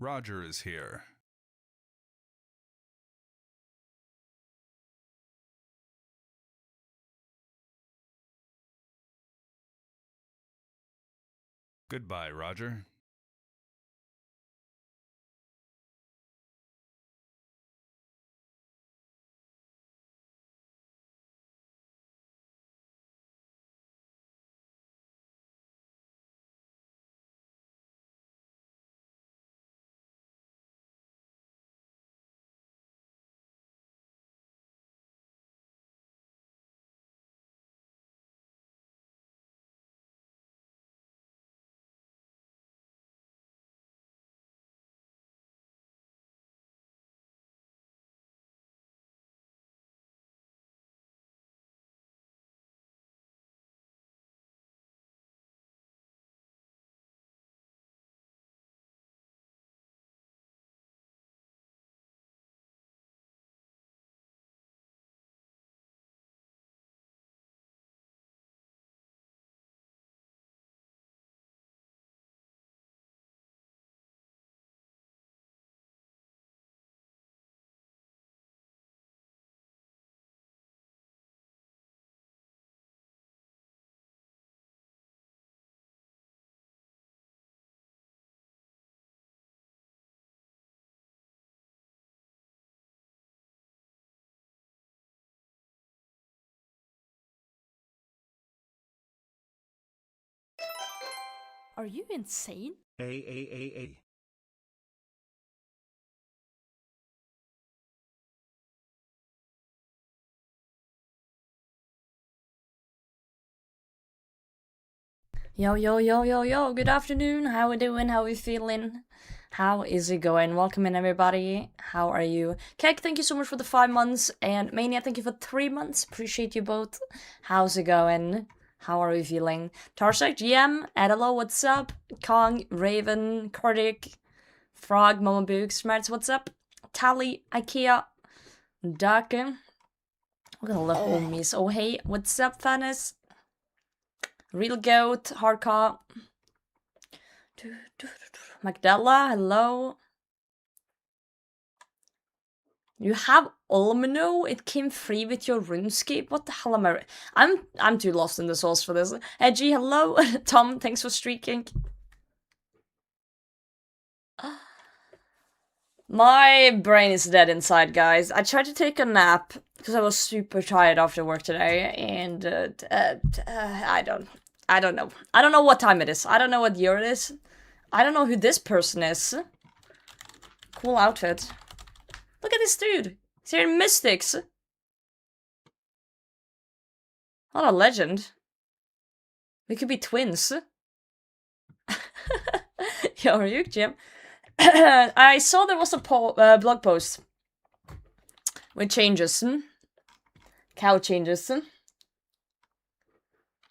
Roger is here. Goodbye, Roger. Are you insane? A. Yo, good afternoon. How we doing? How we feeling? How is it going? Welcome in, everybody. How are you? Kek, thank you so much for the 5 months. And Mania, thank you for 3 months. Appreciate you both. How's it going? How are we feeling? Tarsak, GM, Adelo, what's up? Kong, Raven, Kardik, Frog, Mama Boog, Smarts, what's up? Tally, Ikea, Duck. Look at all the homies. Oh, hey, what's up, Fanis? Real Goat, Hardcore. Magdala, hello. You have Olmino? It came free with your RuneScape? What the hell am I... I'm too lost in the source for this. Edgy, hello. Tom, thanks for streaking. My brain is dead inside, guys. I tried to take a nap because I was super tired after work today, and I don't know. I don't know what time it is. I don't know what year it is. I don't know who this person is. Cool outfit. Look at this dude. He's here in Mystics. What a legend. We could be twins. Yo, are you, Jim? I saw there was a blog post with changes. Cow changes.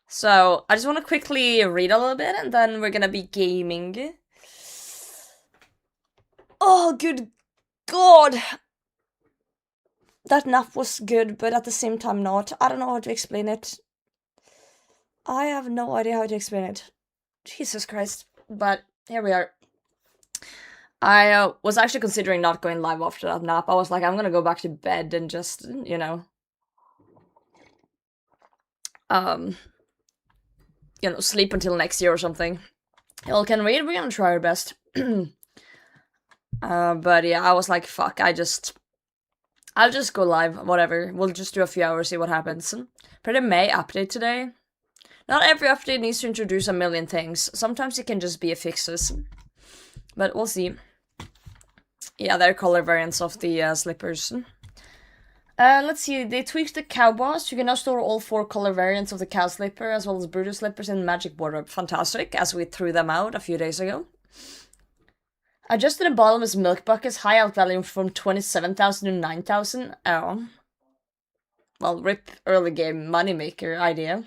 So, I just want to quickly read a little bit, and then we're gonna be gaming. Oh, good God! That nap was good, but at the same time not. I don't know how to explain it. I have no idea how to explain it. Jesus Christ. But, here we are. I was actually considering not going live after that nap. I was like, I'm gonna go back to bed and just, you know, sleep until next year or something. Y'all can read, we're gonna try our best. But yeah, I was like, fuck, I'll just go live, whatever. We'll just do a few hours, see what happens. Pretty May update today. Not every update needs to introduce a million things. Sometimes it can just be a fixes. But we'll see. Yeah, they're color variants of the slippers. Let's see, they tweaked the cow boss. You can now store all 4 color variants of the cow slipper, as well as Brutus slippers in Magic Wardrobe. Fantastic, as we threw them out a few days ago. Adjusted the bottomless milk buckets, high out value from 27,000 to 9,000. Oh. Well, rip early game moneymaker idea.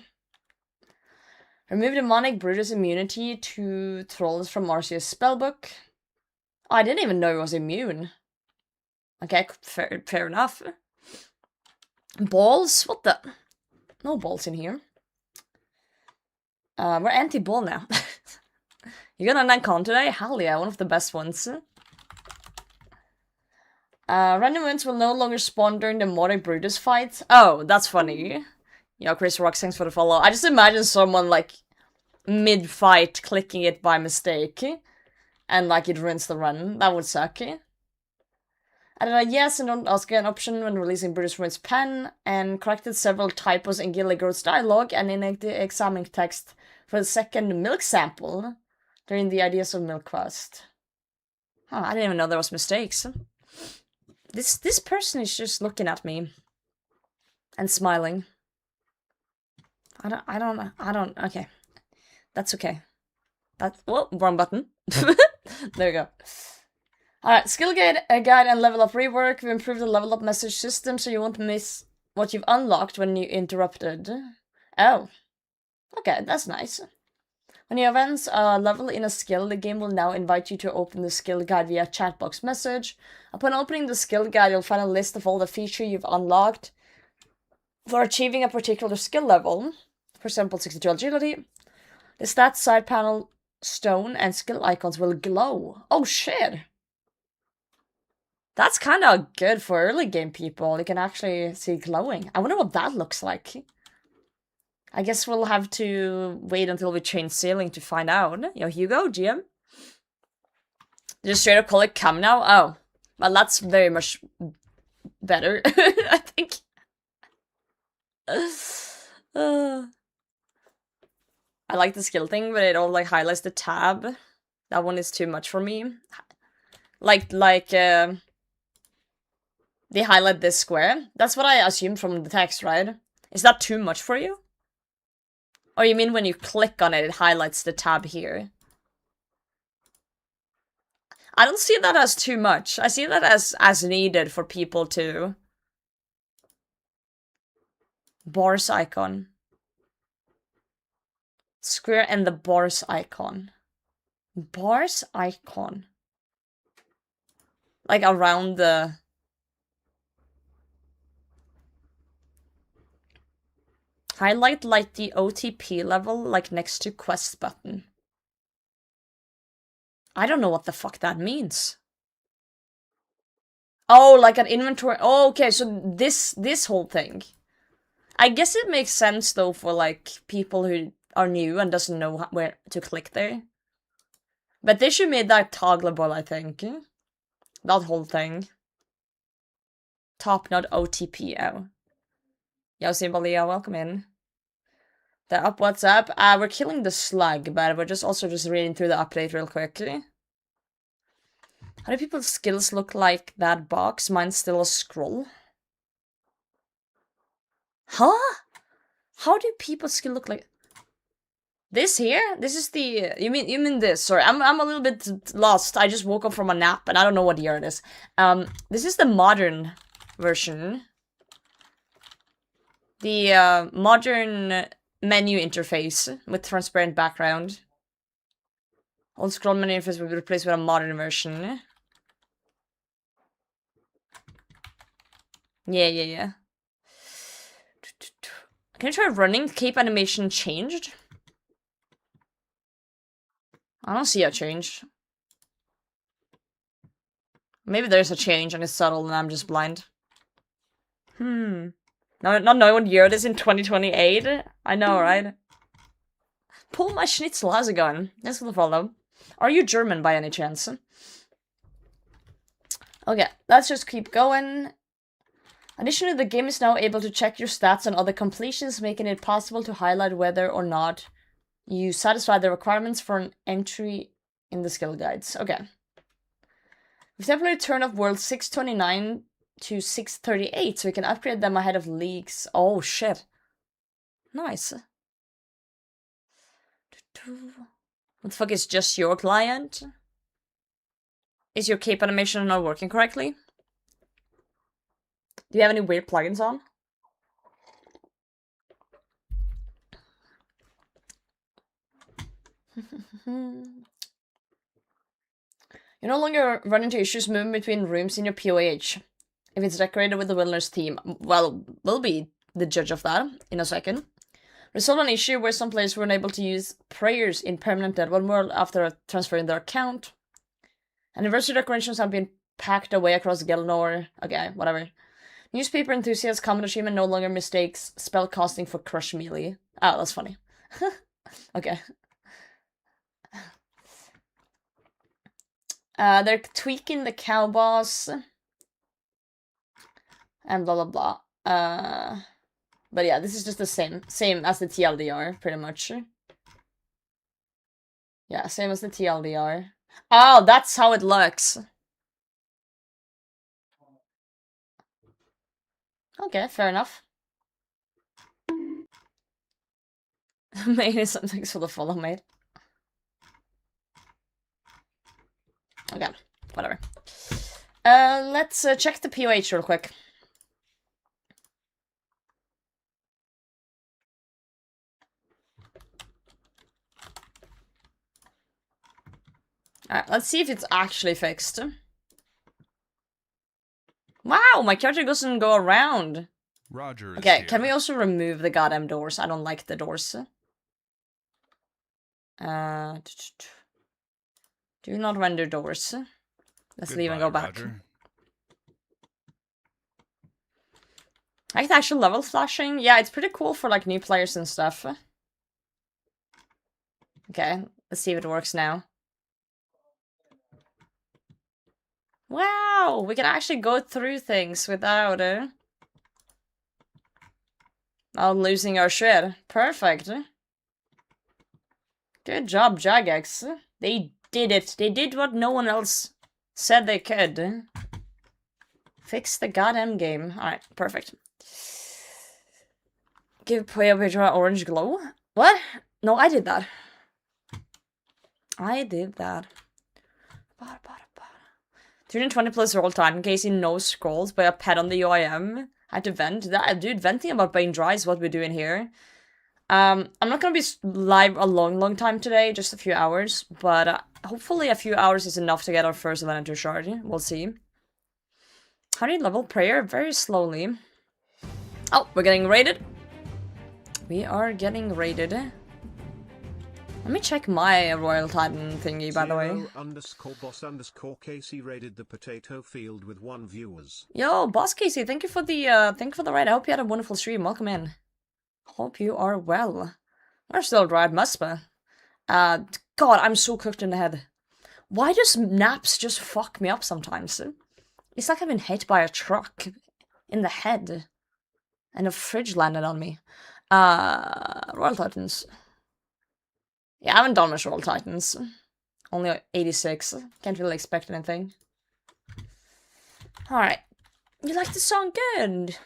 Remove demonic Brutus immunity to trolls from Marcia's spellbook. Oh, I didn't even know he was immune. Okay, fair enough. Balls? What the? No balls in here. We're anti-ball now. You got a 9 con today? Hell yeah, one of the best ones. Random events will no longer spawn during the Mordic Brutus fight. Oh, that's funny. Yo, Chris Rock, thanks for the follow. I just imagine someone, like, mid-fight clicking it by mistake. And, like, it ruins the run. That would suck. Added a yes and don't ask an option when releasing Brutus Ruins pen, and corrected several typos in Gilligroth's dialogue and in the examining text for the second milk sample during the Ideas of Milk quest. Huh, I didn't even know there was mistakes. This person is just looking at me and smiling. I don't, okay. That's okay. Whoa, wrong button. There we go. Alright, skill guide and level up rework. We improved the level up message system so you won't miss what you've unlocked when you interrupted. Oh. Okay, that's nice. When you advance a level in a skill, the game will now invite you to open the skill guide via chat box message. Upon opening the skill guide, you'll find a list of all the features you've unlocked for achieving a particular skill level. For example, 62 agility. The stats side panel, stone, and skill icons will glow. Oh shit! That's kind of good for early game people. You can actually see glowing. I wonder what that looks like. I guess we'll have to wait until we change sailing to find out. Yo, Hugo, GM? Did you straight up call it cam now? Oh. Well, that's very much better, I think. I like the skill thing, but it all, like, highlights the tab. That one is too much for me. They highlight this square. That's what I assumed from the text, right? Is that too much for you? Or you mean when you click on it, it highlights the tab here? I don't see that as too much. I see that as needed for people to... Bars icon. Square and the bars icon. Bars icon. Like around the... Highlight like the OTP level, like next to quest button. I don't know what the fuck that means. Oh, like an inventory. Oh, okay, so this whole thing. I guess it makes sense though for like people who are new and doesn't know where to click there. But they should make that toggleable, I think. That whole thing. Top not OTP. Oh. Yo, Simbalia, welcome in. The up, what's up? We're killing the slug, but we're also reading through the update real quickly. How do people's skills look like that box? Mine's still a scroll. Huh? How do people's skill look like... This here? This is the... You mean this? Sorry, I'm a little bit lost. I just woke up from a nap and I don't know what year it is. This is the modern version. The modern menu interface with transparent background. Old scroll menu interface will be replaced with a modern version. Yeah. Can you try running? Cape animation changed? I don't see a change. Maybe there's a change and it's subtle and I'm just blind. Not knowing what year it is in 2028? I know, right? Pull my schnitzel, how's it going? Thanks for the follow. Are you German by any chance? Okay, let's just keep going. Additionally, the game is now able to check your stats and other completions, making it possible to highlight whether or not you satisfy the requirements for an entry in the skill guides. Okay. We've temporarily turned off world 629 to 638, so we can upgrade them ahead of leagues. Oh, shit. Nice. What the fuck is just your client? Is your cape animation not working correctly? Do you have any weird plugins on? You no longer run into issues moving between rooms in your POH. If it's decorated with the wilderness theme, well, we'll be the judge of that in a second. Resolve an issue where some players were unable to use prayers in permanent Dead One World after transferring their account. Anniversary decorations have been packed away across Gilnor. Okay, whatever. Newspaper enthusiast, common achievement, no longer mistakes spell casting for crush melee. Oh, that's funny. Okay. They're tweaking the cow boss. And blah blah blah. But yeah, this is just the same as the TLDR, pretty much. Yeah, same as the TLDR. Oh, that's how it looks. Okay, fair enough. Maybe something's for the follow, mate. Okay, whatever. Let's check the POH real quick. Alright, let's see if it's actually fixed. Wow, my character doesn't go around. Roger is Okay, here. can we also remove the goddamn doors? I don't like the doors. Do not render doors. Let's leave and go back. Roger. I like the actual level flashing. Yeah, it's pretty cool for like new players and stuff. Okay, let's see if it works now. Wow, we can actually go through things without losing our shit. Perfect. Good job, Jagex. They did it. They did what no one else said they could. Fix the goddamn game. Alright, perfect. Give Puyo Pedro an orange glow? What? No, I did that. I did that. 220 plus roll time in case he no scrolls by a pet on the UIM. I had to vent. That, dude, venting about being dry is what we're doing here. I'm not gonna be live a long time today, just a few hours, but hopefully a few hours is enough to get our first Venator shard. We'll see. How do you level prayer? Very slowly. Oh, we're getting raided. We are getting raided. Let me check my Royal Titan thingy, by the way. _boss_Casey raided the potato field with 1 viewers. Yo, Boss Casey, thank you for the raid. I hope you had a wonderful stream. Welcome in. Hope you are well. We're still dry at Muspa. God, I'm so cooked in the head. Why does naps just fuck me up sometimes? It's like I've been hit by a truck in the head. And a fridge landed on me. Royal Titans. Yeah, I haven't done much Royal Titans. Only 86. Can't really expect anything. Alright. You like the song? Good.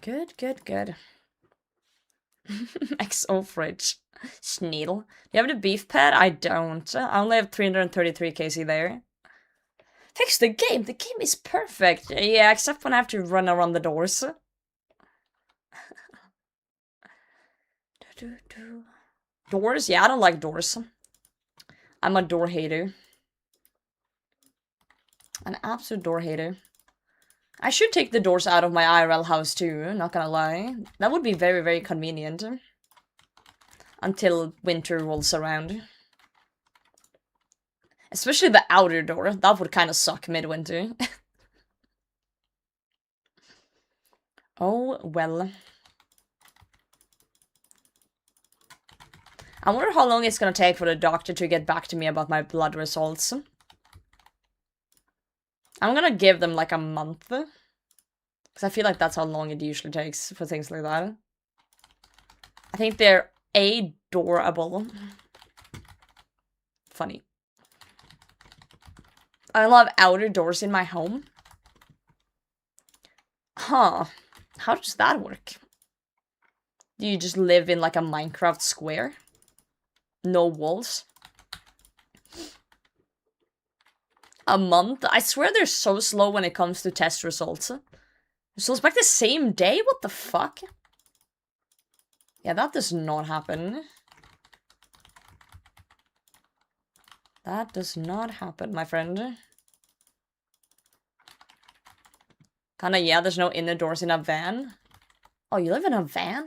Good. XO fridge. Sneedle. Do you have the beef pad? I don't. I only have 333 KC there. Fix the game. The game is perfect. Yeah, except when I have to run around the doors. Doors? Yeah, I don't like doors. I'm a door hater. An absolute door hater. I should take the doors out of my IRL house too, not gonna lie. That would be very convenient. Until winter rolls around. Especially the outer door. That would kind of suck midwinter. Oh, well. I wonder how long it's gonna take for the doctor to get back to me about my blood results. I'm gonna give them like a month. Because I feel like that's how long it usually takes for things like that. I think they're adorable. Funny. I love outer doors in my home. Huh. How does that work? Do you just live in like a Minecraft square? No walls? A month? I swear they're so slow when it comes to test results. Results back the same day? What the fuck? Yeah, that does not happen. That does not happen, my friend. Kinda, yeah, there's no inner doors in a van. Oh, you live in a van?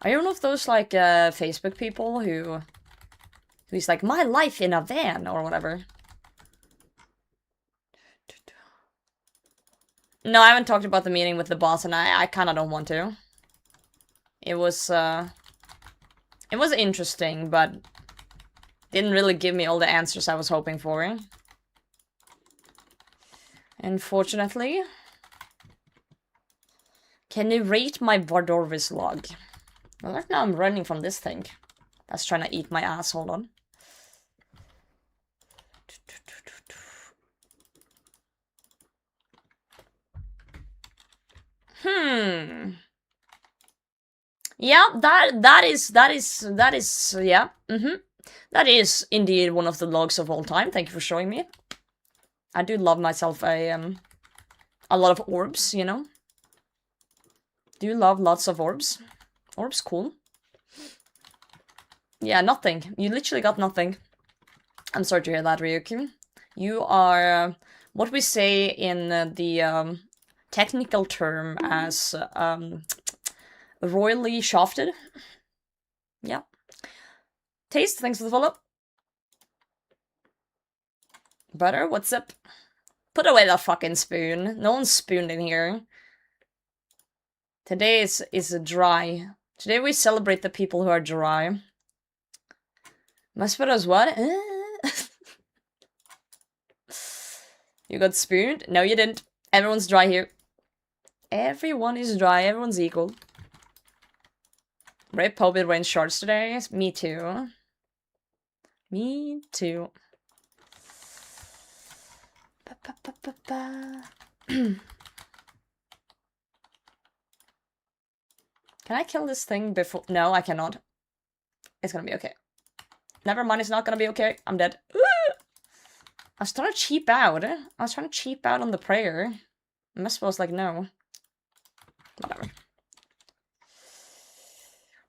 Are you one of those, like, Facebook people who's like, my life in a van, or whatever? No, I haven't talked about the meeting with the boss, and I kind of don't want to. It was interesting, but didn't really give me all the answers I was hoping for. Unfortunately. Can you rate my Vardorvis log? Well, right now I'm running from this thing. That's trying to eat my ass. Hold on. Yeah, that is yeah. That is indeed one of the logs of all time. Thank you for showing me. I do love myself a lot of orbs, you know. Do love lots of orbs. Orbs cool. Yeah, nothing. You literally got nothing. I'm sorry to hear that, Ryuki. You are what we say in the technical term as royally shafted. Yeah. Taste, thanks for the follow. Butter, what's up? Put away that fucking spoon. No one's spooned in here. Today is dry. Today we celebrate the people who are dry. Maspero's what? You got spooned? No, you didn't. Everyone's dry here. Everyone is dry. Everyone's equal. Ray Pobit rain shorts today. Me too. Me too. Can I kill this thing before? No, I cannot. It's gonna be okay. Never mind, it's not gonna be okay. I'm dead. I was trying to cheap out. I was trying to cheap out on the prayer. Am I supposed like, no? Whatever.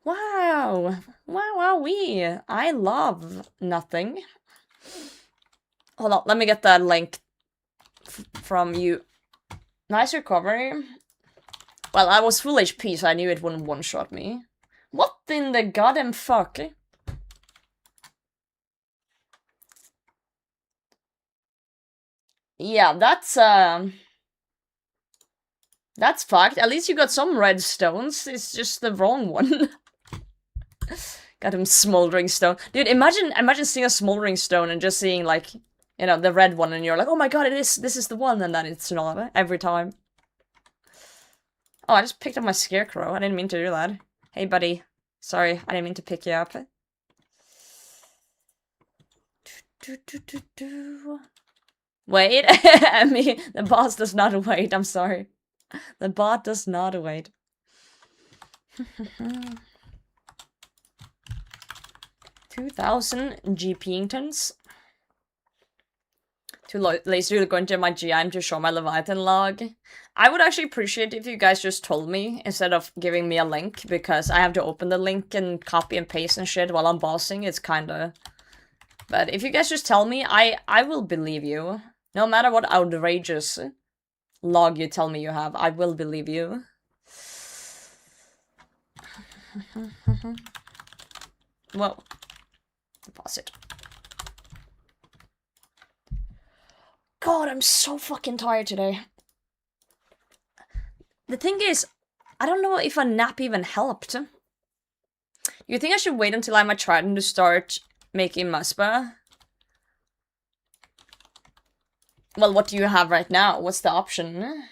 Wow. Wow-wee. I love nothing. Hold on, let me get that link from you. Nice recovery. Well, I was full HP, so I knew it wouldn't one-shot me. What in the goddamn fuck? Yeah, that's fucked. At least you got some red stones. It's just the wrong one. Got him smoldering stone. Dude, imagine seeing a smoldering stone and just seeing, like, you know, the red one, and you're like, oh my god, this is the one, and then it's not, every time. Oh, I just picked up my scarecrow. I didn't mean to do that. Hey, buddy. Sorry, I didn't mean to pick you up. Wait, I mean, the boss does not wait, I'm sorry. The bot does not wait. 2,000 GP-ingtons. Too lazy to go into my GM to show my Leviathan log. I would actually appreciate if you guys just told me instead of giving me a link, because I have to open the link and copy and paste and shit while I'm bossing. It's kinda... But if you guys just tell me, I will believe you. No matter what outrageous log you tell me you have, I will believe you. Well, deposit. God, I'm so fucking tired today. The thing is, I don't know if a nap even helped. You think I should wait until I'm a trident to start making muspa? Well, what do you have right now? What's the option?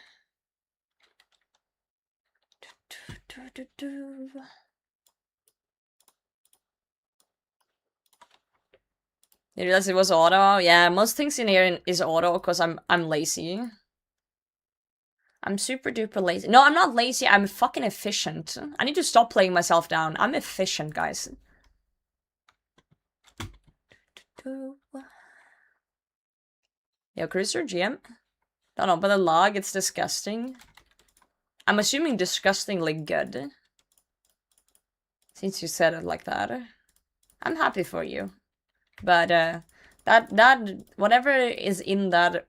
You realize it was auto? Yeah, most things in here is auto because I'm lazy. I'm super duper lazy. No, I'm not lazy. I'm fucking efficient. I need to stop playing myself down. I'm efficient, guys. Yo, Cruiser, GM? Don't know, but the log, it's disgusting. I'm assuming disgustingly good. Since you said it like that. I'm happy for you. But, that, whatever is in that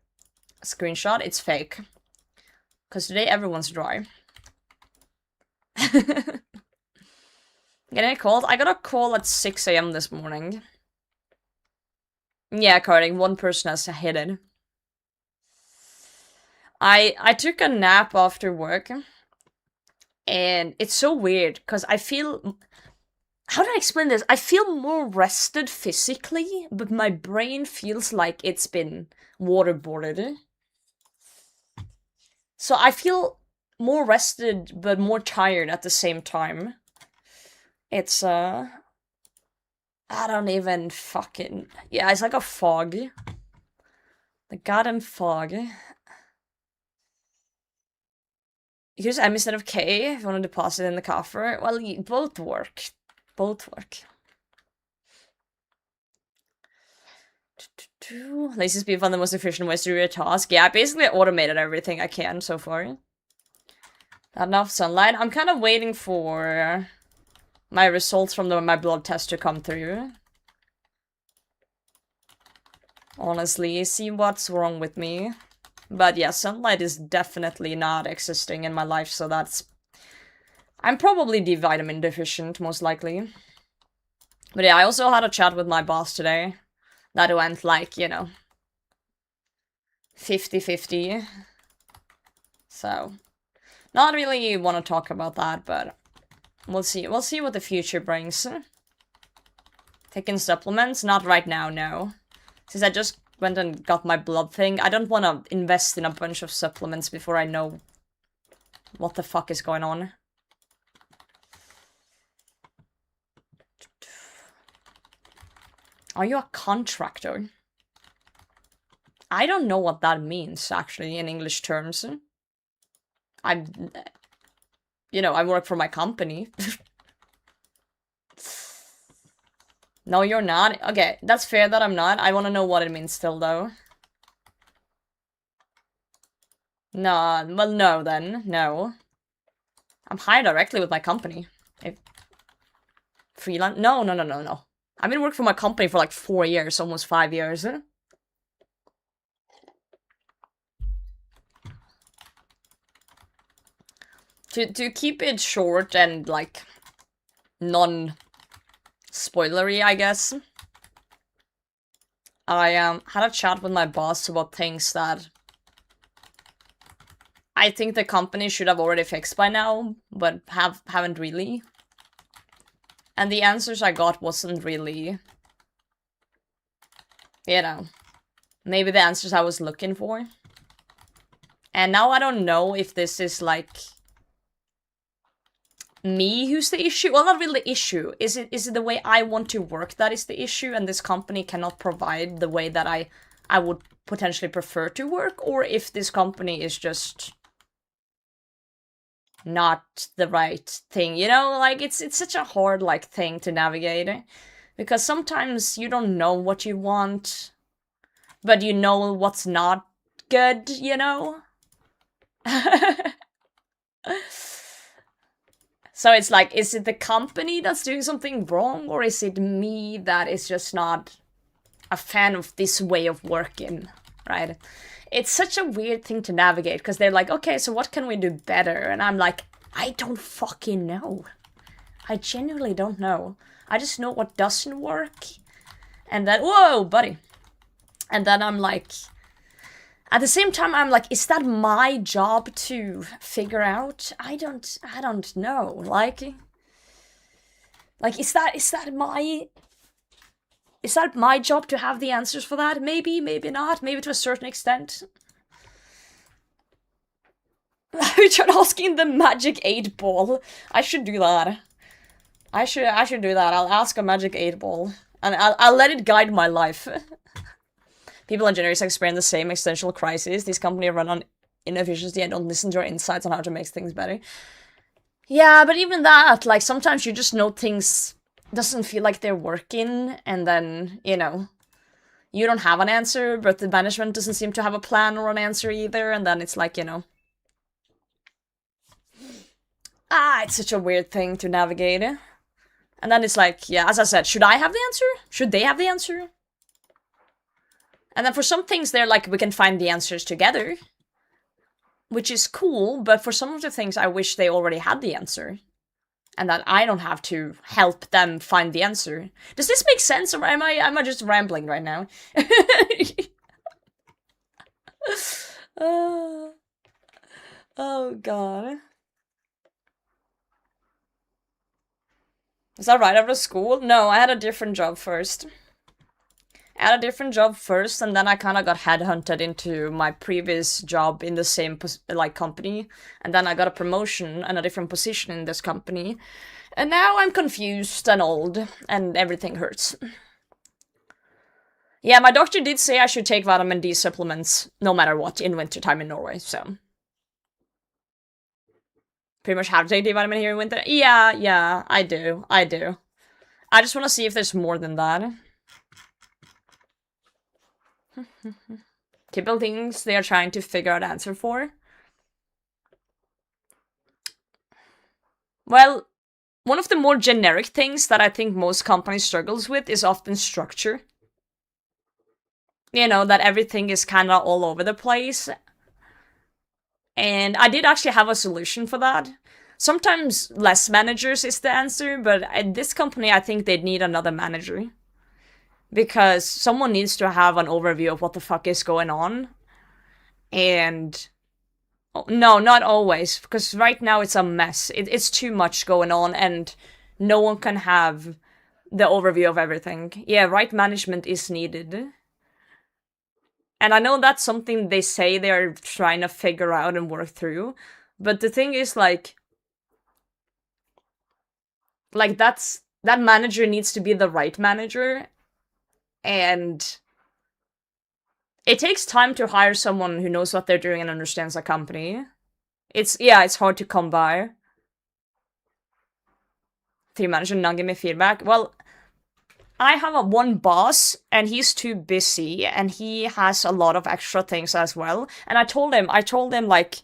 screenshot, it's fake. Because today everyone's dry. Getting a call? I got a call at 6 AM this morning. Yeah, Carding, one person has hit it. I took a nap after work, and it's so weird because I feel. How do I explain this? I feel more rested physically, but my brain feels like it's been waterboarded. So I feel more rested, but more tired at the same time. It's, I don't even fucking... Yeah, it's like a fog. The goddamn fog. Use M instead of K if you want to deposit in the coffer. Well, both work. Both work. Lazy speed found the most efficient ways to do your task. Yeah, I basically automated everything I can so far. Not enough sunlight. I'm kind of waiting for my results from my blood test to come through. Honestly, see what's wrong with me. But yeah, sunlight is definitely not existing in my life, so that's... I'm probably D-vitamin deficient, most likely. But yeah, I also had a chat with my boss today. That went like, you know, 50-50. So, not really want to talk about that, but we'll see. We'll see what the future brings. Taking supplements? Not right now, no. Since I just went and got my blood thing, I don't want to invest in a bunch of supplements before I know what the fuck is going on. Are you a contractor? I don't know what that means, actually, in English terms. You know, I work for my company. No, you're not? Okay, that's fair that I'm not. I want to know what it means still, though. No, well, no, then. No. I'm hired directly with my company. Freelance? No. I've been working for my company for like 4 years, almost 5 years. To keep it short and, like, non-spoilery, I guess. I had a chat with my boss about things that I think the company should have already fixed by now, but haven't really. And the answers I got wasn't really, you know, maybe the answers I was looking for. And now I don't know if this is, like, me who's the issue. Well, not really the issue. Is it the way I want to work that is the issue, and this company cannot provide the way that I would potentially prefer to work? Or if this company is just not the right thing, you know? Like, it's such a hard, like, thing to navigate. Because sometimes you don't know what you want, but you know what's not good, you know? So it's like, is it the company that's doing something wrong, or is it me that is just not a fan of this way of working, right? It's such a weird thing to navigate, because they're like, okay, so what can we do better? And I'm like, I don't fucking know. I genuinely don't know. I just know what doesn't work. And then, whoa, buddy. And then I'm like, at the same time, I'm like, is that my job to figure out? I don't know. Like, is that my job to have the answers for that? Maybe, maybe not. Maybe to a certain extent. We tried asking the magic 8-ball. I should do that. I should do that. I'll ask a magic 8-ball. And I'll let it guide my life. People in generics experience the same existential crisis. These companies run on inefficiency and don't listen to our insights on how to make things better. Yeah, but even that, like, sometimes you just know things doesn't feel like they're working, and then, you know, you don't have an answer, but the management doesn't seem to have a plan or an answer either, and then it's like, you know. It's such a weird thing to navigate. And then it's like, yeah, as I said, should I have the answer? Should they have the answer? And then for some things, they're like, we can find the answers together. Which is cool, but for some of the things, I wish they already had the answer. And that I don't have to help them find the answer. Does this make sense, or am I just rambling right now? Oh god. Is that right after school? No, I had a different job first. And then I kind of got headhunted into my previous job in the same company, and then I got a promotion and a different position in this company, and now I'm confused and old, and everything hurts. Yeah, my doctor did say I should take vitamin D supplements no matter what in wintertime in Norway, so pretty much have to take D vitamin here in winter. Yeah, I do. I just want to see if there's more than that. Typical things they are trying to figure out answer for. Well, one of the more generic things that I think most companies struggles with is often structure. You know, that everything is kind of all over the place. And I did actually have a solution for that. Sometimes less managers is the answer, but at this company I think they'd need another manager. Because someone needs to have an overview of what the fuck is going on. And no, not always, because right now it's a mess. It's too much going on, and no one can have the overview of everything. Yeah, right management is needed. And I know that's something they say they're trying to figure out and work through, but the thing is, like that manager needs to be the right manager, and it takes time to hire someone who knows what they're doing and understands a company. It's hard to come by. Team manager not give me feedback. Well, I have one boss, and he's too busy, and he has a lot of extra things as well. And I told him, like,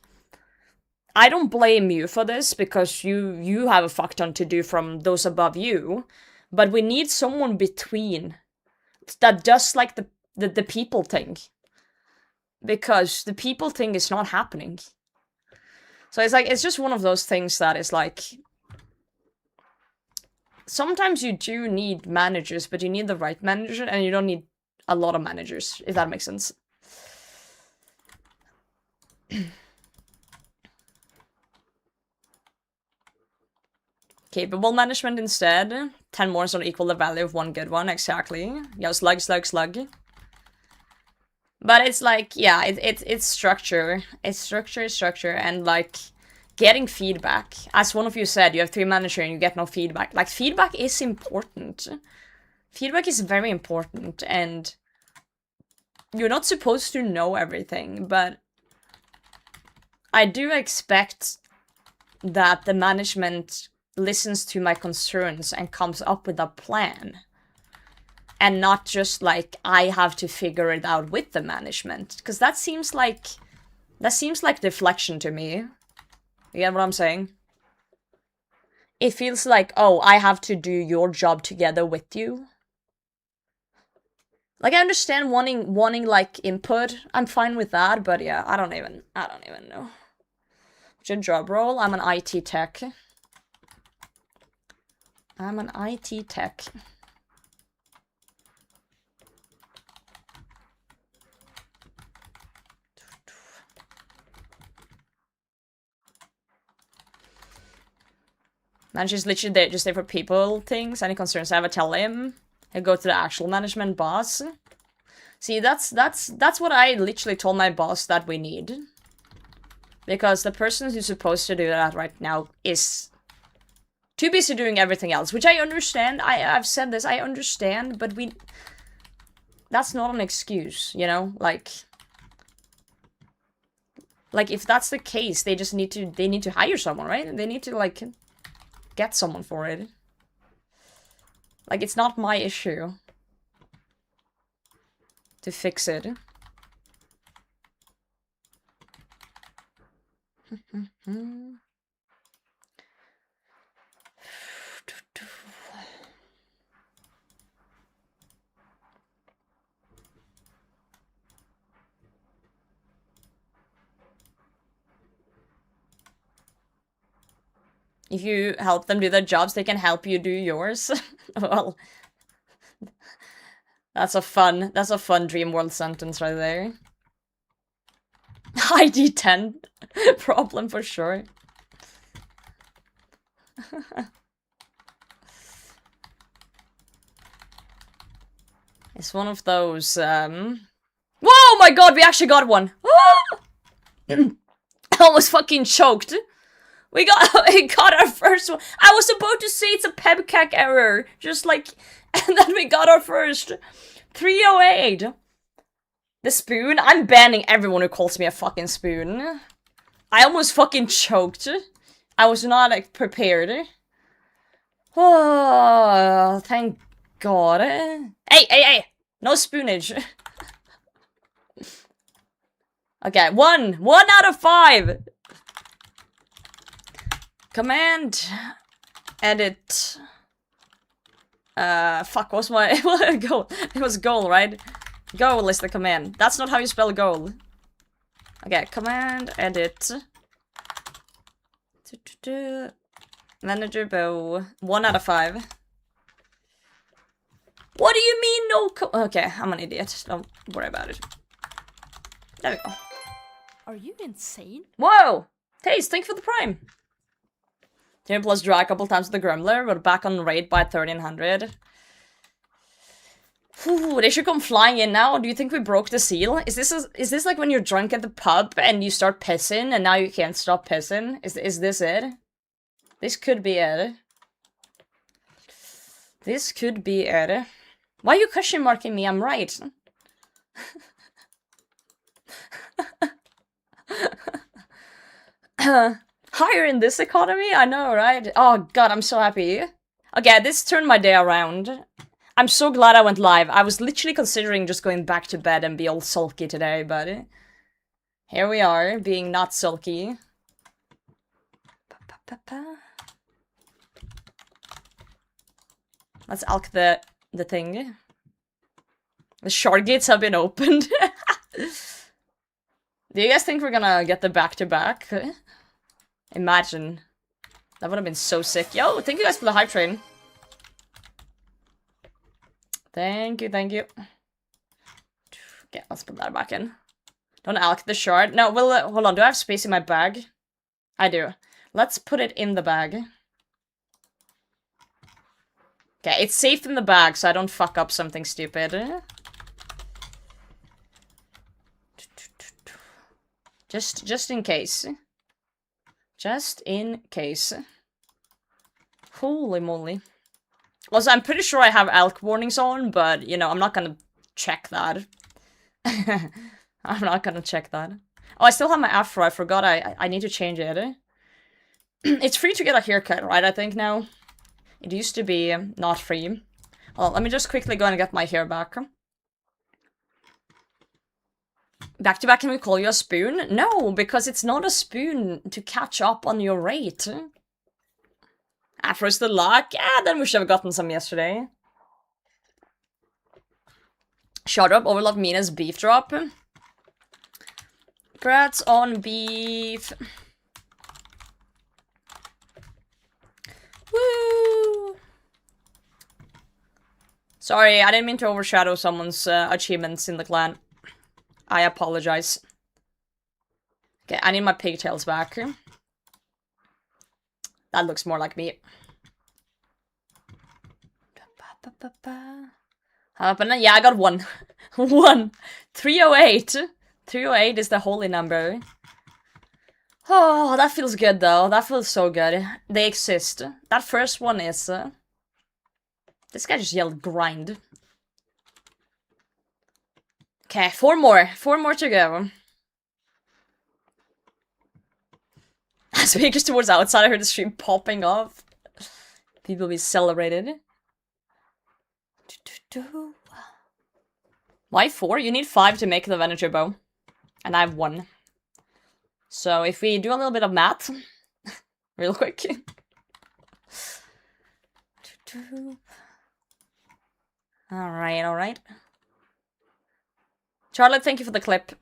I don't blame you for this, because you have a fuck ton to do from those above you, but we need someone between that does, like, the people thing. Because the people thing is not happening. So it's like, it's just one of those things that is like, sometimes you do need managers, but you need the right manager, and you don't need a lot of managers, if that makes sense. Capable management instead. 10 more don't equal the value of one good one, exactly. Yeah, slug. But it's like, yeah, it's structure. It's structure, and like, getting feedback. As one of you said, you have 3 managers and you get no feedback. Like, feedback is important. Feedback is very important, and you're not supposed to know everything, but I do expect that the management listens to my concerns and comes up with a plan. And not just like, I have to figure it out with the management. Because that seems like deflection to me. You get what I'm saying? It feels like, oh, I have to do your job together with you. Like, I understand wanting like input. I'm fine with that, but yeah, I don't even know. What's your job role? I'm an IT tech. Manager's literally there, just there for people things. Any concerns I have, I tell him. I go to the actual management boss. See, that's what I literally told my boss that we need. Because the person who's supposed to do that right now is too busy doing everything else, which I understand. I've said this, I understand, but that's not an excuse, you know? Like, if that's the case, they need to hire someone, right? They need to, like, get someone for it. Like, it's not my issue to fix it. If you help them do their jobs, they can help you do yours. Well, that's a fun dream world sentence right there. ID 10 problem for sure. It's one of those, Whoa, my god, we actually got one! I almost fucking choked. We got our first one. I was about to say it's a pebcack error. Just like, and then we got our first. 308. The spoon? I'm banning everyone who calls me a fucking spoon. I almost fucking choked. I was not, like, prepared. Oh, thank god. Hey! No spoonage. Okay, 1 out of 5. Command. Edit. Fuck, what's my goal? It was goal, right? Goal is the command. That's not how you spell goal. Okay, command, edit. Manager bow. 1 out of 5. What do you mean no okay, I'm an idiot. Don't worry about it. There we go. Are you insane? Whoa! Taste, thank you for the prime. 10 plus draw a couple times with the Gremler. We're back on raid by 1300. Ooh, they should come flying in now. Do you think we broke the seal? Is this like when you're drunk at the pub and you start pissing and now you can't stop pissing? Is this it? This could be it. This could be it. Why are you question marking me? I'm right. Higher in this economy? I know, right? Oh god, I'm so happy. Okay, this turned my day around. I'm so glad I went live. I was literally considering just going back to bed and be all sulky today, but here we are, being not sulky. Let's alk the thing. The shard gates have been opened. Do you guys think we're gonna get the back-to-back? Imagine. That would have been so sick. Yo, thank you guys for the hype train. Thank you. Okay, let's put that back in. Don't alk the shard. No, well, hold on. Do I have space in my bag? I do. Let's put it in the bag. Okay, it's safe in the bag, so I don't fuck up something stupid. Just in case. Just in case. Holy moly. Also, I'm pretty sure I have elk warnings on, but, you know, I'm not gonna check that. I'm not gonna check that. Oh, I still have my afro. I forgot I need to change it. It's free to get a haircut, right, I think, now? It used to be not free. Well, let me just quickly go and get my hair back. Back to back, can we call you a spoon? No, because it's not a spoon to catch up on your rate. Afro's the luck? Yeah, then we should have gotten some yesterday. Shut up, overlove Mina's beef drop. Congrats on beef. Woo! Sorry, I didn't mean to overshadow someone's achievements in the clan. I apologize. Okay, I need my pigtails back. That looks more like me. But yeah, I got 1. 1. 308. 308 is the holy number. Oh, that feels good though. That feels so good. They exist. That first one is... This guy just yelled grind. Okay, 4 more. 4 more to go. Speakers towards outside, I heard the stream popping off. People be celebrated. Why 4? You need 5 to make the Venator bow. And I have 1. So if we do a little bit of math, real quick. Alright. Charlotte, thank you for the clip.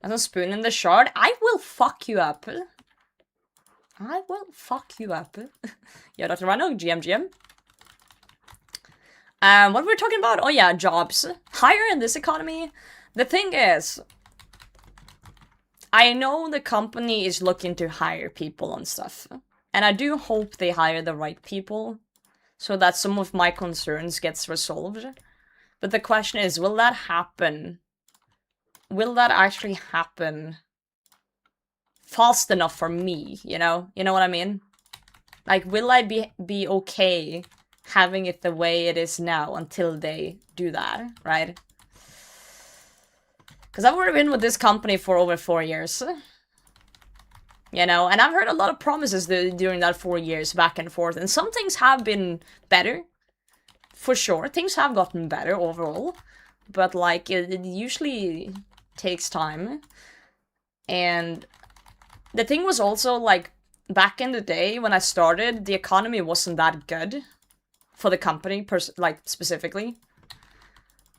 There's a spoon in the shard. I will fuck you up. I will fuck you up. Yo, Dr. Rano, GM. What were we talking about? Oh yeah, jobs. Higher in this economy. The thing is, I know the company is looking to hire people and stuff. And I do hope they hire the right people, so that some of my concerns gets resolved. But the question is, will that happen? Will that actually happen fast enough for me, you know? You know what I mean? Like, will I be okay having it the way it is now until they do that, right? Because I've already been with this company for over 4 years. You know, and I've heard a lot of promises during that 4 years back and forth, and some things have been better. For sure, things have gotten better overall. But, like, it usually takes time. And the thing was also, like, back in the day when I started, the economy wasn't that good for the company, like, specifically.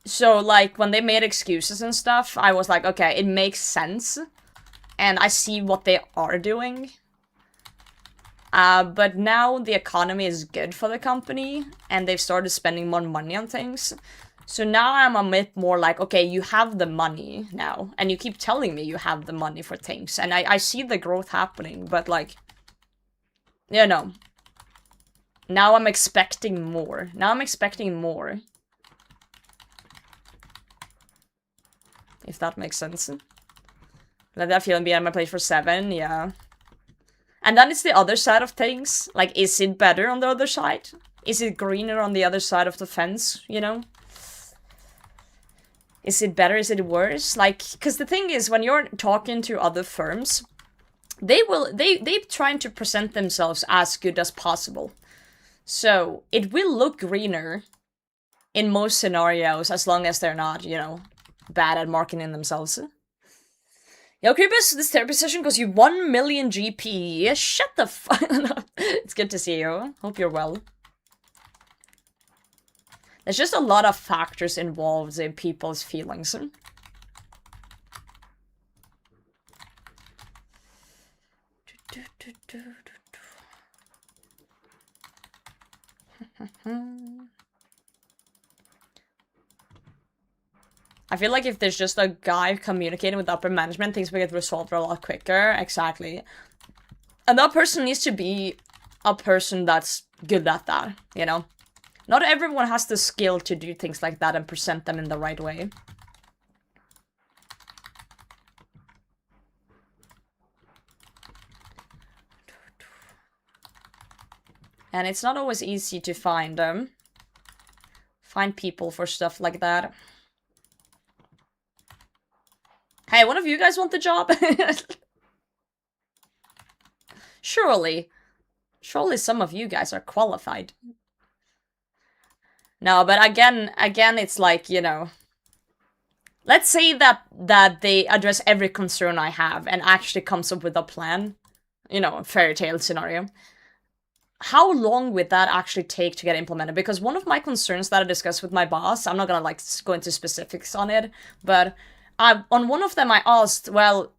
So, like, when they made excuses and stuff, I was like, okay, it makes sense. And I see what they are doing. But now the economy is good for the company, and they've started spending more money on things. So now I'm a bit more like, okay, you have the money now, and you keep telling me you have the money for things, and I see the growth happening, but like, you know, now I'm expecting more. Now I'm expecting more. If that makes sense. Let that feeling be at my place for 7, yeah. And then it's the other side of things. Like, is it better on the other side? Is it greener on the other side of the fence, you know? Is it better? Is it worse? Like, because the thing is, when you're talking to other firms, they're trying to present themselves as good as possible. So, it will look greener in most scenarios, as long as they're not, you know, bad at marketing themselves. Yo, Creepus, this therapy session costs you 1 million GP. Yeah, shut the fuck up. It's good to see you. Hope you're well. There's just a lot of factors involved in people's feelings. I feel like if there's just a guy communicating with upper management, things will get resolved a lot quicker. Exactly. And that person needs to be a person that's good at that, you know? Not everyone has the skill to do things like that and present them in the right way. And it's not always easy to find people for stuff like that. Hey, one of you guys want the job? Surely some of you guys are qualified. No, but again, it's like, you know, let's say that they address every concern I have and actually comes up with a plan. You know, fairy tale scenario. How long would that actually take to get implemented? Because one of my concerns that I discussed with my boss, I'm not gonna like go into specifics on it, but on one of them I asked, well,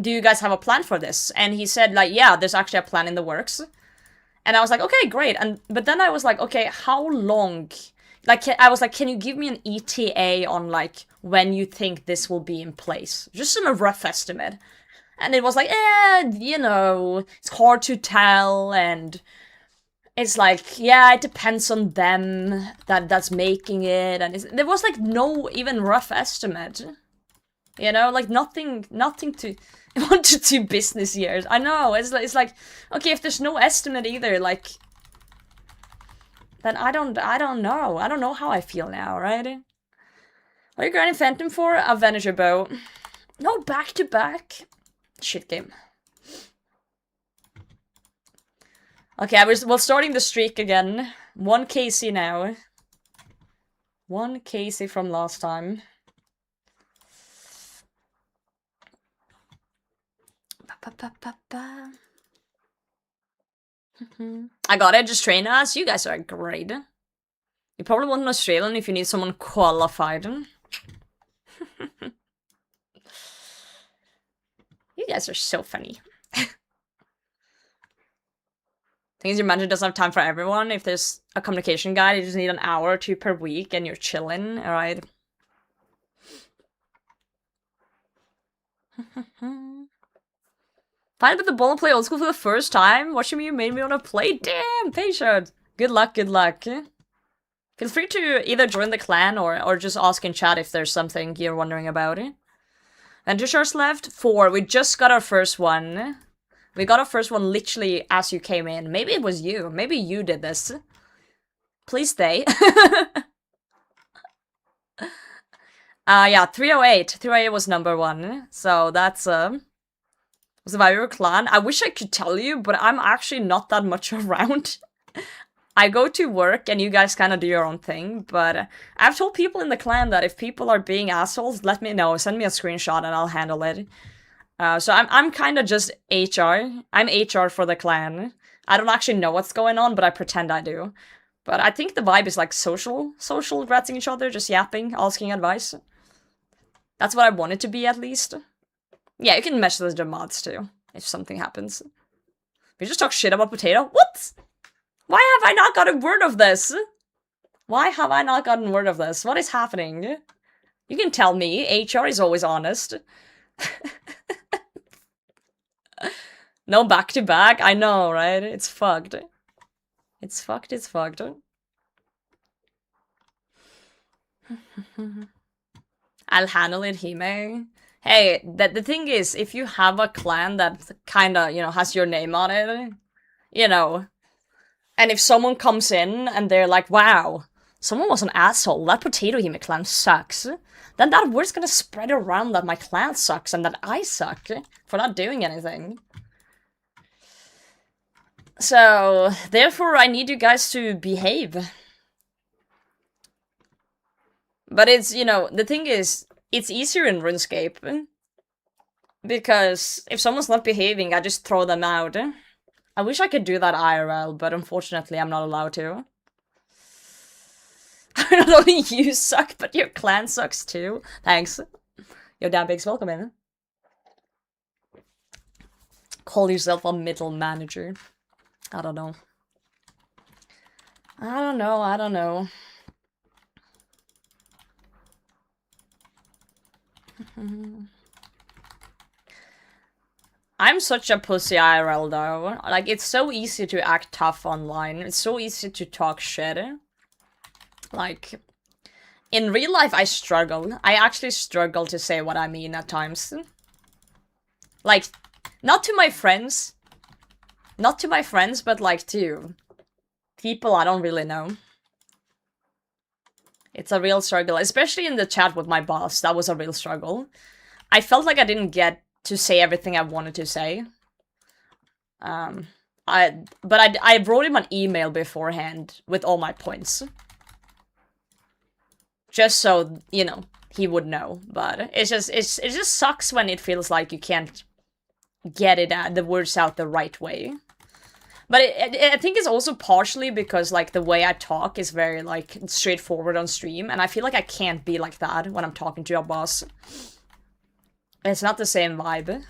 do you guys have a plan for this? And he said, like, yeah, there's actually a plan in the works. And I was like, okay, great. But then I was like, okay, how long? Like, I was like, can you give me an ETA on, like, when you think this will be in place? Just a rough estimate. And it was like, you know, it's hard to tell, and it's like, yeah, it depends on them that's making it, and there was, like, no even rough estimate. You know, like, nothing to... 1 to 2 business years. I know, it's like, okay, if there's no estimate either, like, then I don't know. I don't know how I feel now, right? What are you grinding Phantom for? A Venator bow. No, back-to-back. Shit game. Okay, we're starting the streak again. 1 KC now. 1 KC from last time. I got it, just train us. You guys are great. You probably want an Australian if you need someone qualified. You guys are so funny. Things your manager doesn't have time for everyone. If there's a communication guide, you just need an hour or 2 per week and you're chilling, alright? Fine with the ball and play old school for the first time? Watching you made me want to play? Damn, patient! Good luck, good luck. Feel free to either join the clan or just ask in chat if there's something you're wondering about. Venture sharks left? 4. We just got our first one. We got our first one literally as you came in. Maybe it was you. Maybe you did this. Please stay. Yeah, 308. 308 was number 1. So that's, was the Viber clan. I wish I could tell you, but I'm actually not that much around. I go to work and you guys kind of do your own thing, but I've told people in the clan that if people are being assholes, let me know. Send me a screenshot and I'll handle it. So I'm kind of just HR. I'm HR for the clan. I don't actually know what's going on, but I pretend I do. But I think the vibe is like social gratting each other, just yapping, asking advice. That's what I want it to be, at least. Yeah, you can message the mods too, if something happens. We just talk shit about Potato? What? Why have I not gotten word of this? Why have I not gotten word of this? What is happening? You can tell me. HR is always honest. No back-to-back? I know, right? It's fucked. It's fucked, it's fucked. I'll handle it, Hime. Hey, the thing is, if you have a clan that kinda, you know, has your name on it, you know, and if someone comes in and they're like, wow, someone was an asshole, that Potato Hime clan sucks, then that word's gonna spread around that my clan sucks and that I suck for not doing anything. So, therefore, I need you guys to behave. But it's, you know, the thing is, it's easier in RuneScape. Because if someone's not behaving, I just throw them out. I wish I could do that IRL, but unfortunately I'm not allowed to. Not only you suck, but your clan sucks too. Thanks. Yo, Dan Biggs, welcome in. Call yourself a middle manager. I don't know. I don't know. I'm such a pussy IRL though. Like, it's so easy to act tough online. It's so easy to talk shit. Like, in real life I struggle. I actually struggle to say what I mean at times. Like, not to my friends. Not to my friends, but like to people I don't really know. It's a real struggle, especially in the chat with my boss. That was a real struggle. I felt like I didn't get to say everything I wanted to say. I wrote him an email beforehand with all my points. Just so, you know, he would know. But it just sucks when it feels like you can't get the words out the right way. But I think it's also partially because, like, the way I talk is very, like, straightforward on stream. And I feel like I can't be like that when I'm talking to a boss. It's not the same vibe.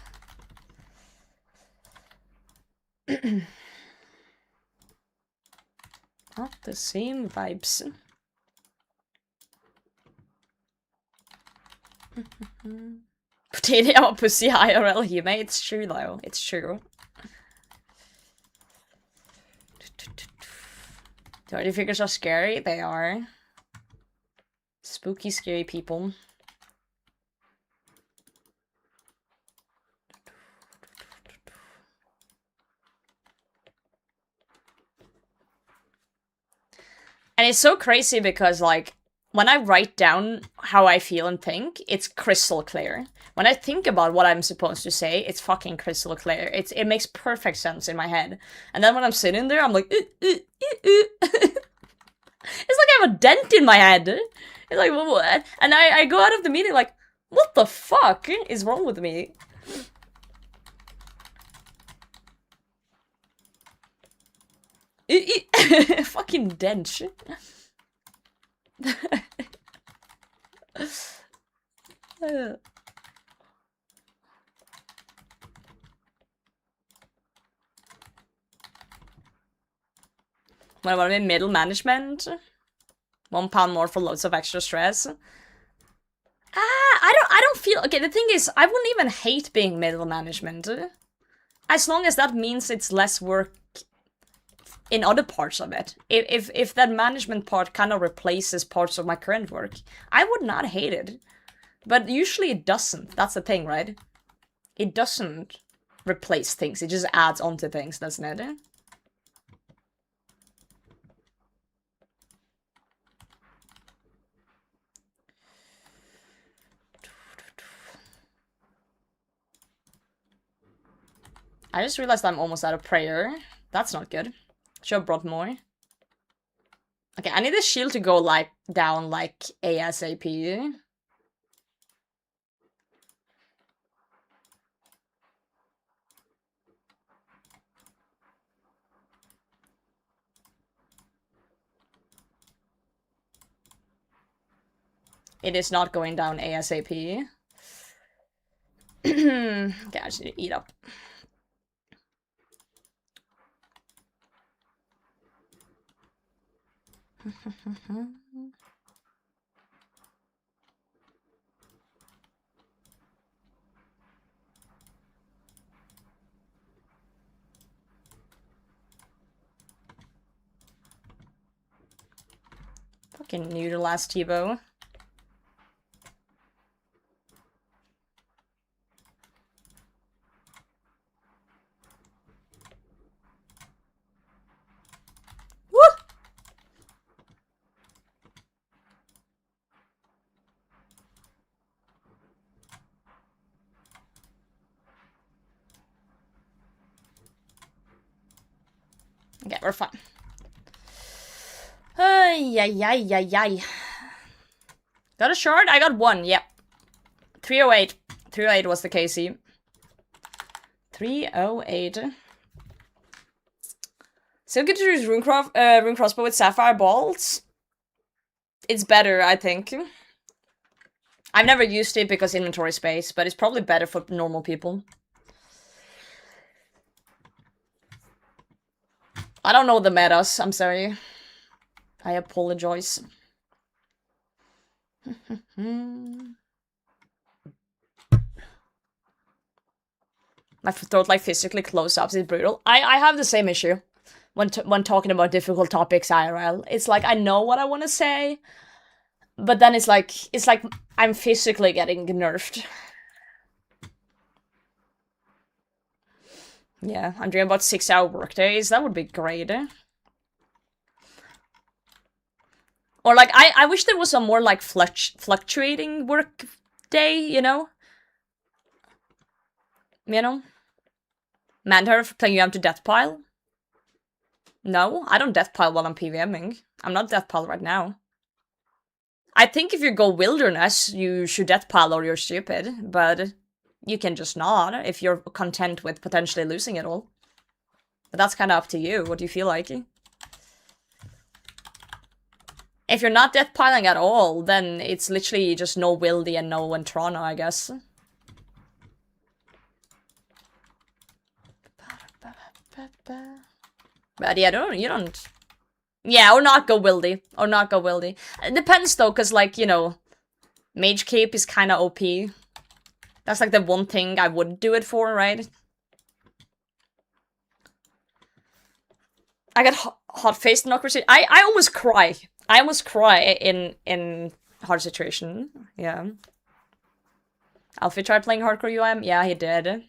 Not the same vibes. Potato, I'm a pussy IRL here, mate. It's true, though. It's true. 30 figures are scary. They are. Spooky, scary people. And it's so crazy because, like, when I write down how I feel and think, it's crystal clear. When I think about what I'm supposed to say, it's fucking crystal clear. It makes perfect sense in my head. And then when I'm sitting there, I'm like, It's like I have a dent in my head. It's like, what? And I go out of the meeting like, what the fuck is wrong with me? Fucking dent. What about me? Middle management? £1 more for loads of extra stress. I don't feel... Okay, the thing is, I wouldn't even hate being middle management. As long as that means it's less work in other parts of it. If that management part kind of replaces parts of my current work, I would not hate it. But usually it doesn't. That's the thing, right? It doesn't replace things. It just adds on to things, doesn't it? I just realized I'm almost out of prayer. That's not good. Should have brought more. Okay, I need the shield to go like down like ASAP. It is not going down ASAP. Okay, I just need to eat up. Fucking new to last T-bow. Okay, we're fine. Ay, ay, ay, ay, ay. Got a shard? I got one, yep. 308. 308 was the KC. 308. Still good to use rune crossbow with sapphire bolts. It's better, I think. I've never used it because inventory space, but it's probably better for normal people. I don't know the metas, I'm sorry. I apologize. My throat like physically close-ups is brutal. I have the same issue when talking about difficult topics IRL. It's like I know what I want to say, but then it's like I'm physically getting nerfed. Yeah, I'm doing about 6-hour workdays. That would be great. Or like I wish there was a more like fluctuating work day, you know? You know? Mandar for playing you up to death pile? No, I don't death pile while I'm PVMing. I'm not death pile right now. I think if you go wilderness, you should death pile or you're stupid, but you can just not if you're content with potentially losing it all. But that's kind of up to you. What do you feel like? If you're not death piling at all, then it's literally just no Wildy and no Entrana, I guess. But yeah, you don't... Yeah, or not go Wildy. Or not go Wildy. It depends though, because like, you know, Mage Cape is kind of OP. That's like the one thing I would do it for, right? I got hot-faced in awkward situation. I almost cry. I almost cry in hard situation. Yeah. Alfie tried playing hardcore UM? Yeah, he did.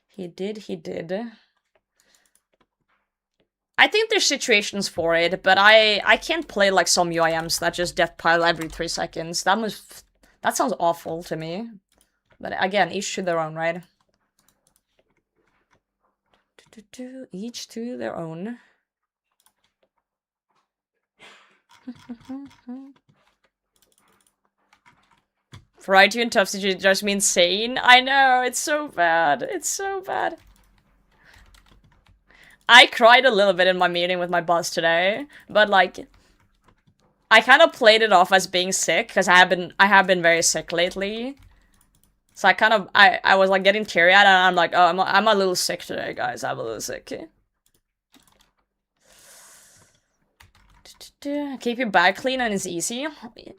He did. I think there's situations for it, but I can't play like some UIMs that just death pile every 3 seconds. That sounds awful to me. But again, each to their own, right? Each to their own. Variety and tough situation just means insane. I know, it's so bad. It's so bad. I cried a little bit in my meeting with my boss today, but like, I kind of played it off as being sick because I have been very sick lately. So I was like getting teary-eyed and I'm like, oh, I'm a little sick today, guys. I'm a little sick. Keep your bag clean and it's easy.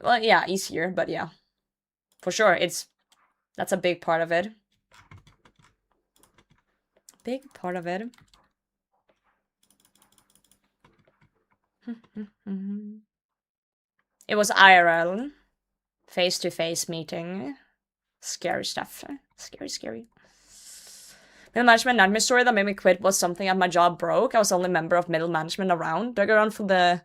Well, yeah, easier, but yeah. For sure, that's a big part of it. Big part of it. It was IRL. Face-to-face meeting. Scary stuff. Scary. Middle management nightmare story that made me quit was something at my job broke. I was the only member of middle management around. Dug around for the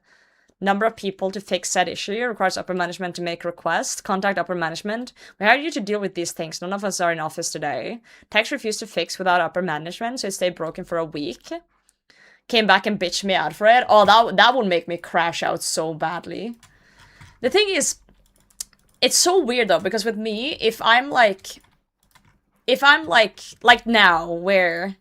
number of people to fix said issue. It requires upper management to make requests. Contact upper management. We hired you to deal with these things. None of us are in office today. Text refused to fix without upper management, so it stayed broken for a week. Came back and bitched me out for it. Oh, that would make me crash out so badly. The thing is, it's so weird though, because with me, if I'm like now, where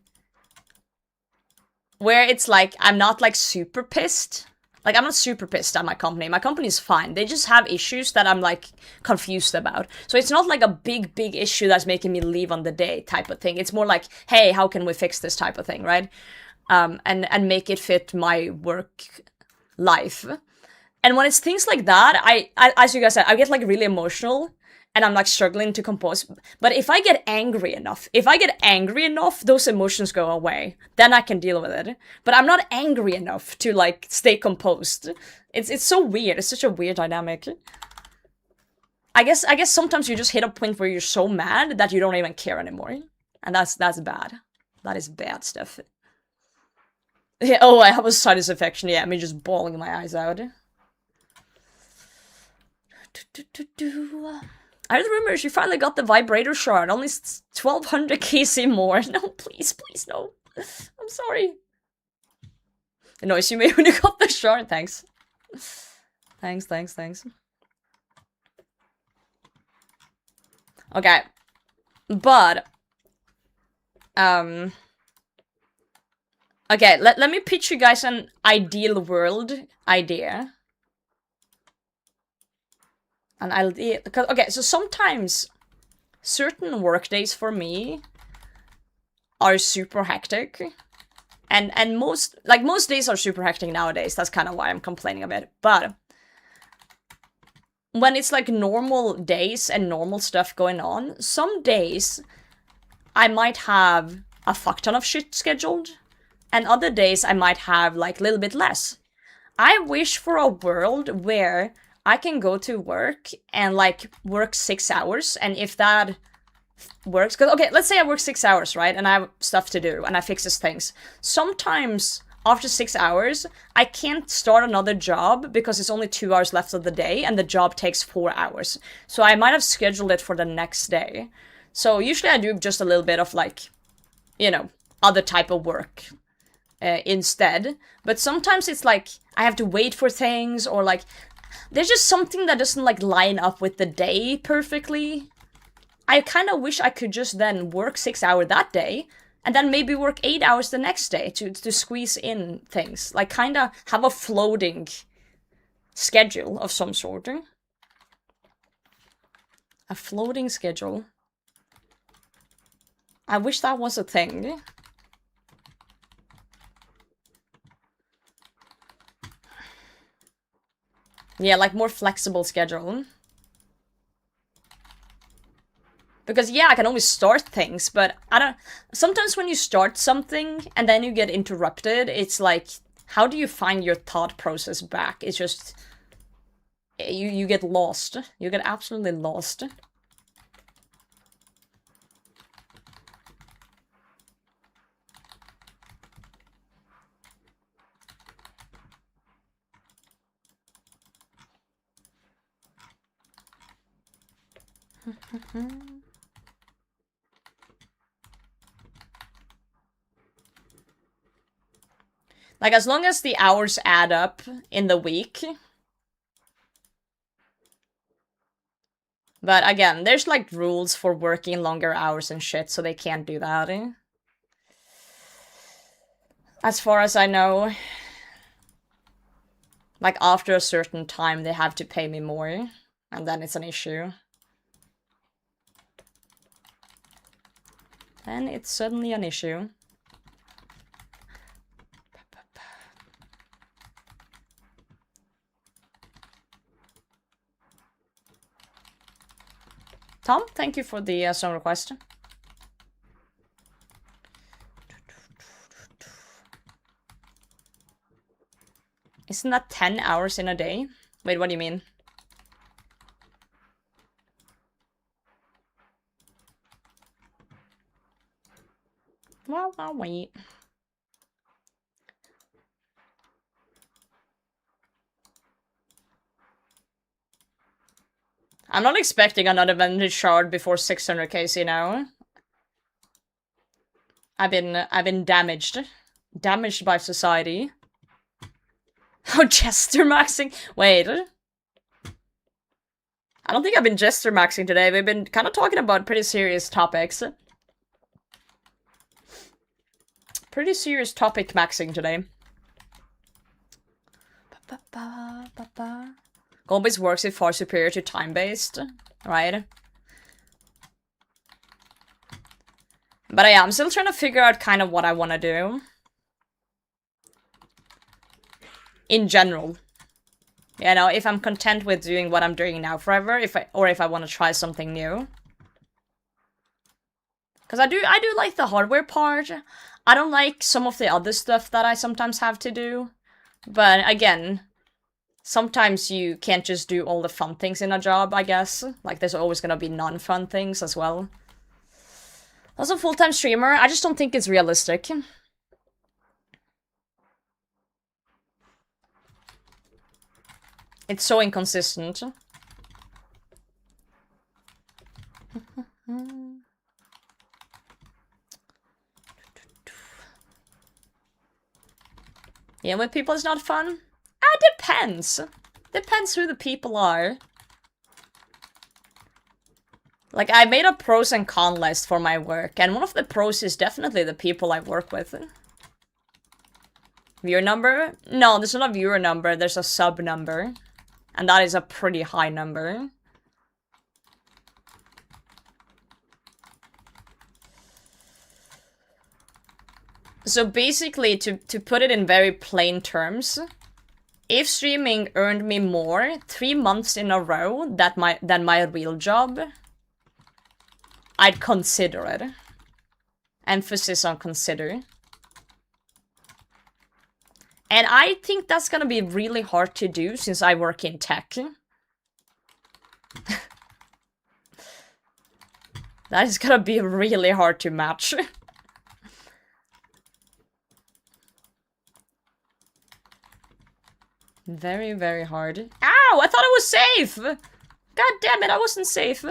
it's like, I'm not like super pissed. Like, I'm not super pissed at my company. My company's fine. They just have issues that I'm like confused about. So it's not like a big issue that's making me leave on the day type of thing. It's more like, hey, how can we fix this type of thing, right? And make it fit my work life. And when it's things like that, I as you guys said, I get like really emotional and I'm like struggling to compose. But if I get angry enough, those emotions go away. Then I can deal with it. But I'm not angry enough to like stay composed. It's so weird. It's such a weird dynamic. I guess sometimes you just hit a point where you're so mad that you don't even care anymore. And that's bad. That is bad stuff. Yeah, oh, I have a sinus infection. Yeah, me just bawling my eyes out. I heard the rumors you finally got the vibrator shard. Only 1200 kc more. No, please, no. I'm sorry. The noise you made when you got the shard. Thanks. Thanks. Okay. But, okay, let me pitch you guys an ideal world idea. An idea, because, okay, so sometimes certain work days for me are super hectic. And most days are super hectic nowadays. That's kind of why I'm complaining a bit. But when it's like normal days and normal stuff going on, some days I might have a fuck ton of shit scheduled. And other days I might have like a little bit less. I wish for a world where I can go to work and like work 6 hours, and if that works, because okay, let's say I work 6 hours, right, and I have stuff to do and I fixes things. Sometimes after 6 hours, I can't start another job because it's only 2 hours left of the day and the job takes 4 hours. So I might have scheduled it for the next day. So usually I do just a little bit of like, you know, other type of work instead. But sometimes it's like I have to wait for things, or like there's just something that doesn't like line up with the day perfectly. I kind of wish I could just then work 6 hours that day and then maybe work 8 hours the next day to squeeze in things. Like kind of have a floating schedule of some sort. A floating schedule. I wish that was a thing. Yeah, like more flexible schedule. Because yeah, I can always start things, but I don't... Sometimes when you start something and then you get interrupted, it's like, how do you find your thought process back? It's just... You get lost. You get absolutely lost. Like, as long as the hours add up in the week. But again, there's like rules for working longer hours and shit, so they can't do that. As far as I know. Like, after a certain time, they have to pay me more. And then it's an issue. Then it's suddenly an issue. Tom, thank you for the song request. Isn't that 10 hours in a day? Wait, what do you mean? Well, I'll wait. I'm not expecting another vintage shard before 600k, you know. I've been damaged. Damaged by society. Oh, Jester maxing. Wait. I don't think I've been Jester maxing today. We've been kind of talking about pretty serious topics. Pretty serious topic maxing today. Goal-based works is far superior to time-based, right? But yeah, I'm still trying to figure out kind of what I want to do. In general. You know, if I'm content with doing what I'm doing now forever, if I want to try something new. Because I do like the hardware part. I don't like some of the other stuff that I sometimes have to do. But again, sometimes you can't just do all the fun things in a job, I guess. Like, there's always gonna be non-fun things as well. As a full-time streamer, I just don't think it's realistic. It's so inconsistent. Yeah, with people it's not fun? Depends. Depends who the people are. Like, I made a pros and cons list for my work, and one of the pros is definitely the people I work with. Viewer number? No, there's not a viewer number, there's a sub number. And that is a pretty high number. So basically, to put it in very plain terms, if streaming earned me more 3 months in a row than my real job, I'd consider it. Emphasis on consider. And I think that's gonna be really hard to do since I work in tech. That is gonna be really hard to match. Very, very hard. Ow! I thought I was safe! God damn it, I wasn't safe.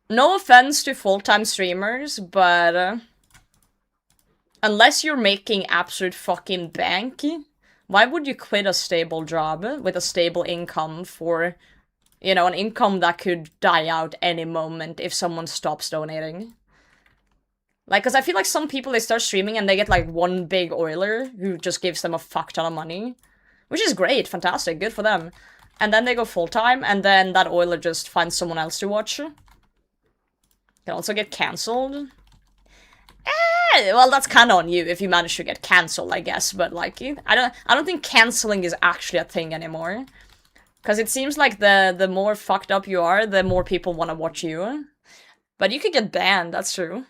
No offense to full-time streamers, but unless you're making absolute fucking bank, why would you quit a stable job with a stable income for, you know, an income that could die out any moment if someone stops donating? Like, cause I feel like some people, they start streaming and they get like one big oiler who just gives them a fuck ton of money. Which is great, fantastic, good for them. And then they go full-time and then that oiler just finds someone else to watch. Can also get cancelled. Well, that's kind of on you if you manage to get cancelled, I guess. But like, I don't think cancelling is actually a thing anymore. Cause it seems like the more fucked up you are, the more people want to watch you. But you could get banned, that's true.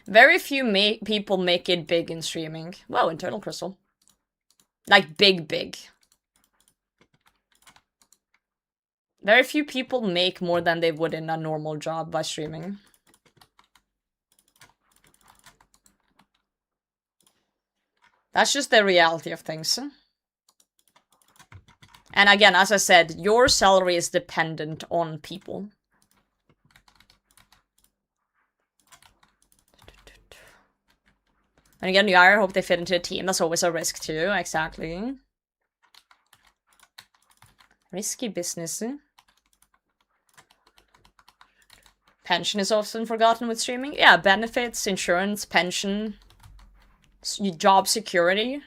Very few people make it big in streaming. Whoa, internal crystal. Like, big. Very few people make more than they would in a normal job by streaming. That's just the reality of things. And again, as I said, your salary is dependent on people. And again, you hope they fit into a team. That's always a risk too, exactly. Risky business. Pension is often forgotten with streaming. Yeah, benefits, insurance, pension, job security.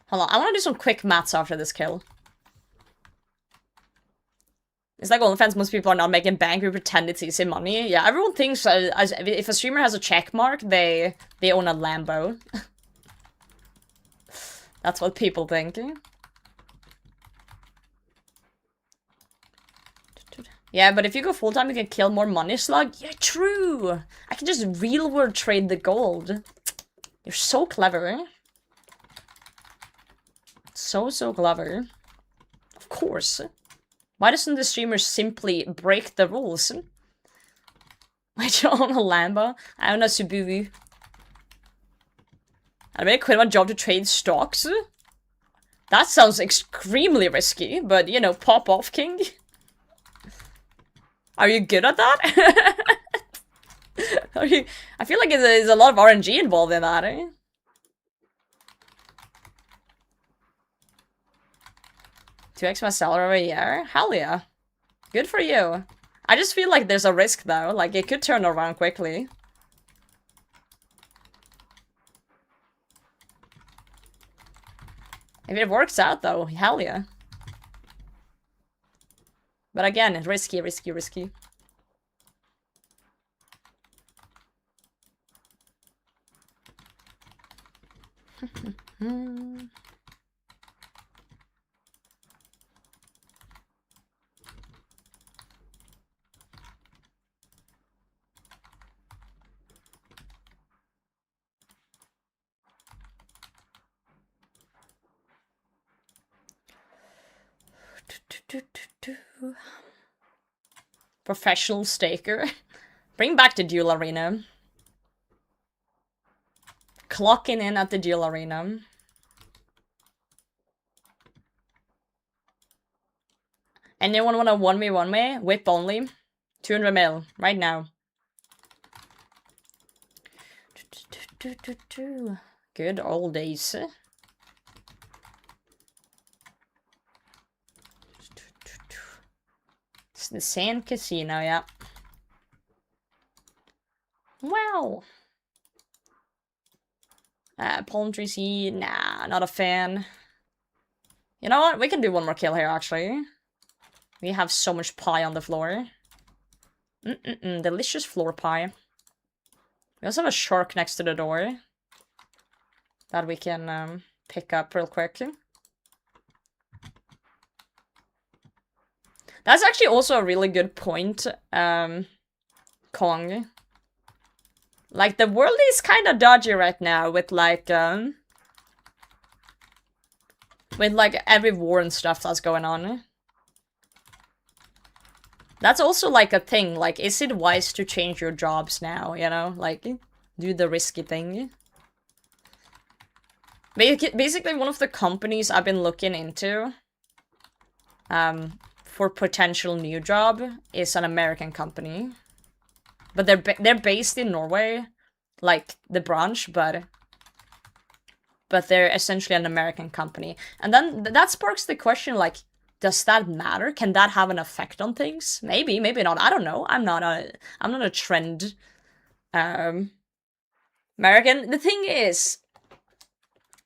Hold on, I want to do some quick maths after this kill. It's like OnlyFans, most people are not making bank, we pretend it's easy money. Yeah, everyone thinks if a streamer has a check mark, they own a Lambo. That's what people think. Yeah, but if you go full-time, you can kill more money slug. Yeah, true! I can just real-world trade the gold. You're so clever. So clever. Of course. Why doesn't the streamer simply break the rules? Why do you own a Lambo? I own a Subaru. I better quit my job to trade stocks? That sounds extremely risky, but you know, pop off, king. Are you good at that? I feel like there's a lot of RNG involved in that, eh? To x my salary a year? Hell yeah. Good for you. I just feel like there's a risk though, like it could turn around quickly. If it works out though, hell yeah. But again, risky. Professional staker. Bring back the duel arena. Clocking in at the duel arena. Anyone wanna 1v1 me? Whip only. 200 mil, right now. Good old days. It's the Sand Casino, yeah. Wow. Palm tree seed, nah, not a fan. You know what? We can do one more kill here, actually. We have so much pie on the floor. Delicious floor pie. We also have a shark next to the door that we can pick up real quick. That's actually also a really good point, Kong. Like, the world is kind of dodgy right now with, like, every war and stuff that's going on. That's also, like, a thing. Like, is it wise to change your jobs now, you know? Like, do the risky thing. Basically, one of the companies I've been looking into, for potential new job is an American company. But they're based in Norway, like, the branch, but they're essentially an American company. And then that sparks the question, like, does that matter? Can that have an effect on things? Maybe, maybe not. I don't know. I'm not a trend American. The thing is,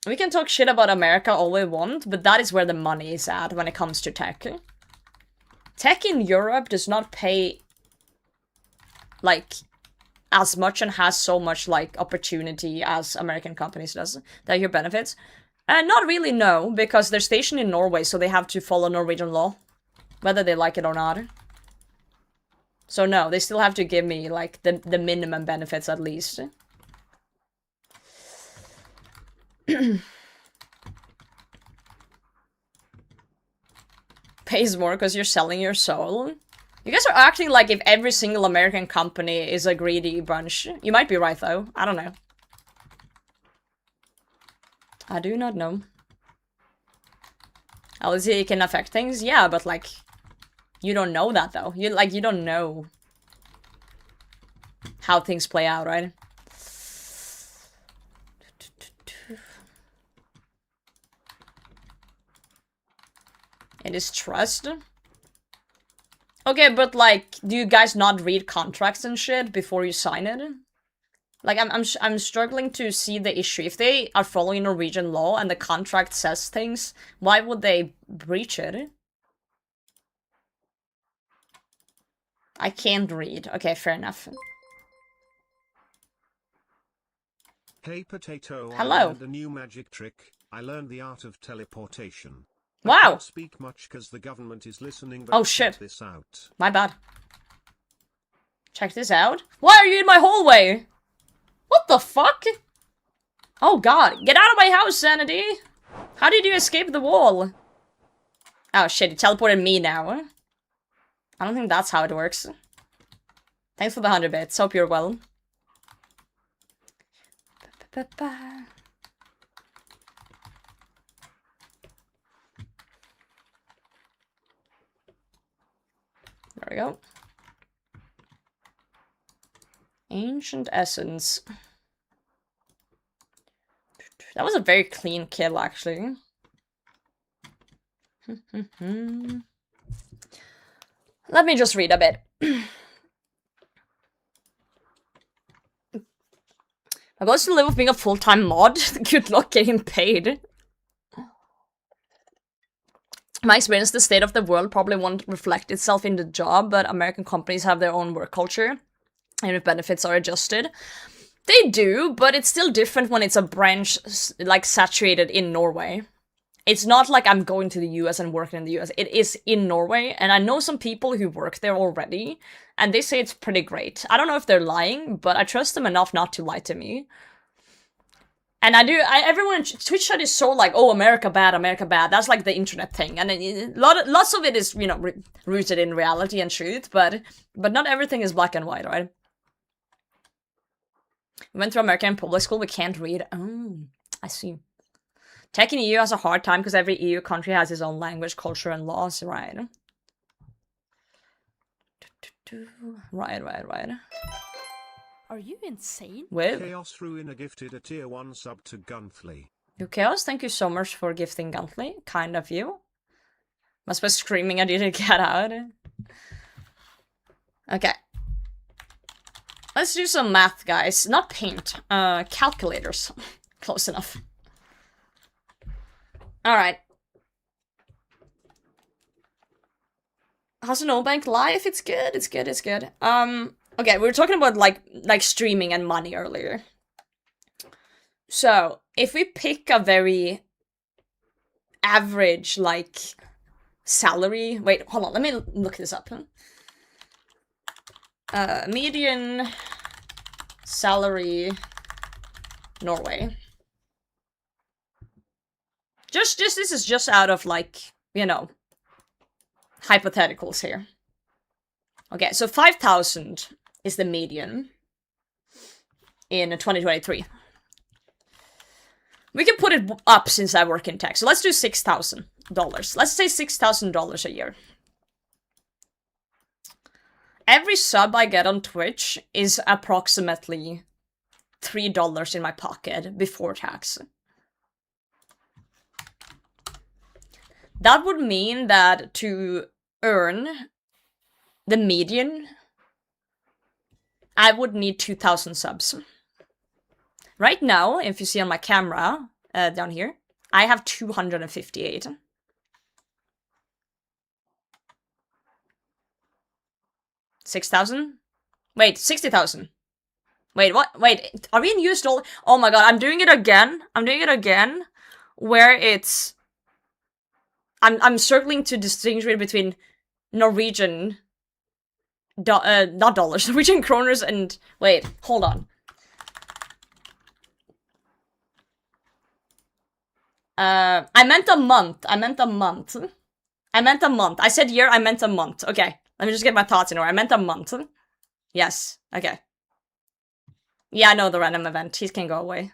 we can talk shit about America all we want, but that is where the money is at when it comes to tech. Tech in Europe does not pay, like, as much and has so much, like, opportunity as American companies does. That your benefits. Not really, no, because they're stationed in Norway, so they have to follow Norwegian law, whether they like it or not. So no, they still have to give me, like, the minimum benefits at least. Pays more because you're selling your soul. You guys are acting like if every single American company is a greedy bunch. You might be right, though. I don't know. I do not know. Obviously, it can affect things, yeah, but, like, you don't know that, though. You don't know how things play out, right? It is trust. Okay, but, like, do you guys not read contracts and shit before you sign it? Like, I'm struggling to see the issue. If they are following Norwegian law and the contract says things, why would they breach it? I can't read. Okay, fair enough. Hey Potato, Hello. I learned a new magic trick. I learned the art of teleportation. I Wow. can't speak much because the government is listening, but Oh, check shit. this out. My bad. Check this out. Why are you in my hallway? What the fuck? Oh god. Get out of my house, Sanity! How did you escape the wall? Oh shit, you teleported me now. I don't think that's how it works. Thanks for the 100 bits. Hope you're well. There we go. Ancient Essence. That was a very clean kill, actually. Let me just read a bit. My goal is to live with being a full-time mod. Good luck getting paid. My experience, the state of the world probably won't reflect itself in the job, but American companies have their own work culture, and if benefits are adjusted. They do, but it's still different when it's a branch, like, saturated in Norway. It's not like I'm going to the US and working in the US. It is in Norway, and I know some people who work there already, and they say it's pretty great. I don't know if they're lying, but I trust them enough not to lie to me. And everyone in Twitch chat is so like, oh, America bad, America bad. That's like the internet thing. And lots of it is, you know, rooted in reality and truth, but not everything is black and white, right? We went to American public school, we can't read. Oh, I see. Tech in EU has a hard time because every EU country has its own language, culture, and laws, right? Right. Are you insane? Well, Chaos Ruiner gifted a tier 1 sub to Gunthly. you Chaos, thank you so much for gifting Gunthly. Kind of you. Must be screaming at you to get out. Okay. Let's do some math, guys. Not paint. Calculators. Close enough. Alright. How's no bank life? It's good, it's good. Okay, we were talking about like streaming and money earlier. So, if we pick a very average, like, salary... Wait, hold on, let me look this up. Median salary Norway. This is just out of, like, you know, hypotheticals here. Okay, so 5,000 is the median in 2023. We can put it up since I work in tech. So let's do $6,000. Let's say $6,000 a year. Every sub I get on Twitch is approximately $3 in my pocket before tax. That would mean that to earn the median, I would need 2,000 subs. Right now, if you see on my camera, down here, I have 258. $6,000? Wait, 60,000. Wait, what? Wait, are we in US dollar? Oh my god, I'm doing it again. Where it's... I'm struggling to distinguish between Norwegian... not dollars, Norwegian kroners and... Wait, hold on. I meant a month. I said year, I meant a month. Okay, let me just get my thoughts in order. I meant a month. Yes, okay. Yeah, I know the random event. He can go away.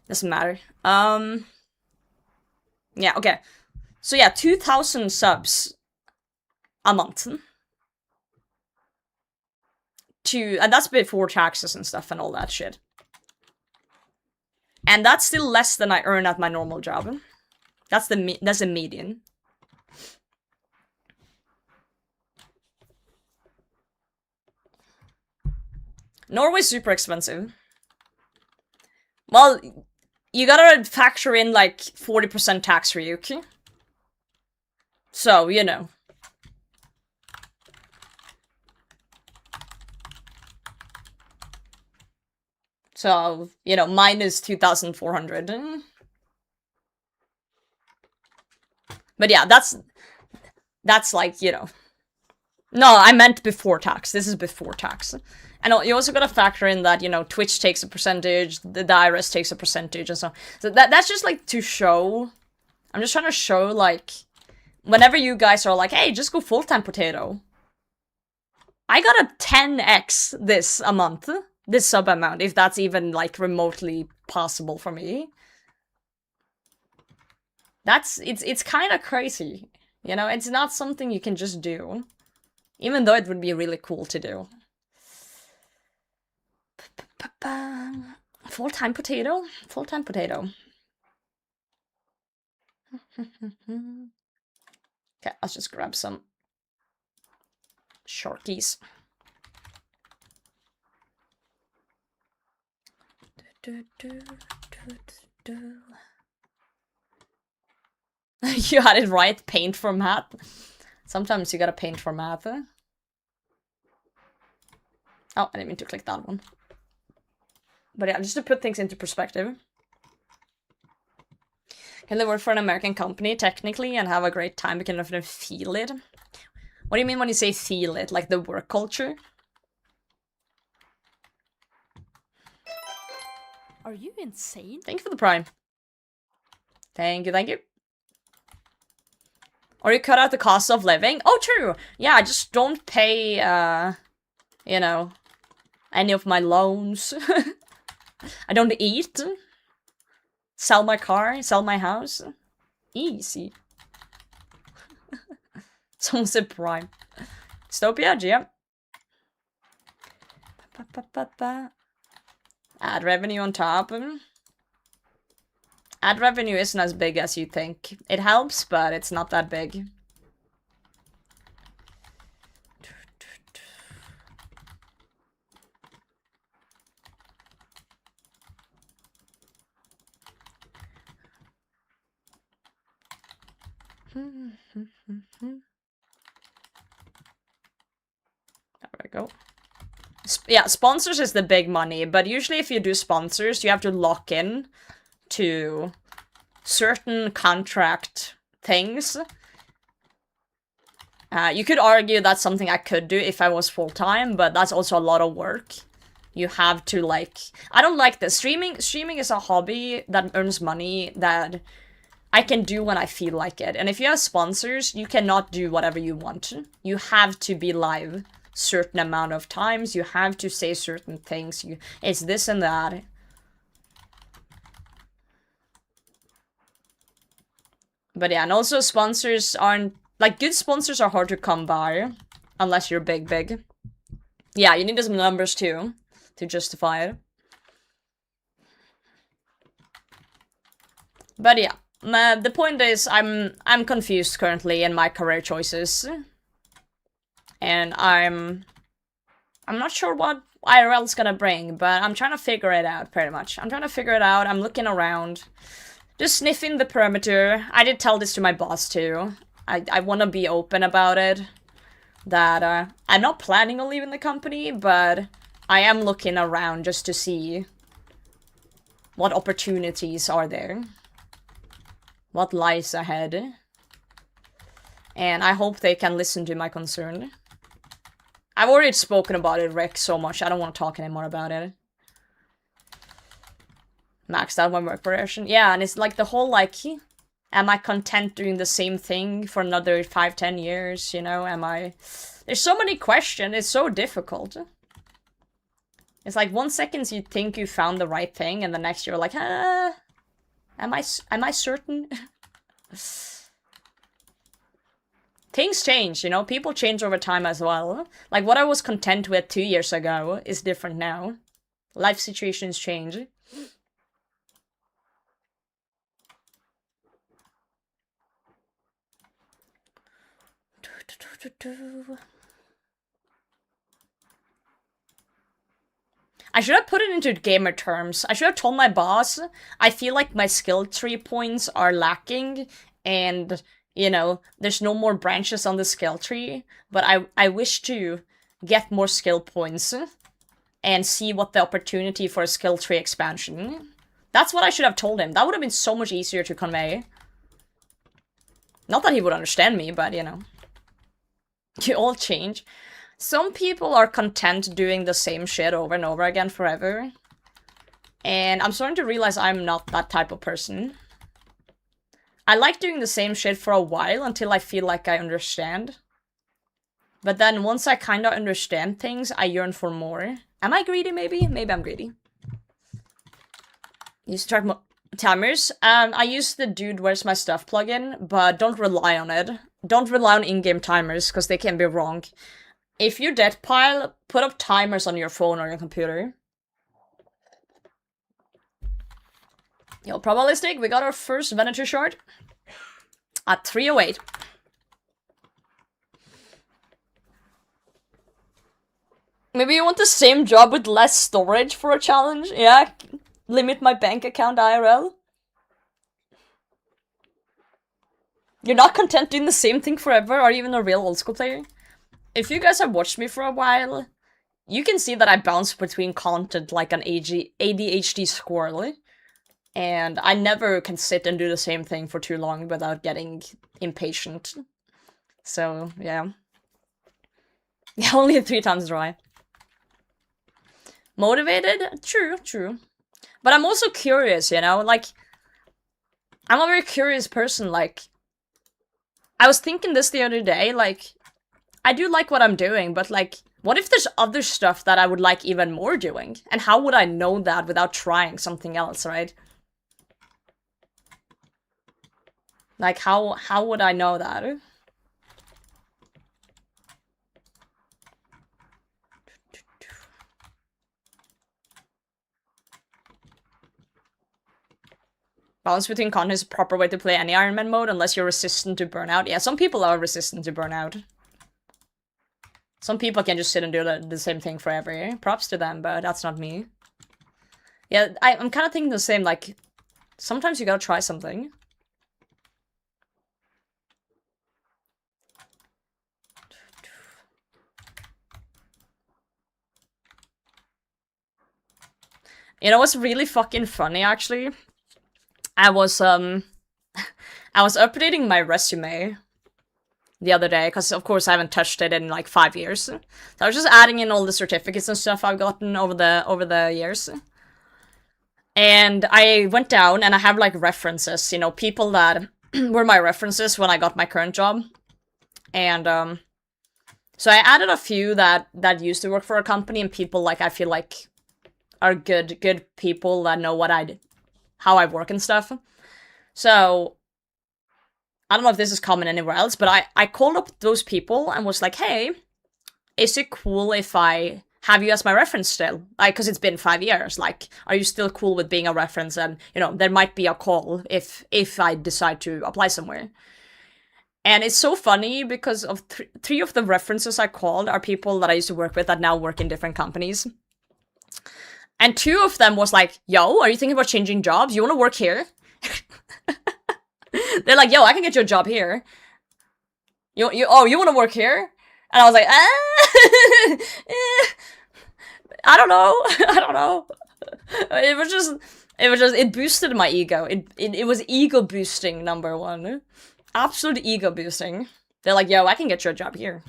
Doesn't matter. Yeah, okay. So yeah, 2,000 subs a month. And that's before taxes and stuff and all that shit. And that's still less than I earn at my normal job. That's the median. Norway's super expensive. Well, you gotta factor in like 40% tax for you, okay? So, you know. So, you know, minus 2,400. But yeah, that's like, you know. No, I meant before tax. This is before tax. And you also gotta factor in that, you know, Twitch takes a percentage, the IRS takes a percentage, and so that's just like to show. I'm just trying to show, like, whenever you guys are like, hey, just go full-time potato. I got a 10x this a month, this sub amount, if that's even like remotely possible for me. It's kind of crazy, you know. It's not something you can just do, even though it would be really cool to do. Full-time potato? Full-time potato. Okay, let's just grab some Sharkies. You had it right, paint for math. Sometimes you gotta paint for math. Oh, I didn't mean to click that one. But yeah, just to put things into perspective. Can they work for an American company, technically, and have a great time because of them feel it? What do you mean when you say feel it? Like the work culture? Are you insane? Thank you for the prime. Thank you, thank you. Or you cut out the cost of living? Oh, true! Yeah, I just don't pay, you know, any of my loans. I don't eat. Sell my car, sell my house. Easy. Someone said prime. Dystopia, GM. Ad revenue on top. Ad revenue isn't as big as you think. It helps, but it's not that big. There we go. Yeah, sponsors is the big money, but usually if you do sponsors, you have to lock in to certain contract things. You could argue that's something I could do if I was full-time, but that's also a lot of work. You have to, like... I don't like this. Streaming is a hobby that earns money that I can do when I feel like it. And if you have sponsors, you cannot do whatever you want. You have to be live certain amount of times. You have to say certain things. It's this and that. But yeah, and also sponsors aren't... Like, good sponsors are hard to come by. Unless you're big. Yeah, you need some numbers too. To justify it. But yeah. The point is, I'm confused currently in my career choices. And I'm not sure what IRL's gonna bring, but I'm trying to figure it out, pretty much. I'm trying to figure it out, I'm looking around. Just sniffing the perimeter. I did tell this to my boss too. I want to be open about it. That I'm not planning on leaving the company, but I am looking around just to see what opportunities are there. What lies ahead. And I hope they can listen to my concern. I've already spoken about it, Rick, so much. I don't want to talk anymore about it. Maxed out my work progression. Yeah, and it's like the whole, like, am I content doing the same thing for another 5-10 years, you know? Am I... There's so many questions. It's so difficult. It's like 1 second you think you found the right thing, and the next you're like, am I certain? Things change, you know? People change over time as well. Like, what I was content with 2 years ago is different now. Life situations change. I should have put it into gamer terms. I should have told my boss, I feel like my skill tree points are lacking, and, you know, there's no more branches on the skill tree, but I wish to get more skill points and see what the opportunity for a skill tree expansion. That's what I should have told him. That would have been so much easier to convey. Not that he would understand me, but, you know. You all change. Some people are content doing the same shit over and over again forever. And I'm starting to realize I'm not that type of person. I like doing the same shit for a while until I feel like I understand. But then once I kind of understand things, I yearn for more. Am I greedy, maybe? Maybe I'm greedy. You start timers. I use the Dude Where's My Stuff plugin, but don't rely on it. Don't rely on in-game timers, because they can be wrong. If you deadpile, put up timers on your phone or your computer. Yo, probabilistic, we got our first Venator shard at 308. Maybe you want the same job with less storage for a challenge? Yeah, limit my bank account IRL. You're not content doing the same thing forever? Are you even a real old school player? If you guys have watched me for a while, you can see that I bounce between content like an ADHD squirrel. And I never can sit and do the same thing for too long without getting impatient. So, yeah. Yeah, only 3 times dry. Motivated? True, true. But I'm also curious, you know? Like, I'm a very curious person, like... I was thinking this the other day, like... I do like what I'm doing, but like, what if there's other stuff that I would like even more doing? And how would I know that without trying something else, right? Like, how would I know that? Balance between content is a proper way to play any Iron Man mode unless you're resistant to burnout. Yeah, some people are resistant to burnout. Some people can just sit and do the same thing forever. Props to them, but that's not me. Yeah, I'm kind of thinking the same, like, sometimes you gotta try something. You know what's really fucking funny, actually? I was updating my resume the other day, because of course I haven't touched it in like 5 years. So I was just adding in all the certificates and stuff I've gotten over the years. And I went down and I have like references, you know, people that were my references when I got my current job. And so I added a few that used to work for a company, and people like I feel like are good people that know what how I work and stuff. So I don't know if this is common anywhere else, but I called up those people and was like, hey, is it cool if I have you as my reference still? Like, because it's been 5 years. Like, are you still cool with being a reference? And, you know, there might be a call if I decide to apply somewhere. And it's so funny because of three of the references I called are people that I used to work with that now work in different companies. And 2 of them was like, yo, are you thinking about changing jobs? You want to work here? They're like, yo, I can get you a job here. You want to work here? And I was like, I don't know. I don't know. It boosted my ego. It was ego boosting, number 1. Absolute ego boosting. They're like, yo, I can get you a job here.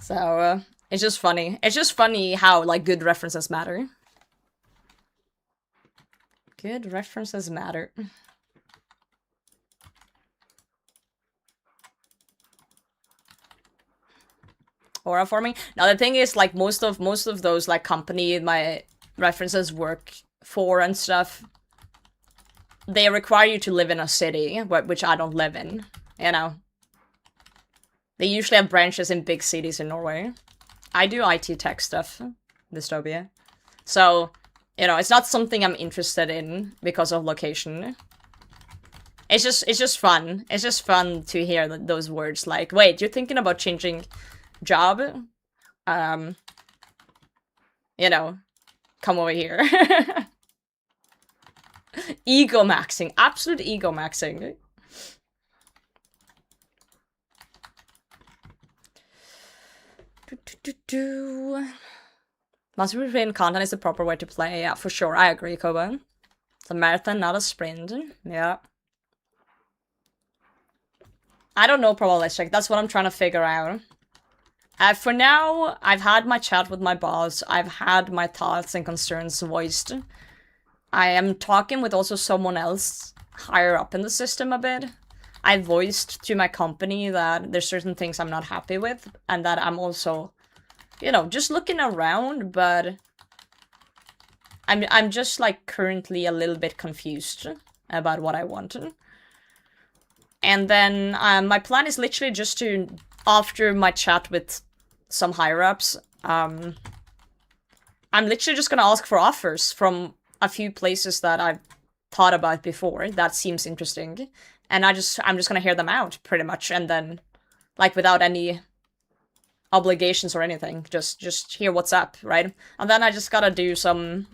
So, it's just funny. It's just funny how, like, good references matter. Good references matter. Aura forming. Now the thing is, like, most of those like company my references work for and stuff, they require you to live in a city, which I don't live in. You know, they usually have branches in big cities in Norway. I do IT tech stuff, dystopia, so you know it's not something I'm interested in because of location. It's just fun. It's just fun to hear those words like, wait, you're thinking about changing job, you know, come over here. Ego maxing, absolute ego maxing. Must be written content is the proper way to play. Yeah, for sure. I agree, Koba. It's a marathon, not a sprint. Yeah. I don't know probabilistic. That's what I'm trying to figure out. For now, I've had my chat with my boss. I've had my thoughts and concerns voiced. I am talking with also someone else higher up in the system a bit. I voiced to my company that there's certain things I'm not happy with, and that I'm also, you know, just looking around, but I'm just like currently a little bit confused about what I want. And then my plan is literally just to, after my chat with some higher-ups, I'm literally just gonna ask for offers from a few places that I've thought about before that seems interesting. And I'm just gonna hear them out, pretty much, and then, like, without any obligations or anything, just hear what's up, right? And then I just gotta do some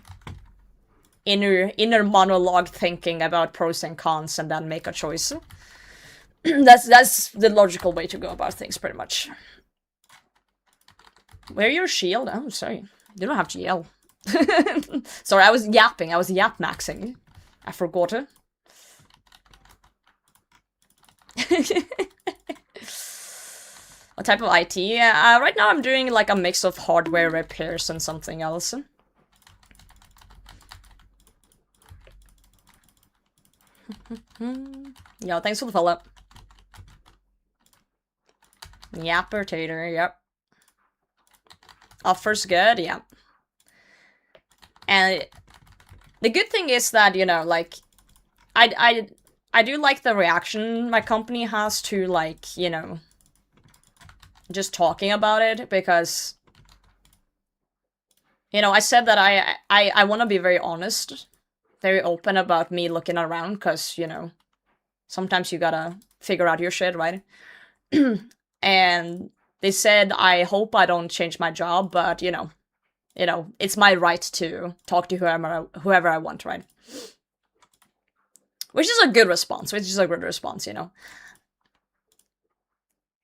inner monologue thinking about pros and cons, and then make a choice. That's the logical way to go about things, pretty much. Wear your shield? Oh, sorry. You don't have to yell. Sorry, I was yapping. I was yap maxing. I forgot it. What type of IT? Right now I'm doing like a mix of hardware repairs and something else. Yo, thanks for the follow. Yapper tater, yep. Offers good, yeah. And the good thing is that, you know, like, I do like the reaction my company has to, like, you know, just talking about it, because, you know, I said that I want to be very honest, very open about me looking around, because, you know, sometimes you gotta figure out your shit, right? And they said, I hope I don't change my job, but, you know, it's my right to talk to whoever I want, right? Which is a good response, you know?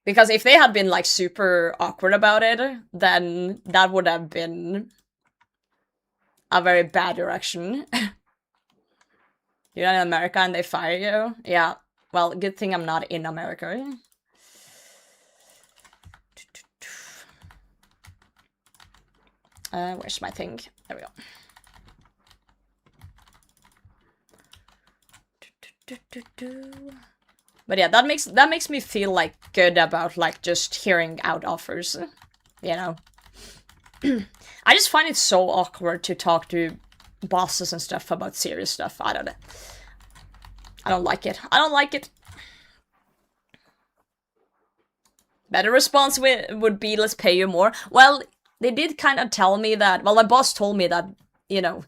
Because if they had been, like, super awkward about it, then that would have been a very bad direction. You're not in America and they fire you? Yeah. Well, good thing I'm not in America. Where's my thing? There we go. But yeah, that makes me feel, like, good about, like, just hearing out offers, you know? I just find it so awkward to talk to bosses and stuff about serious stuff. I don't know. I don't like it. I don't like it. Better response would be, let's pay you more. Well, they did kind of tell me that, well, my boss told me that, you know,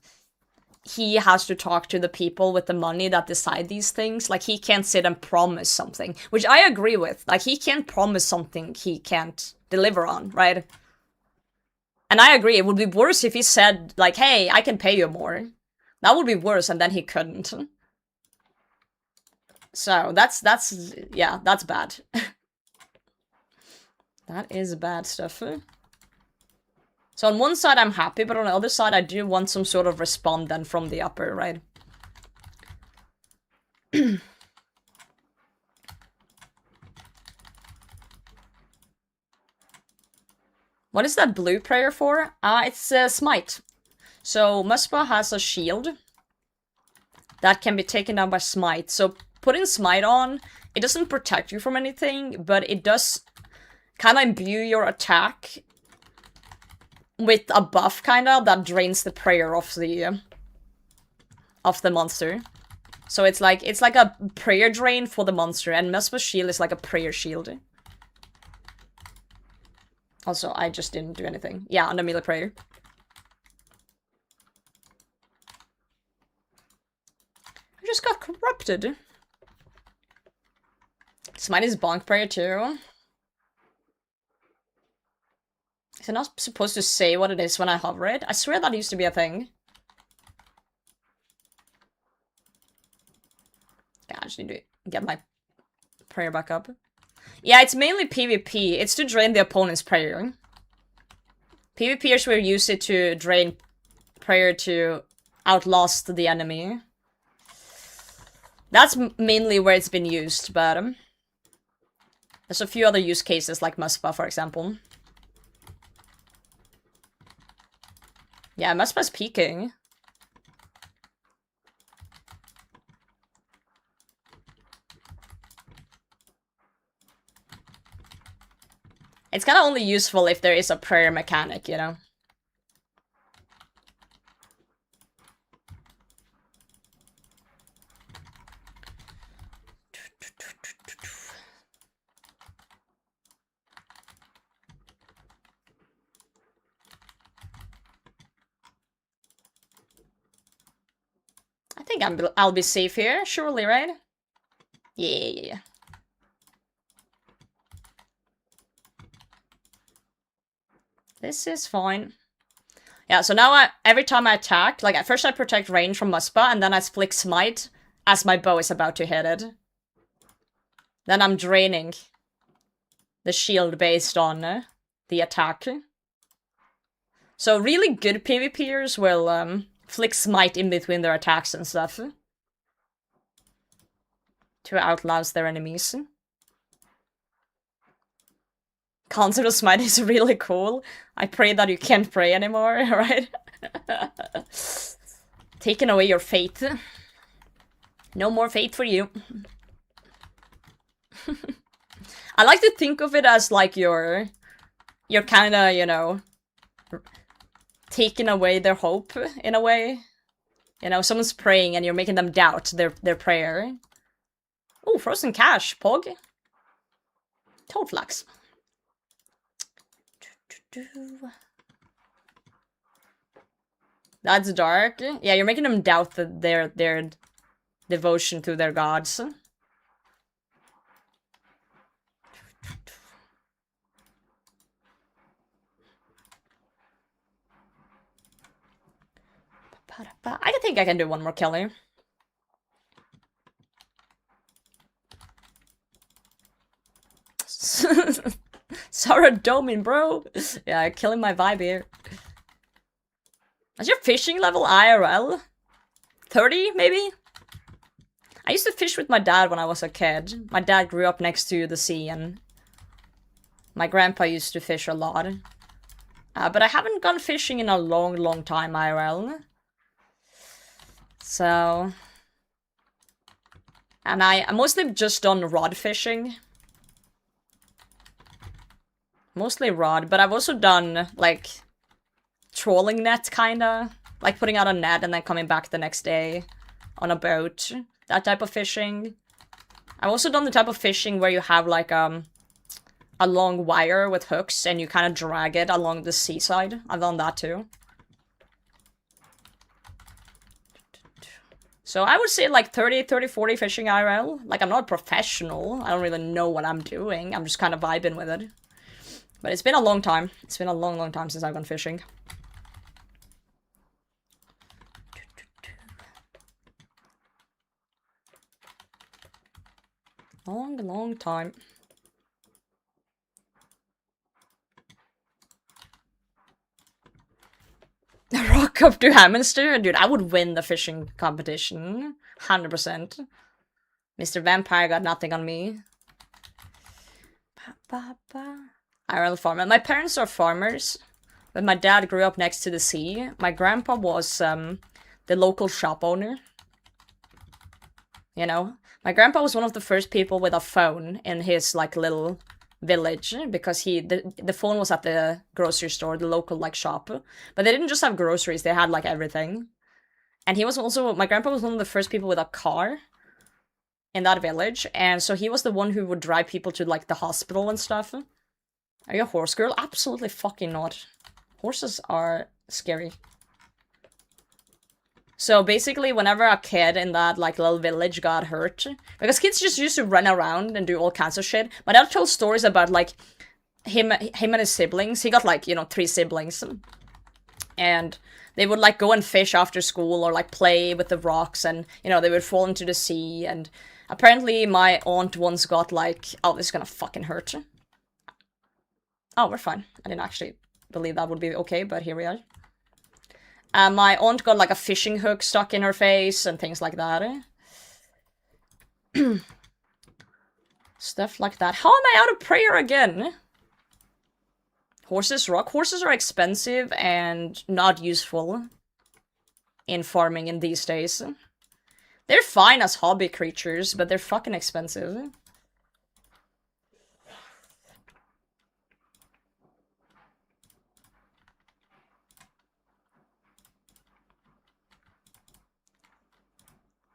he has to talk to the people with the money that decide these things. Like, he can't sit and promise something, which I agree with. Like, he can't promise something he can't deliver on, right? And I agree, it would be worse if he said, like, hey, I can pay you more. That would be worse, and then he couldn't. So, yeah, that's bad. That is bad stuff. So on one side I'm happy, but on the other side I do want some sort of response then from the upper, right? What is that blue prayer for? It's Smite. So Muspa has a shield that can be taken down by Smite. So putting Smite on, it doesn't protect you from anything, but it does kind of imbue your attack with a buff, kind of, that drains the prayer of the monster. So it's like a prayer drain for the monster, and Muspa's shield is like a prayer shield. Also, I just didn't do anything. Yeah, under melee prayer. I just got corrupted. Smite is bonk prayer too. Is it not supposed to say what it is when I hover it? I swear that used to be a thing. Yeah, I just need to get my prayer back up. Yeah, it's mainly PvP. It's to drain the opponent's prayer. PvPers will use it to drain prayer to outlast the enemy. That's mainly where it's been used, but there's a few other use cases, like Muspa, for example. Yeah, Muspa's peeking. It's kind of only useful if there is a prayer mechanic, you know? I think I'll be safe here, surely, right? Yeah. This is fine. Yeah, so now every time I attack, like at first I protect range from Muspa, and then I flick Smite as my bow is about to hit it. Then I'm draining the shield based on the attack. So really good PvPers will flick Smite in between their attacks and stuff. To outlast their enemies. Concept of Smite is really cool. I pray that you can't pray anymore, right? Taking away your faith. No more faith for you. I like to think of it as like you're kinda, you know, taking away their hope, in a way. You know, someone's praying and you're making them doubt their prayer. Oh, frozen cash, Pog. Toad flax. That's dark. Yeah, you're making them doubt their devotion to their gods. I think I can do one more kill here. Sarah Domin, bro. Yeah, killing my vibe here. Is your fishing level IRL? 30, maybe? I used to fish with my dad when I was a kid. My dad grew up next to the sea, and my grandpa used to fish a lot. But I haven't gone fishing in a long time IRL. So... And I mostly just done rod fishing. Mostly rod, but I've also done, like, trolling net, kinda. Like, putting out a net and then coming back the next day on a boat. That type of fishing. I've also done the type of fishing where you have, like, a long wire with hooks and you kind of drag it along the seaside. I've done that, too. So I would say, like, 30, 40 fishing IRL. Like, I'm not a professional. I don't really know what I'm doing. I'm just kind of vibing with it. But it's been a long time. It's been a long time since I've gone fishing. Long time. Rock up to Hammonster? Dude, I would win the fishing competition. 100%. Mr. Vampire got nothing on me. IRL farmer. My parents are farmers, but my dad grew up next to the sea. My grandpa was the local shop owner. You know? My grandpa was one of the first people with a phone in his, like, little village, because the phone was at the grocery store, the local, like, shop. But they didn't just have groceries, they had, like, everything. And he was also, my grandpa was one of the first people with a car in that village, and so he was the one who would drive people to, like, the hospital and stuff. Are you a horse girl? Absolutely fucking not. Horses are scary. So basically, whenever a kid in that, like, little village got hurt, because kids just used to run around and do all kinds of shit, my dad told stories about, like, him and his siblings. He got like, you know, 3 siblings. And they would like go and fish after school or like play with the rocks, and you know, they would fall into the sea. And apparently my aunt once got like, oh, this is gonna fucking hurt. Oh, we're fine. I didn't actually believe that would be okay, but here we are. My aunt got like a fishing hook stuck in her face and things like that. Stuff like that. How am I out of prayer again? Horses rock. Horses are expensive and not useful in farming in these days. They're fine as hobby creatures, but they're fucking expensive.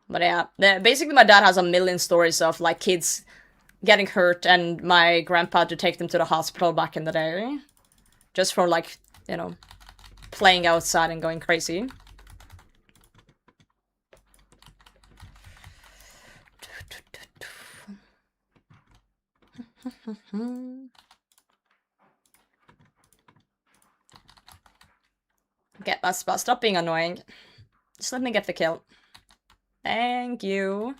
But yeah, basically my dad has a million stories of like kids getting hurt and my grandpa had to take them to the hospital back in the day. Just for like, you know, playing outside and going crazy. Okay, that's stop being annoying. Just let me get the kill. Thank you.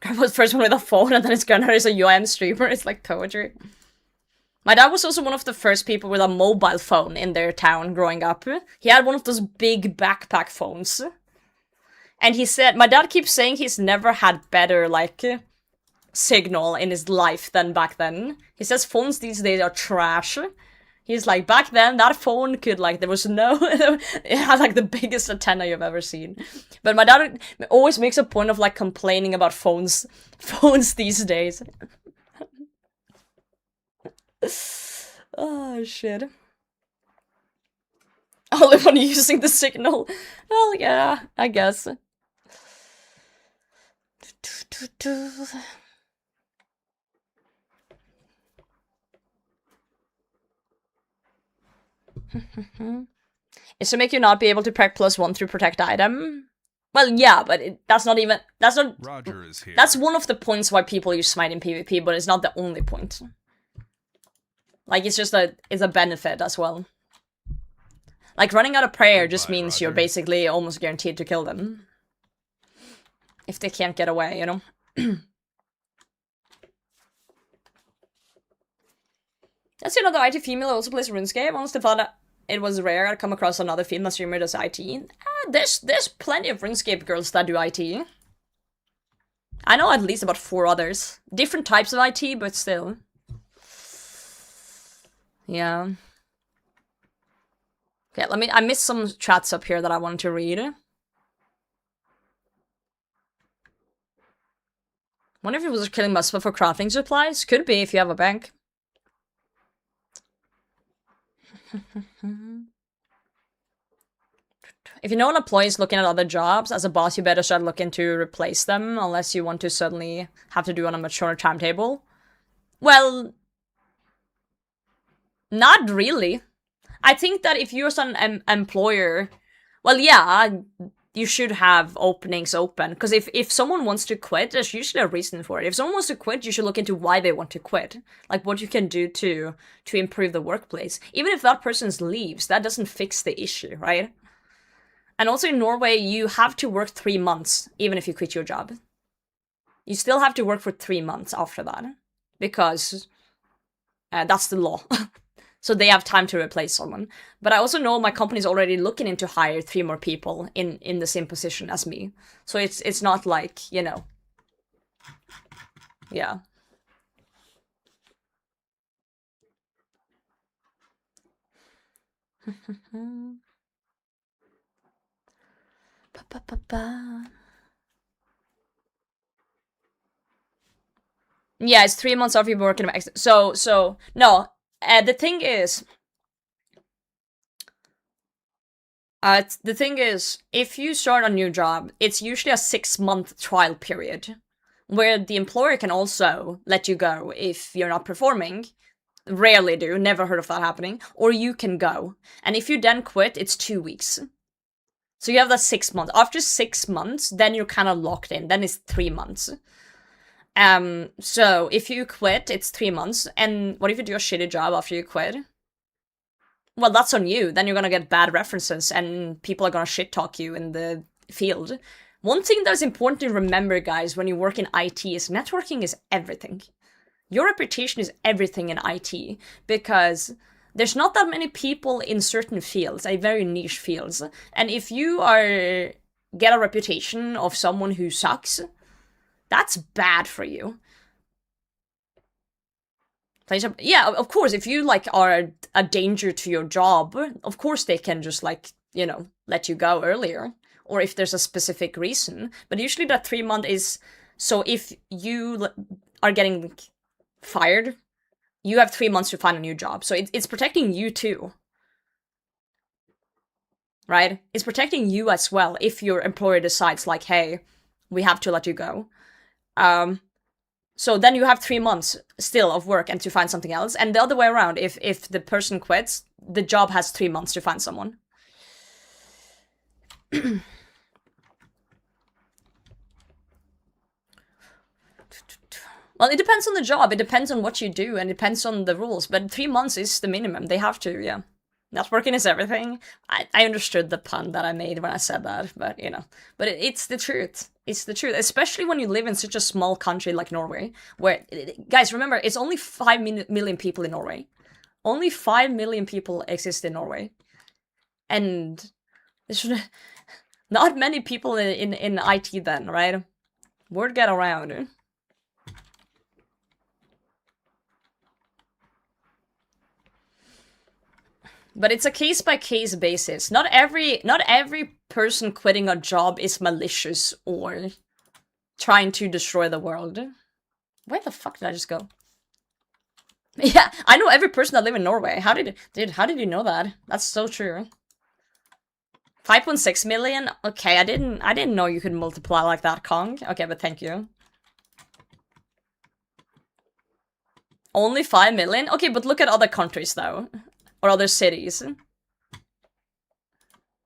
Grandpa's first one with a phone and then his grandmother is a UM streamer. It's like poetry. My dad was also one of the first people with a mobile phone in their town growing up. He had one of those big backpack phones. And he said, my dad keeps saying he's never had better, like, signal in his life than back then. He says phones these days are trash. He's like, back then, that phone could, like, there was no... it had, like, the biggest antenna you've ever seen. But my dad always makes a point of, like, complaining about phones these days. Oh, shit. Only when using the signal. Well, yeah, I guess. Is to make you not be able to prec +1 through protect item? Well, yeah, but that's not even... That's not... Roger is here. That's one of the points why people use smite in PvP, but it's not the only point. Like, it's just it's a benefit as well. Like, running out of prayer just means Roger. you're basically almost guaranteed to kill them. If they can't get away, you know? That's another IT female who also plays RuneScape. Honestly thought that it was rare I'd come across another female streamer that does IT. There's plenty of RuneScape girls that do IT. I know at least about 4 others. Different types of IT, but still. Yeah. Okay, I missed some chats up here that I wanted to read. Wonder if it was killing Muspa for crafting supplies? Could be if you have a bank. If you know an employee is looking at other jobs, as a boss you better start looking to replace them, unless you want to suddenly have to do on a much shorter timetable. Well, not really. I think that if you're an employer, well, yeah, you should have openings open. Because if someone wants to quit, there's usually a reason for it. If someone wants to quit, you should look into why they want to quit. Like, what you can do to improve the workplace. Even if that person leaves, that doesn't fix the issue, right? And also in Norway, you have to work 3 months, even if you quit your job. You still have to work for 3 months after that. Because that's the law. So they have time to replace someone. But I also know my company's already looking into hire 3 more people in the same position as me. So it's not like, you know. Yeah. Yeah, it's 3 months after you've been working. So no. The thing is, if you start a new job, it's usually a 6-month trial period, where the employer can also let you go if you're not performing. Rarely do, never heard of that happening. Or you can go. And if you then quit, it's 2 weeks. So you have that 6 months. After 6 months, then you're kind of locked in. Then it's 3 months. So if you quit, it's 3 months. And what if you do a shitty job after you quit? Well, that's on you. Then you're gonna get bad references and people are gonna shit talk you in the field. One thing that's important to remember, guys, when you work in IT is networking is everything. Your reputation is everything in IT, because there's not that many people in certain fields, very niche fields. And if you get a reputation of someone who sucks, that's bad for you. Yeah, of course, if you like are a danger to your job, of course they can just like, you know, let you go earlier, or if there's a specific reason. But usually that 3 month is, so if you are getting fired, you have 3 months to find a new job. So it's protecting you too. Right? It's protecting you as well if your employer decides like, hey, we have to let you go. So then you have 3 months still of work and to find something else. And the other way around, if the person quits, the job has 3 months to find someone. Well, it depends on the job, it depends on what you do, and it depends on the rules, but 3 months is the minimum. They have to, yeah. Networking is everything. I understood the pun that I made when I said that, but, you know. But it's the truth. It's the truth, especially when you live in such a small country like Norway, where, guys, remember, it's only 5 million people in Norway. Only 5 million people exist in Norway. And there's not many people in IT then, right? Word get around. But it's a case-by-case basis. Not every person quitting a job is malicious or trying to destroy the world. Where the fuck did I just go? Yeah, I know every person that live in Norway. How did you know that? That's so true. 5.6 million? Okay, I didn't know you could multiply like that, Kong. Okay, but thank you. Only 5 million? Okay, but look at other countries though. Or other cities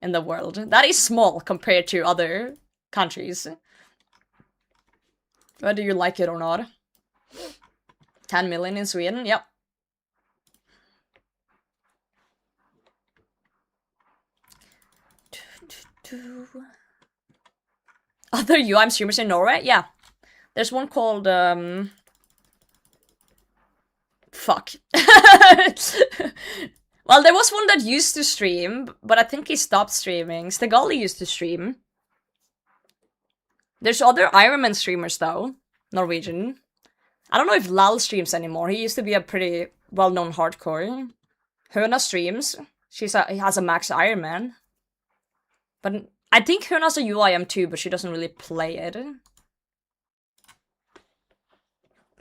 in the world. That is small compared to other countries. Whether you like it or not. 10 million in Sweden, yep. Other UIM streamers in Norway? Yeah. There's one called, fuck. Well, there was one that used to stream, but I think he stopped streaming. Stegali used to stream. There's other Ironman streamers, though. Norwegian. I don't know if Lal streams anymore. He used to be a pretty well-known hardcore. Huna streams. He has a max Ironman. But I think Huna's a UIM too, but she doesn't really play it.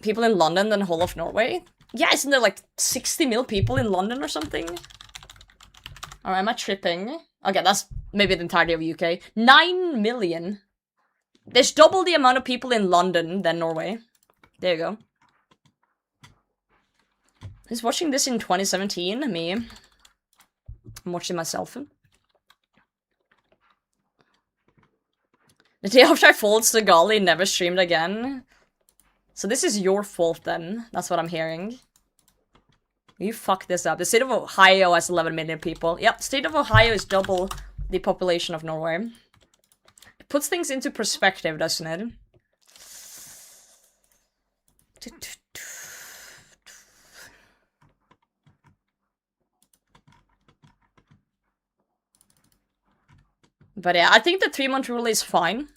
People in London and whole of Norway? Yeah, isn't there like 60 mil people in London or something? Or am I tripping? Okay, that's maybe the entirety of UK. 9 million. There's double the amount of people in London than Norway. There you go. Who's watching this in 2017? Me. I'm watching myself. The day after I followed Stegali never streamed again. So this is your fault then. That's what I'm hearing. You fucked this up. The state of Ohio has 11 million people. Yep, state of Ohio is double the population of Norway. It puts things into perspective, doesn't it? But yeah, I think the 3-month rule is fine.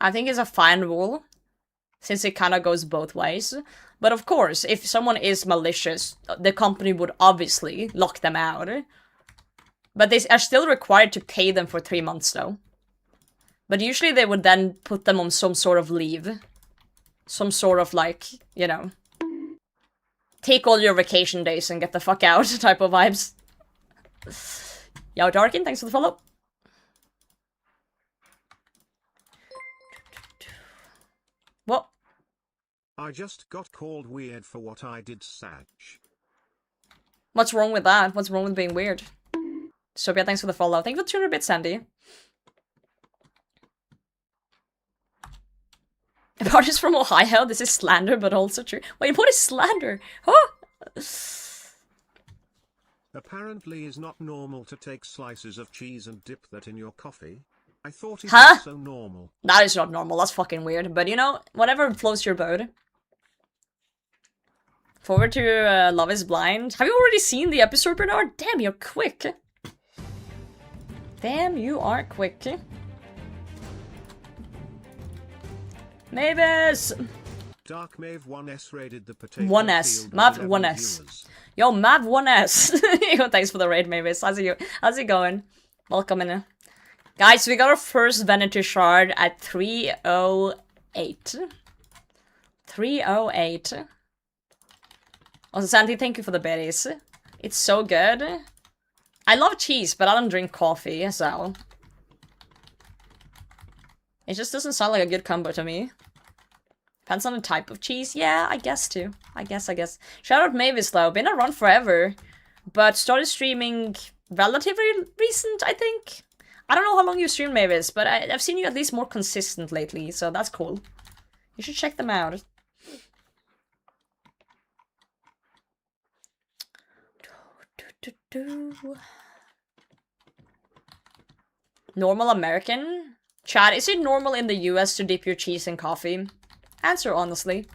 I think it's a fine rule, since it kind of goes both ways. But of course, if someone is malicious, the company would obviously lock them out. But they are still required to pay them for 3 months, though. But usually they would then put them on some sort of leave. Some sort of, like, you know, take all your vacation days and get the fuck out type of vibes. Yo, Darkin, thanks for the follow. What? I just got called weird for what I did, Sag. What's wrong with that? What's wrong with being weird? Sophia, thanks for the follow. Thank you for 200 bits, Sandy. Artist from Ohio, this is slander, but also true. Wait, what is slander? Huh? Apparently is not normal to take slices of cheese and dip that in your coffee. I thought it Huh? was so normal. That is not normal, that's fucking weird. But you know, whatever floats your boat. Forward to Love is Blind. Have you already seen the episode, Bernard? Damn, you're quick. Damn, you are quick. Mavis! Dark Mave 1S raided the potato 1S. field Mav with 1S. viewers. Yo, Mav 1S. Yo, thanks for the raid, Mavis. How's it going? Welcome in. Guys, we got our first Vanity Shard at 308. 308. Also, Santi, thank you for the berries. It's so good. I love cheese, but I don't drink coffee, so... It just doesn't sound like a good combo to me. Depends on the type of cheese. Yeah, I guess too. I guess. Shout out Mavis though. Been around forever. But started streaming relatively recent, I think. I don't know how long you streamed, Mavis, but I've seen you at least more consistent lately, so that's cool. You should check them out. Normal American? Chad, is it normal in the US to dip your cheese in coffee? Answer honestly.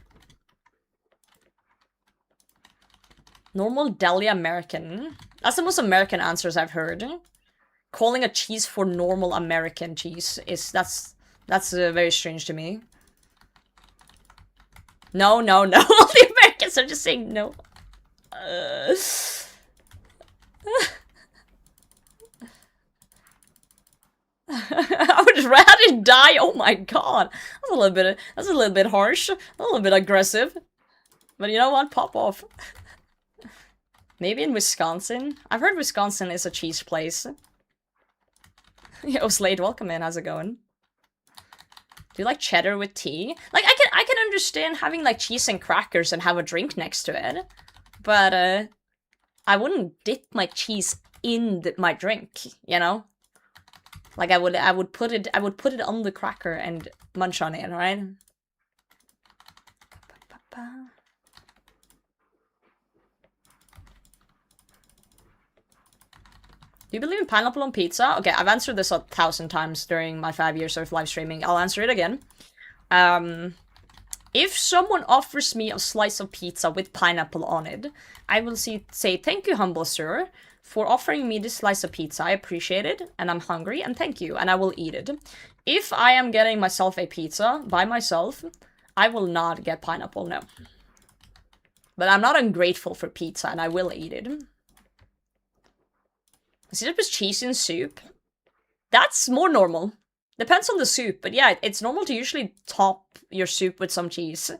Normal deli American? That's the most American answers I've heard. Calling a cheese for normal American cheese is... That's very strange to me. No. All the Americans are just saying no. I would rather die. Oh my god, that's a little bit harsh, a little bit aggressive. But you know what? Pop off. Maybe in Wisconsin. I've heard Wisconsin is a cheese place. Yo, Slade, welcome in. How's it going? Do you like cheddar with tea? Like, I can understand having like cheese and crackers and have a drink next to it, but I wouldn't dip my cheese in my drink. You know. Like I would put it on the cracker and munch on it, right? Do you believe in pineapple on pizza? Okay, I've answered this 1,000 times during my 5 years of live streaming. I'll answer it again. If someone offers me a slice of pizza with pineapple on it, I will say thank you, humble sir, for offering me this slice of pizza. I appreciate it, and I'm hungry, and thank you, and I will eat it. If I am getting myself a pizza by myself, I will not get pineapple, no. But I'm not ungrateful for pizza, and I will eat it. Is it with cheese in soup? That's more normal. Depends on the soup, but yeah, it's normal to usually top your soup with some cheese.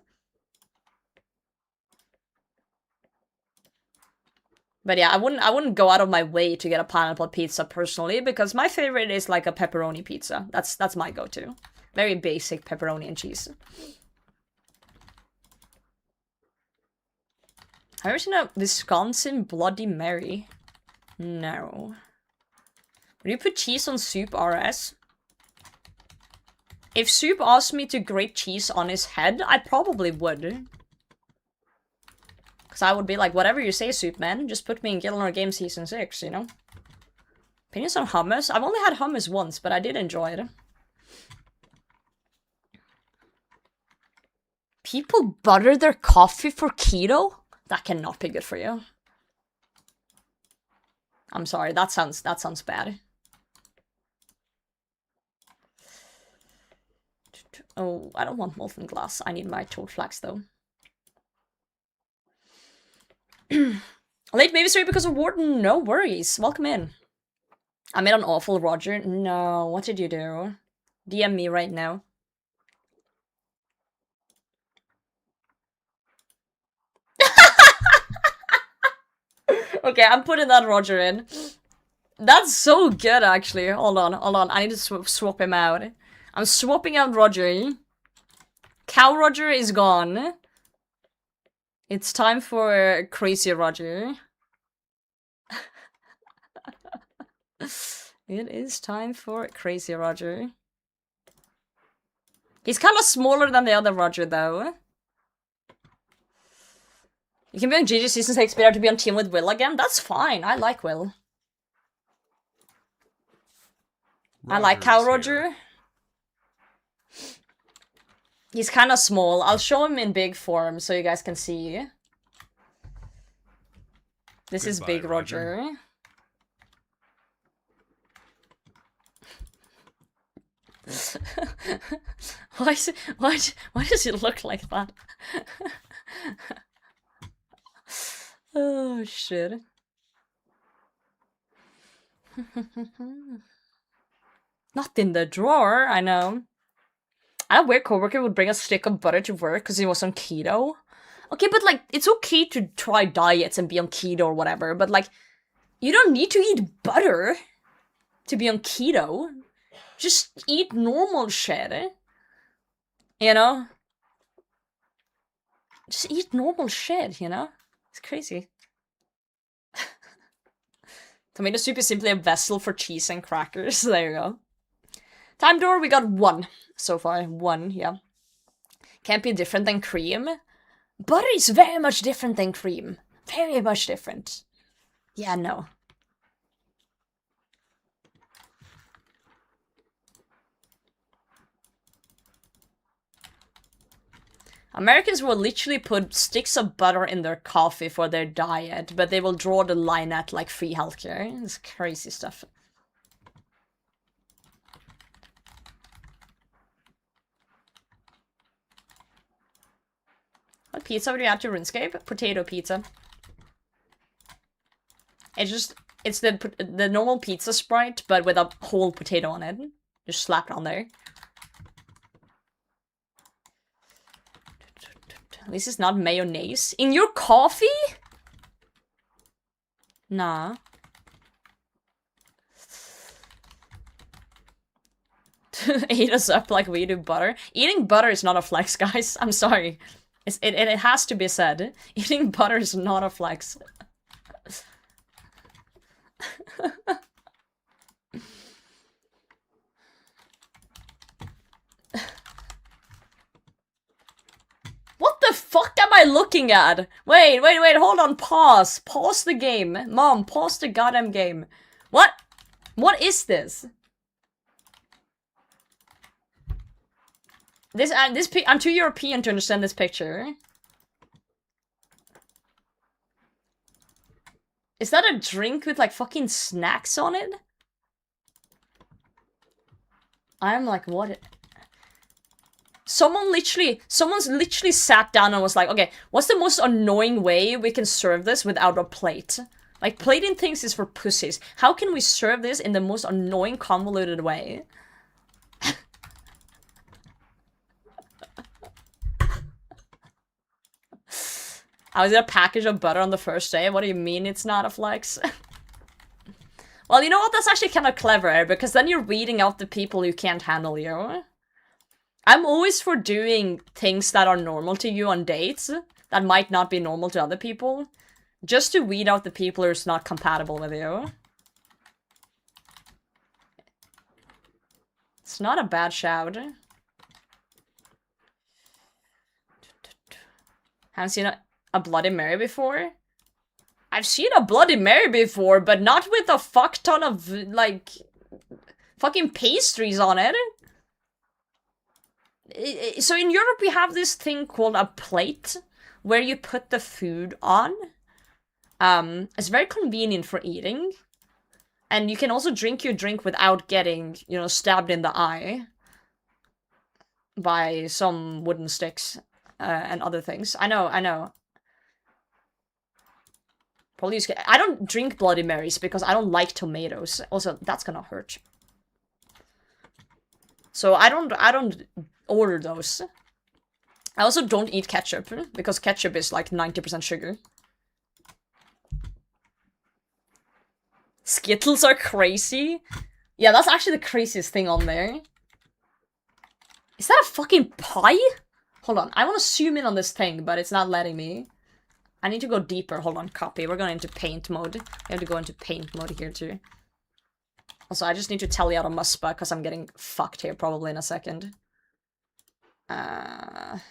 But yeah, I wouldn't go out of my way to get a pineapple pizza personally, because my favorite is like a pepperoni pizza. That's my go-to. Very basic pepperoni and cheese. Have you ever seen a Wisconsin Bloody Mary? No. Would you put cheese on soup, RS? If Soup asked me to grate cheese on his head, I probably would. Because I would be like, whatever you say, Soup man, just put me in Guild Wars Game Season 6, you know? Opinions on hummus? I've only had hummus once, but I did enjoy it. People butter their coffee for keto? That cannot be good for you. I'm sorry, that sounds bad. Oh, I don't want molten glass. I need my toad flax though. Late maybe sorry because of Warden. No worries. Welcome in. I made an awful Roger. No, what did you do? DM me right now. Okay, I'm putting that Roger in. That's so good, actually. Hold on. I need to swap him out. I'm swapping out Roger. Cow Roger is gone. It's time for Crazy Roger. It is time for Crazy Roger. He's kind of smaller than the other Roger, though. You can be on GG Season 6, better to be on team with Will again? That's fine, I like Will. I like Cow Roger. He's kind of small. I'll show him in big form so you guys can see. This is Big Roger. Why does he look like that? Oh shit. Not in the drawer, I know. I had a weird coworker would bring a stick of butter to work because he was on keto. Okay, but like, it's okay to try diets and be on keto or whatever, but like, you don't need to eat butter to be on keto. Just eat normal shit, you know? Just eat normal shit, you know? It's crazy. Tomato soup is simply a vessel for cheese and crackers. There you go. Time door, we got 1 so far. 1, yeah. Can't be different than cream. Butter is very much different than cream. Very much different. Yeah, no. Americans will literally put sticks of butter in their coffee for their diet, but they will draw the line at, like, free healthcare. It's crazy stuff. What pizza would you add to RuneScape? Potato pizza. It's the normal pizza Sprite, but with a whole potato on it. Just slap it on there. At least it's not mayonnaise. In your coffee? Nah. Eat us up like we do butter. Eating butter is not a flex, guys. I'm sorry. It has to be said. Eating butter is not a flex. What the fuck am I looking at? Wait, hold on, pause. Pause the game. Mom, pause the goddamn game. What? What is this? I'm too European to understand this picture. Is that a drink with like fucking snacks on it? I'm like, what? Someone's literally sat down and was like, okay, what's the most annoying way we can serve this without a plate? Like, plating things is for pussies. How can we serve this in the most annoying, convoluted way? I was in a package of butter on the first day. What do you mean it's not a flex? Well, you know what? That's actually kind of clever, because then you're weeding out the people who can't handle you. I'm always for doing things that are normal to you on dates that might not be normal to other people, just to weed out the people who's not compatible with you. It's not a bad shout. Haven't seen a Bloody Mary before? I've seen a Bloody Mary before, but not with a fuck ton of, like, fucking pastries on it. So in Europe we have this thing called a plate, where you put the food on. It's very convenient for eating. And you can also drink your drink without getting, you know, stabbed in the eye by some wooden sticks and other things. I know. Probably I don't drink Bloody Marys because I don't like tomatoes. Also, that's gonna hurt. So I don't order those. I also don't eat ketchup because ketchup is like 90% sugar. Skittles are crazy. Yeah, that's actually the craziest thing on there. Is that a fucking pie? Hold on, I want to zoom in on this thing, but it's not letting me. I need to go deeper. Hold on, copy. We're going into paint mode. We have to go into paint mode here too. Also, I just need to tally out a muspa because I'm getting fucked here probably in a second. Let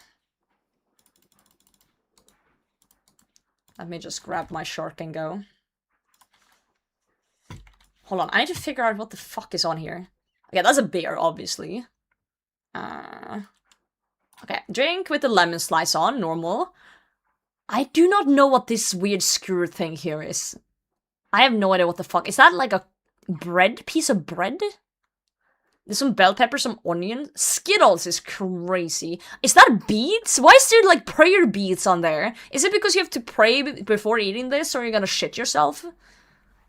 me just grab my shark and go. Hold on, I need to figure out what the fuck is on here. Okay, that's a beer, obviously. Okay, drink with the lemon slice on, normal. I do not know what this weird skewer thing here is. I have no idea what the fuck. Is that like a piece of bread? There's some bell pepper, some onion. Skittles is crazy. Is that beads? Why is there like prayer beads on there? Is it because you have to pray before eating this or you're gonna shit yourself?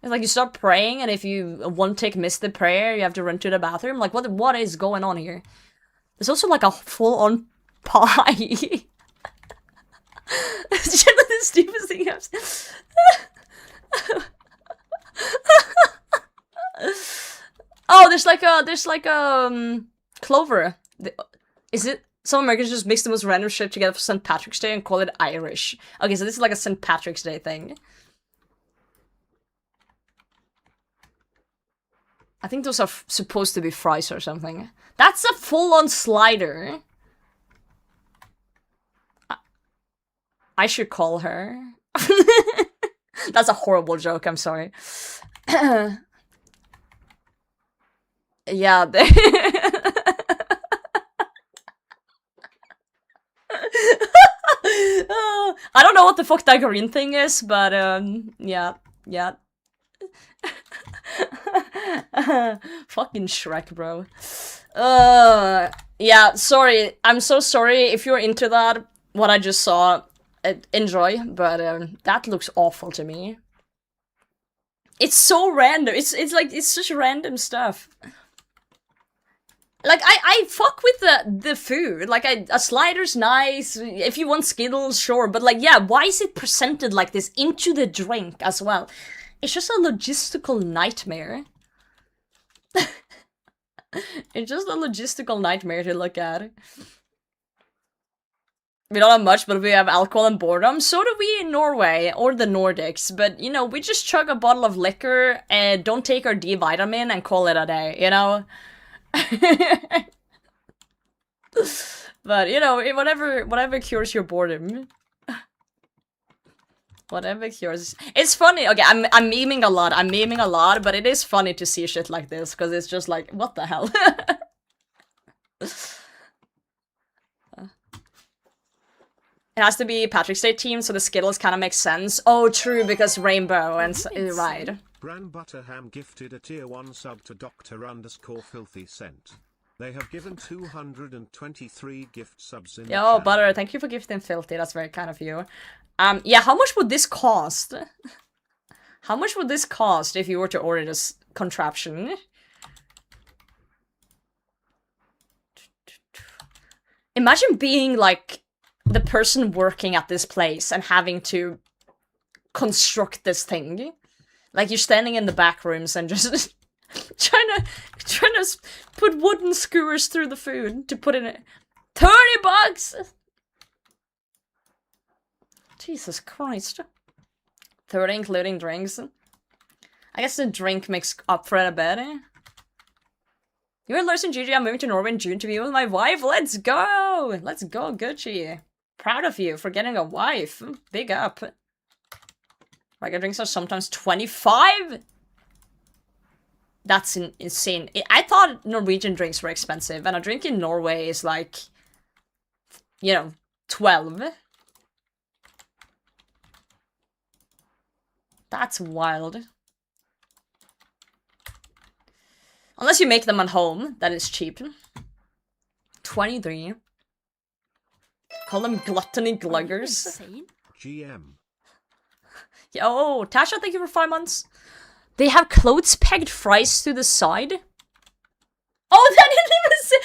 It's like you start praying and if you one tick miss the prayer, you have to run to the bathroom. Like what is going on here? There's also like a full-on pie. It's just the stupidest thing I've seen. Oh, there's like clover. Is it? Some Americans just mix the most random shit together for St. Patrick's Day and call it Irish. Okay, so this is like a St. Patrick's Day thing. I think those are supposed to be fries or something. That's a full-on slider. I should call her. That's a horrible joke, I'm sorry. Yeah, I don't know what the fuck that green thing is, but yeah. Fucking Shrek, bro. Yeah, sorry. I'm so sorry if you're into that, what I just saw. Enjoy, but that looks awful to me. It's so random. It's like, it's such random stuff. Like, I fuck with the food. Like, a slider's nice. If you want Skittles, sure. But, like, yeah, why is it presented like this into the drink as well? It's just a logistical nightmare. It's just a logistical nightmare to look at. We don't have much, but we have alcohol and boredom. So do we in Norway, or the Nordics. But, you know, we just chug a bottle of liquor and don't take our D vitamin and call it a day, you know? But, you know, whatever cures your boredom. Whatever cures. It's funny. Okay, I'm memeing a lot, but it is funny to see shit like this, because it's just like, what the hell? It has to be Patrick's Day team, so the Skittles kind of makes sense. Oh, true, because rainbow and right. Bran Butterham gifted a tier 1 sub to Dr._Filthy_Scent. They have given 223 gift subs in Yo, Butter, thank you for gifting Filthy. That's very kind of you. Yeah, how much would this cost? How much would this cost if you were to order this contraption? Imagine being, like, the person working at this place and having to construct this thing. Like, you're standing in the back rooms and just trying to put wooden skewers through the food to put in it. 30 bucks! Jesus Christ. 30 including drinks. I guess the drink makes up for it a bit. You're Lars and Gigi, I'm moving to Norway in June to be with my wife. Let's go! Let's go, Gucci. Proud of you for getting a wife. Big up. Regular drinks are sometimes 25? That's insane. I thought Norwegian drinks were expensive, and a drink in Norway is like, you know, 12. That's wild. Unless you make them at home, that is cheap. 23. Call them gluttony gluggers. GM. Yo, Tasha, thank you for 5 months. They have clothes pegged fries to the side? Oh, I didn't even see.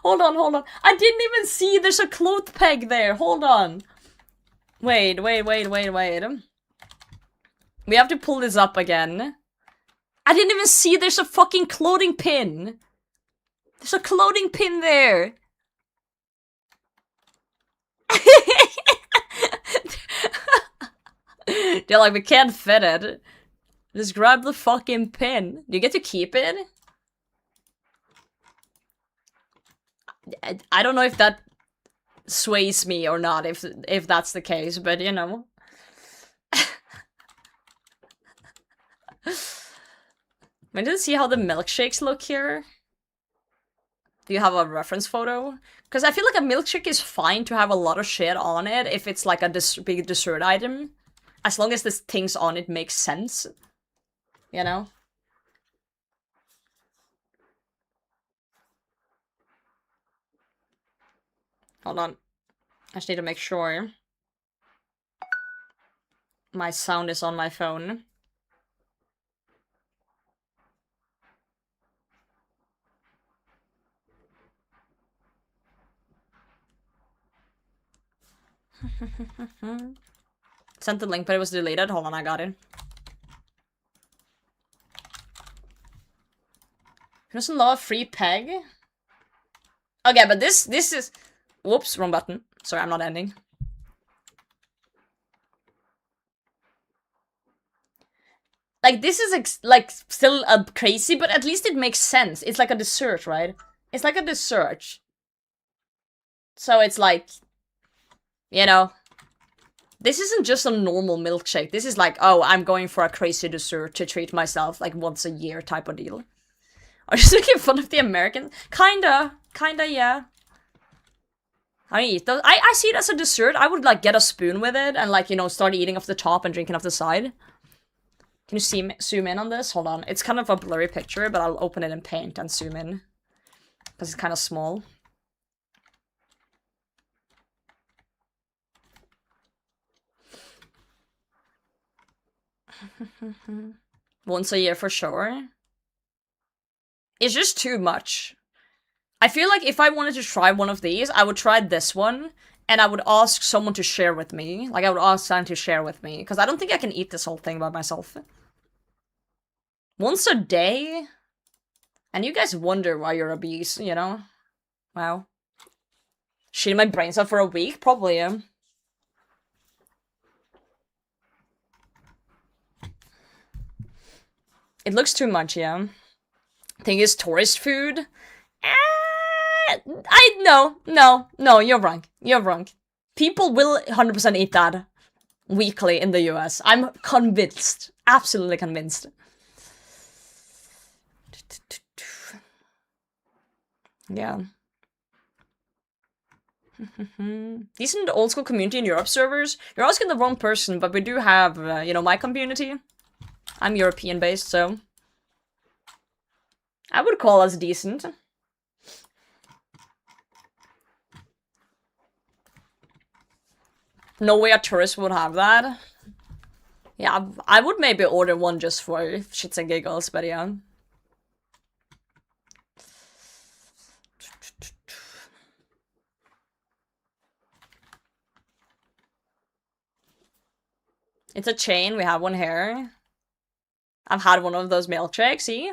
Hold on. I didn't even see there's a cloth peg there. Hold on. Wait. We have to pull this up again. I didn't even see there's a fucking clothing pin. There's a clothing pin there. They're like, we can't fit it. Just grab the fucking pin. Do you get to keep it? I don't know if that sways me or not, if that's the case, but you know. I didn't see how the milkshakes look here. Do you have a reference photo? Because I feel like a milkshake is fine to have a lot of shit on it if it's like a big dessert item. As long as the things on it make sense. You know? Hold on. I just need to make sure my sound is on my phone. Sent the link, but it was deleted. Hold on, I got it. Who doesn't love a free peg? Okay, but this is... Whoops, wrong button. Sorry, I'm not ending. Like, this is, like, still crazy, but at least it makes sense. It's like a dessert, right? It's like a dessert. So it's like... You know... This isn't just a normal milkshake. This is like, oh, I'm going for a crazy dessert to treat myself, like, once a year type of deal. Are you making fun of the American? Kinda, yeah. I eat those. I see it as a dessert. I would, like, get a spoon with it and, like, you know, start eating off the top and drinking off the side. Can you zoom in on this? Hold on. It's kind of a blurry picture, but I'll open it in Paint and zoom in. Because it's kind of small. Once a year for sure. It's just too much. I feel like if I wanted to try one of these, I would try this one, and I would ask someone to share with me. Like, I would ask someone to share with me, because I don't think I can eat this whole thing by myself. Once a day? And you guys wonder why you're obese, you know? Wow. Shitting my brains out for a week? Probably, yeah. It looks too much, yeah. Thing is tourist food? No, you're wrong. You're wrong. People will 100% eat that weekly in the US. I'm convinced. Absolutely convinced. Yeah. Decent old school community in Europe servers. You're asking the wrong person, but we do have, you know, my community. I'm European based, so I would call us decent. No way a tourist would have that. Yeah, I would maybe order one just for shits and giggles, but yeah. It's a chain, we have one here. I've had one of those milkshakes, see?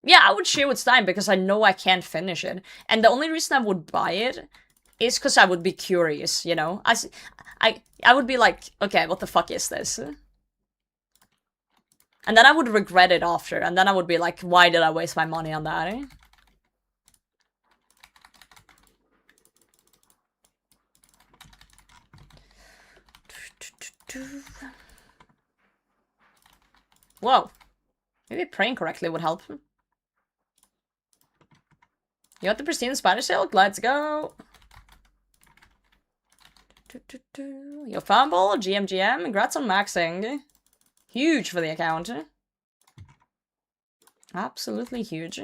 Yeah, I would share with Stein because I know I can't finish it. And the only reason I would buy it is because I would be curious, you know? I would be like, okay, what the fuck is this? And then I would regret it after, and then I would be like, why did I waste my money on that, eh? Whoa. Maybe praying correctly would help. You want the pristine Spanish silk? Let's go. Yo, fumble, GMGM, congrats on maxing. Huge for the account. Absolutely huge.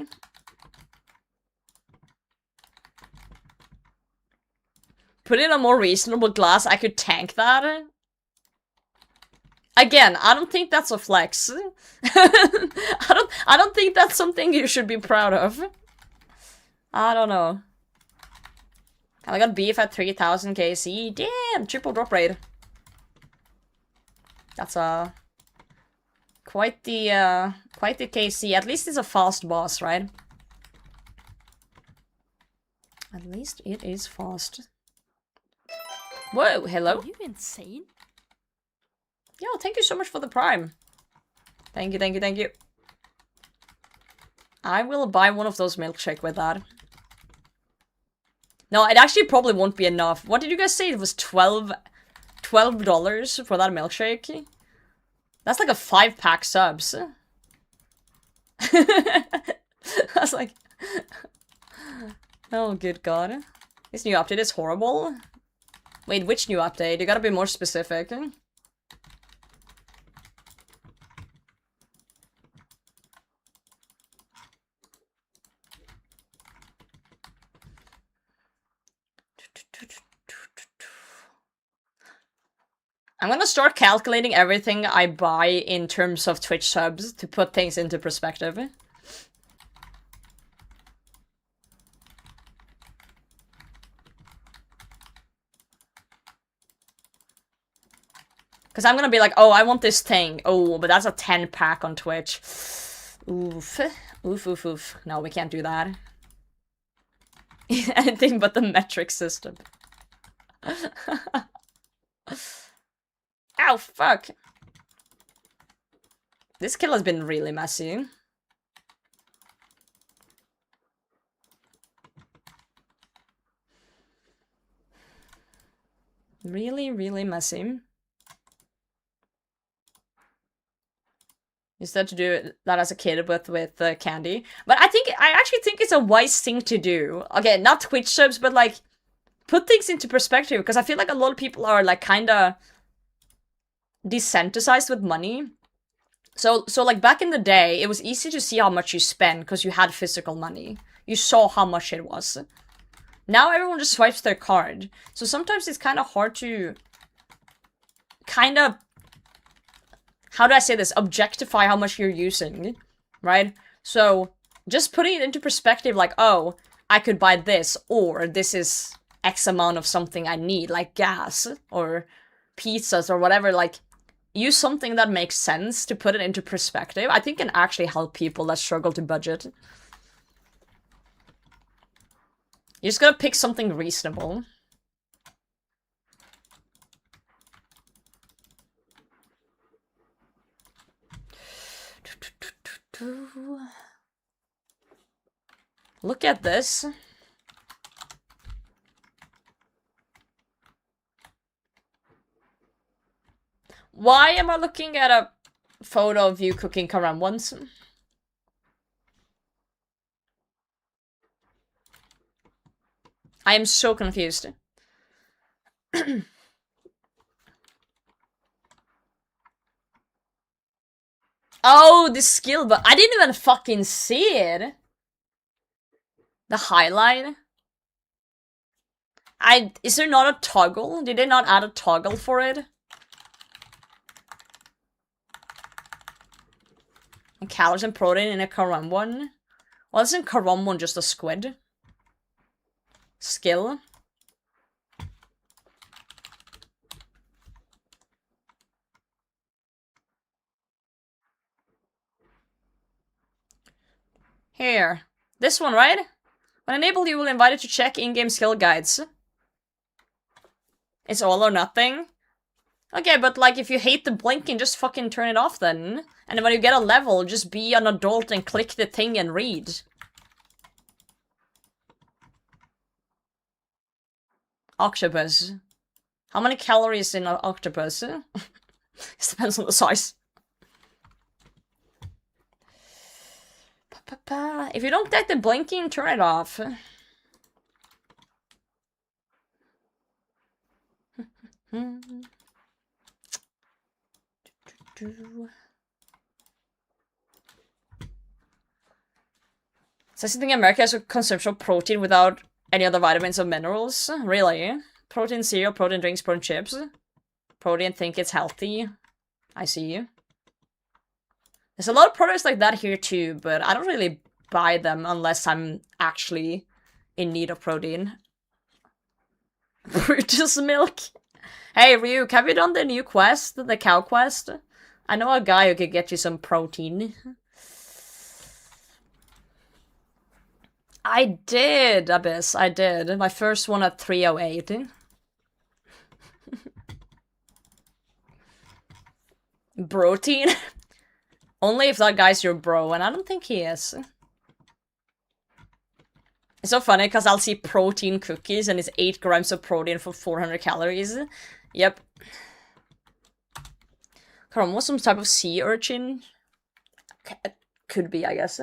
Put in a more reasonable glass, I could tank that. Again, I don't think that's a flex. I don't think that's something you should be proud of. I don't know. I got beef at 3000 KC. Damn, triple drop rate. That's quite the KC. At least it's a fast boss, right? At least it is fast. Whoa, hello? Are you insane? Yo, thank you so much for the prime. Thank you, thank you, thank you. I will buy one of those milkshake with that. No, it actually probably won't be enough. What did you guys say? It was $12 for that milkshake? That's like a 5-pack subs. That's like... Oh, good god. This new update is horrible. Wait, which new update? You gotta be more specific. I'm gonna start calculating everything I buy in terms of Twitch subs to put things into perspective. Because I'm gonna be like, oh, I want this thing. Oh, but that's a 10-pack on Twitch. Oof. Oof, oof, oof. No, we can't do that. Anything but the metric system. Ow, fuck. This kill has been really messy. Really, really messy. Instead to do that as a kid with candy. But I actually think it's a wise thing to do. Okay, not Twitch subs, but like, put things into perspective. Because I feel like a lot of people are like kinda desensitized with money. So like back in the day, it was easy to see how much you spend because you had physical money. You saw how much it was. Now everyone just swipes their card. So sometimes it's kind of hard to how do I say this? Objectify how much you're using, right? So just putting it into perspective like, oh, I could buy this, or this is X amount of something I need, like gas or pizzas or whatever, like use something that makes sense to put it into perspective. I think can actually help people that struggle to budget. You just gotta pick something reasonable. Look at this. Why am I looking at a photo of you cooking Karam once? I am so confused. Oh, the skill, but I didn't even fucking see it. The highlight. Is there not a toggle? Did they not add a toggle for it? And calories and protein in a Karam one? Well, isn't Karam one just a squid? Skill. Here. This one, right? When enabled, you will be invited to check in-game skill guides. It's all or nothing? Okay, but like, if you hate the blinking, just fucking turn it off then. And when you get a level, just be an adult and click the thing and read. Octopus. How many calories in an octopus? It depends on the size. If you don't like the blinking, turn it off. Says something in America has a consumption of protein without any other vitamins or minerals. Really? Protein cereal, protein drinks, protein chips. Protein think it's healthy. I see. There's a lot of products like that here too, but I don't really buy them unless I'm actually in need of protein. Brutus milk. Hey Ryuk, have you done the new quest? The cow quest? I know a guy who could get you some protein. I did, Abyss, I did. My first one at 308. Protein? Only if that guy's your bro, and I don't think he is. It's so funny because I'll see protein cookies and it's 8 grams of protein for 400 calories. Yep. Come on, some type of sea urchin? Could be, I guess.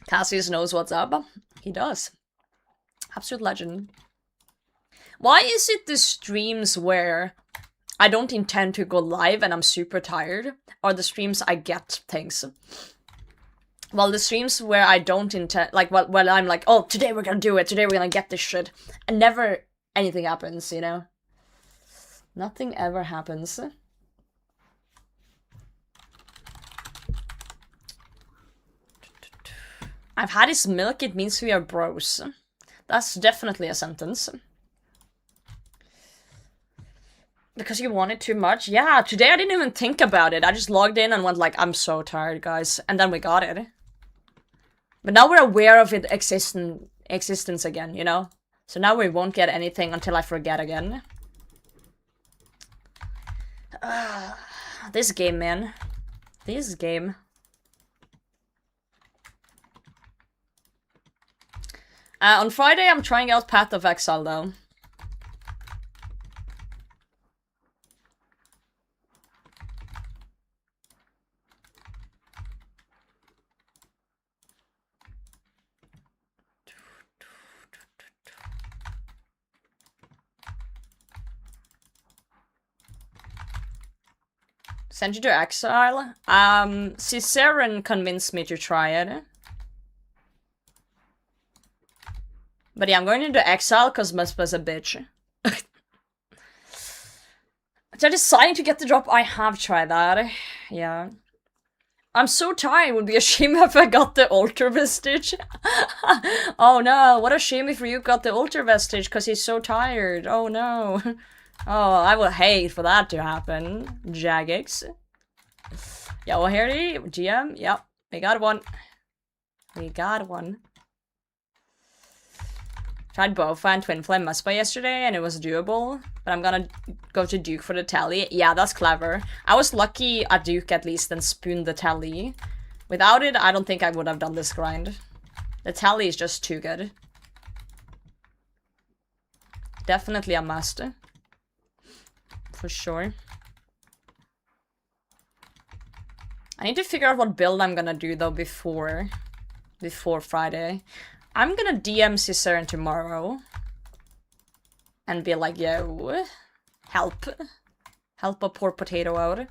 Cassius knows what's up. He does. Absolute legend. Why is it the streams where I don't intend to go live and I'm super tired are the streams I get things? Well, the streams where I don't intend, like, well, I'm like, oh, today we're gonna do it, today we're gonna get this shit, and never anything happens, you know? Nothing ever happens. I've had his milk, it means we are bros. That's definitely a sentence. Because you want it too much? Yeah, today I didn't even think about it. I just logged in and went like, I'm so tired, guys. And then we got it. But now we're aware of it existence again, you know? So now we won't get anything until I forget again. This game, man. This game. On Friday, I'm trying out Path of Exile, though. Send you to Exile? Ciceron convinced me to try it. But yeah, I'm going into Exile because Muspa's a bitch. So I decided to get the drop. I have tried that. Yeah. I'm so tired. It would be a shame if I got the Altar Vestige. Oh no, what a shame if Ryuk got the Altar Vestige because he's so tired. Oh no. Oh, I would hate for that to happen. Jagex. Yeah, well, here GM. Yep, we got one. We got one. Tried Bofa and Twin Flame Muspa yesterday and it was doable, but I'm gonna go to Duke for the tally. Yeah, that's clever. I was lucky at Duke at least and spooned the tally. Without it, I don't think I would have done this grind. The tally is just too good. Definitely a must. For sure. I need to figure out what build I'm gonna do though before Friday. I'm gonna DM Ciceron tomorrow and be like, yo, help a poor potato out.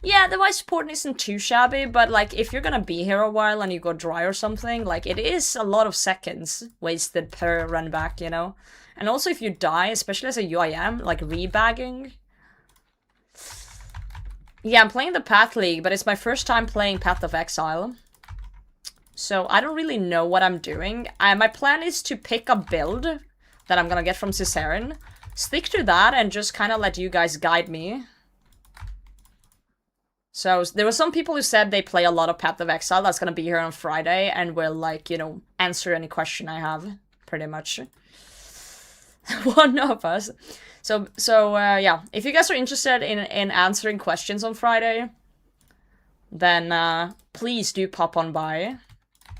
Yeah, the Vice Support isn't too shabby, but like if you're gonna be here a while and you go dry or something, like it is a lot of seconds wasted per run back, you know? And also if you die, especially as a UIM, like rebagging. Yeah, I'm playing the Path League, but it's my first time playing Path of Exile. So I don't really know what I'm doing. My plan is to pick a build that I'm gonna get from Ciceron, stick to that, and just kind of let you guys guide me. So there were some people who said they play a lot of Path of Exile that's gonna be here on Friday and will, like, you know, answer any question I have, pretty much. One of us. So yeah, if you guys are interested in answering questions on Friday, then please do pop on by.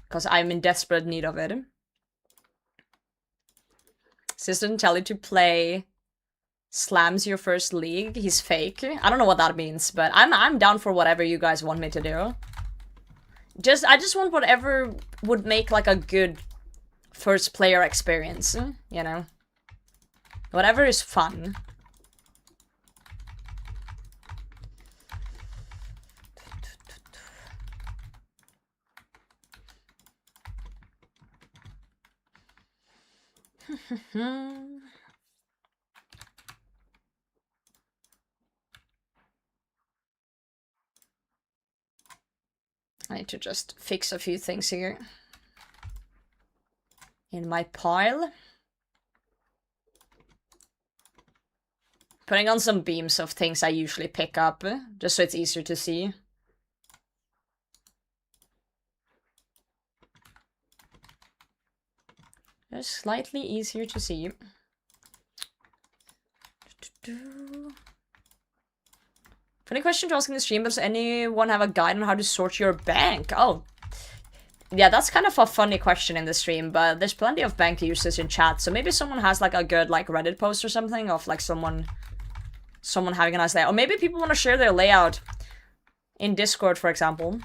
Because I'm in desperate need of it. Sister didn't tell you to play slams your first league. He's fake. I don't know what that means, but I'm down for whatever you guys want me to do. I just want whatever would make like a good first player experience, you know? Whatever is fun. I need to just fix a few things here in my pile. Putting on some beams of things I usually pick up, just so it's easier to see. Just slightly easier to see. Funny question to ask in the stream, but does anyone have a guide on how to sort your bank? Oh, Yeah, that's kind of a funny question in the stream, but there's plenty of bank users in chat, so maybe someone has like a good like Reddit post or something of like someone having a nice layout. Or maybe people want to share their layout in Discord, for example.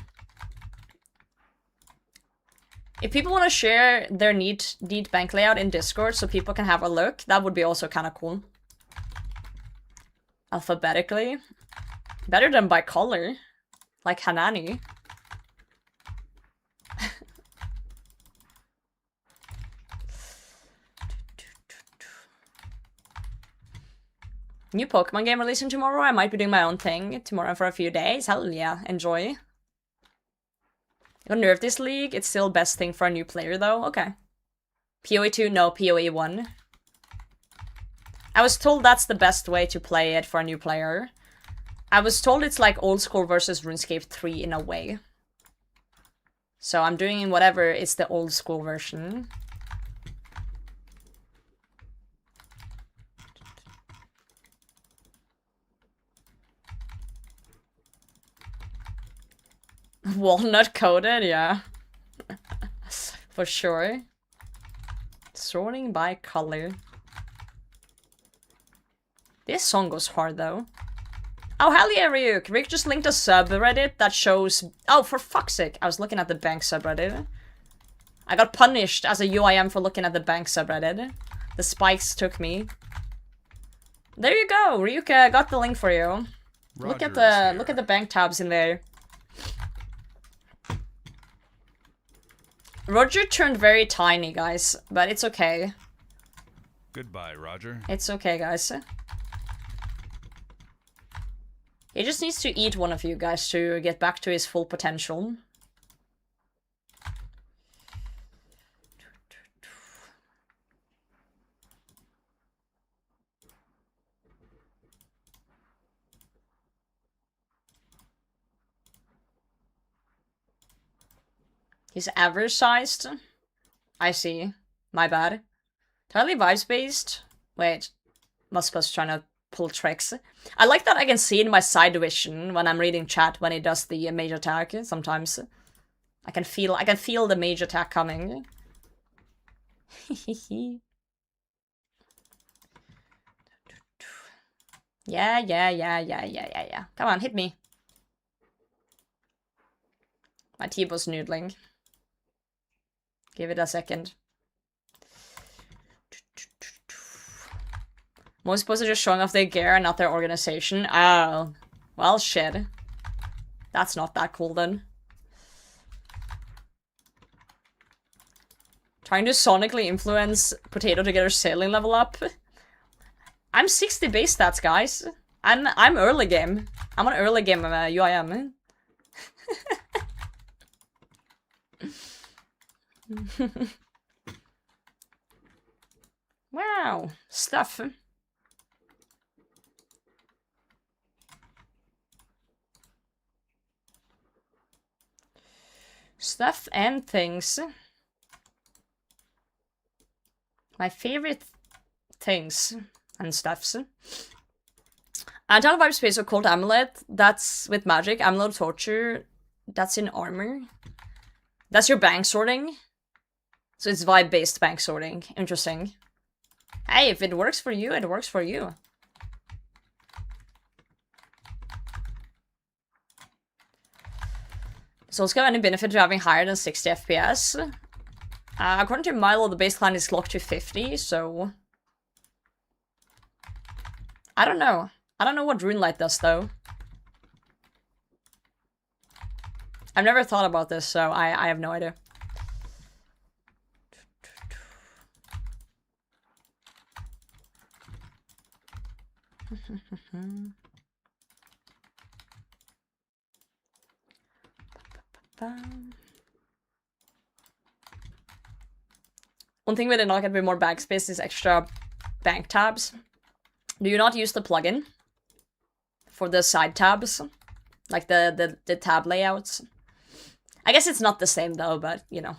If people want to share their neat bank layout in Discord so people can have a look, that would be also kind of cool. Alphabetically. Better than by color. Like Hanani. New Pokemon game releasing tomorrow. I might be doing my own thing tomorrow for a few days. Hell yeah, enjoy. Gonna nerf this league. It's still best thing for a new player though. Okay. PoE 2, no, PoE 1. I was told that's the best way to play it for a new player. I was told it's like old school versus RuneScape 3 in a way. So I'm doing whatever is the old school version. Walnut coated, yeah. For sure. Sorting by color. This song goes hard though. Oh, hell yeah, Ryuk! Rick just linked a subreddit that shows... Oh, for fuck's sake! I was looking at the bank subreddit. I got punished as a UIM for looking at the bank subreddit. The spikes took me. There you go! Ryuk got the link for you. Look at the bank tabs in there. Roger turned very tiny, guys, but it's okay. Goodbye, Roger. It's okay, guys. He just needs to eat one of you guys to get back to his full potential. He's average sized. I see. My bad. Totally vibes based. Wait. Muscle's trying to pull tricks. I like that I can see in my side vision when I'm reading chat when he does the major attack sometimes. I can feel the major attack coming. Yeah. Come on, hit me. My T-bow's noodling. Give it a second. Most supposed to just showing off their gear and not their organization. Oh. Well, shit. That's not that cool then. Trying to sonically influence Potato to get her sailing level up. I'm 60 base stats, guys. I'm early game. I'm on early game UIM. Wow, stuff. Stuff and things. My favorite things and stuffs. Town Vibe Space Occult Amulet, that's with magic. Amulet of Torture, that's in armor. That's your bank sorting. So it's vibe-based bank sorting. Interesting. Hey, if it works for you, it works for you. So let's go any benefit to having higher than 60 FPS. According to Milo, the baseline is locked to 50, so... I don't know. I don't know what Runelight does, though. I've never thought about this, so I have no idea. One thing we did not get with more backspace is extra bank tabs. Do you not use the plugin for the side tabs? Like the tab layouts? I guess it's not the same though, but you know.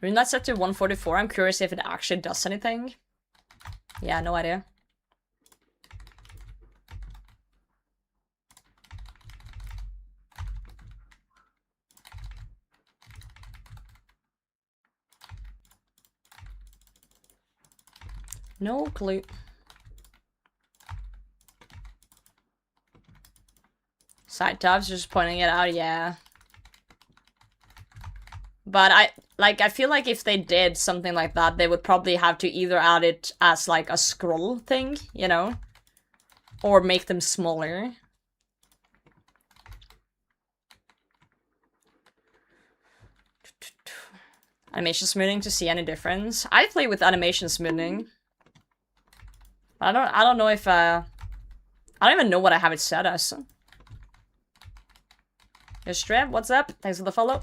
Rune that's set to 144. I'm curious if it actually does anything. Yeah, no idea. No clue. Side tabs, just pointing it out, yeah. But I feel like if they did something like that, they would probably have to either add it as like a scroll thing, you know? Or make them smaller. Animation smoothing to see any difference. I play with animation smoothing. I don't know if I don't even know what I have it set as. Yo, Strev, what's up? Thanks for the follow.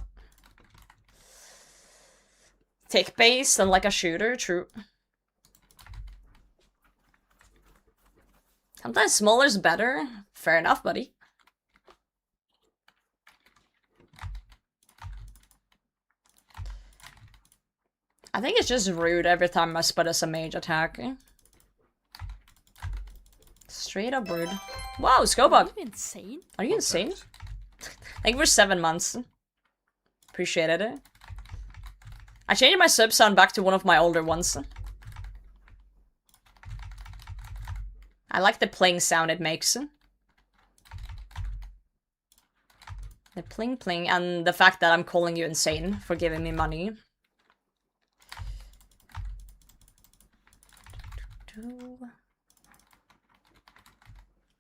Tick based and like a shooter, true. Sometimes smaller's better. Fair enough, buddy. I think it's just rude every time I spot as a mage attack. Straight up rude. Wow, Scobug! Are you insane? Are you insane? Thank you for 7 months. Appreciated it. I changed my sub sound back to one of my older ones. I like the pling sound it makes. The pling pling and the fact that I'm calling you insane for giving me money.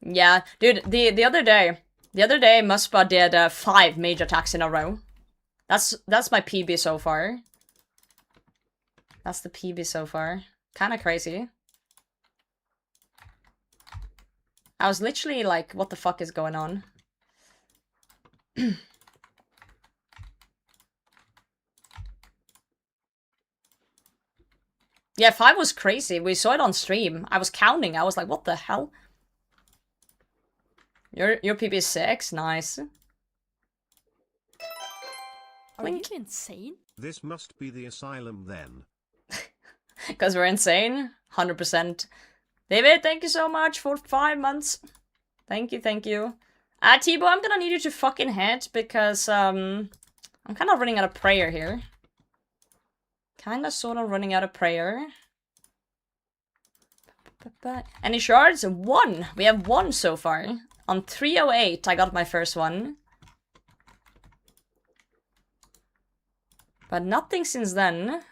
Yeah, dude, the other day Muspa did 5 mage attacks in a row. That's my PB so far. That's the PB so far. Kinda crazy. I was literally like, what the fuck is going on? Yeah, 5 was crazy. We saw it on stream. I was counting. I was like, what the hell? Your PB is 6? Nice. Are you insane? This must be the asylum then. Because we're insane? 100%. David, thank you so much for 5 months. Thank you, thank you. T-Bo, I'm gonna need you to fucking head because, I'm kind of running out of prayer here. Kinda sort of running out of prayer. Any shards? 1! We have 1 so far. On 308, I got my first one. But nothing since then.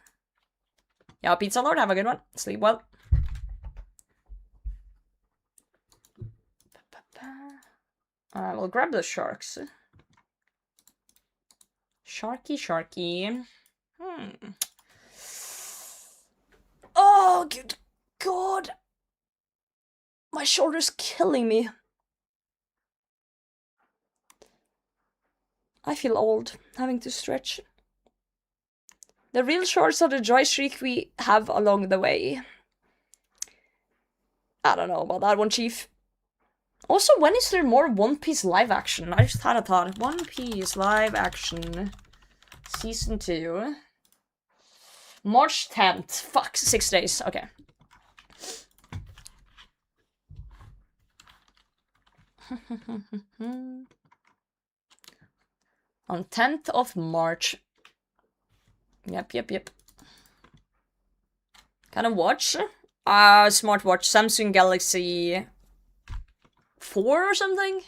Yeah, Pizza Lord, have a good one. Sleep well. We'll grab the sharks. Sharky, sharky. Oh, good God. My shoulder's killing me. I feel old, having to stretch. The real shorts are the dry streak we have along the way. I don't know about that one, Chief. Also, when is there more One Piece live action? I just had a thought. One Piece live action. Season 2. March 10th. Fuck, 6 days. Okay. On 10th of March. Yep. Kind of watch? Smartwatch. Samsung Galaxy 4 or something?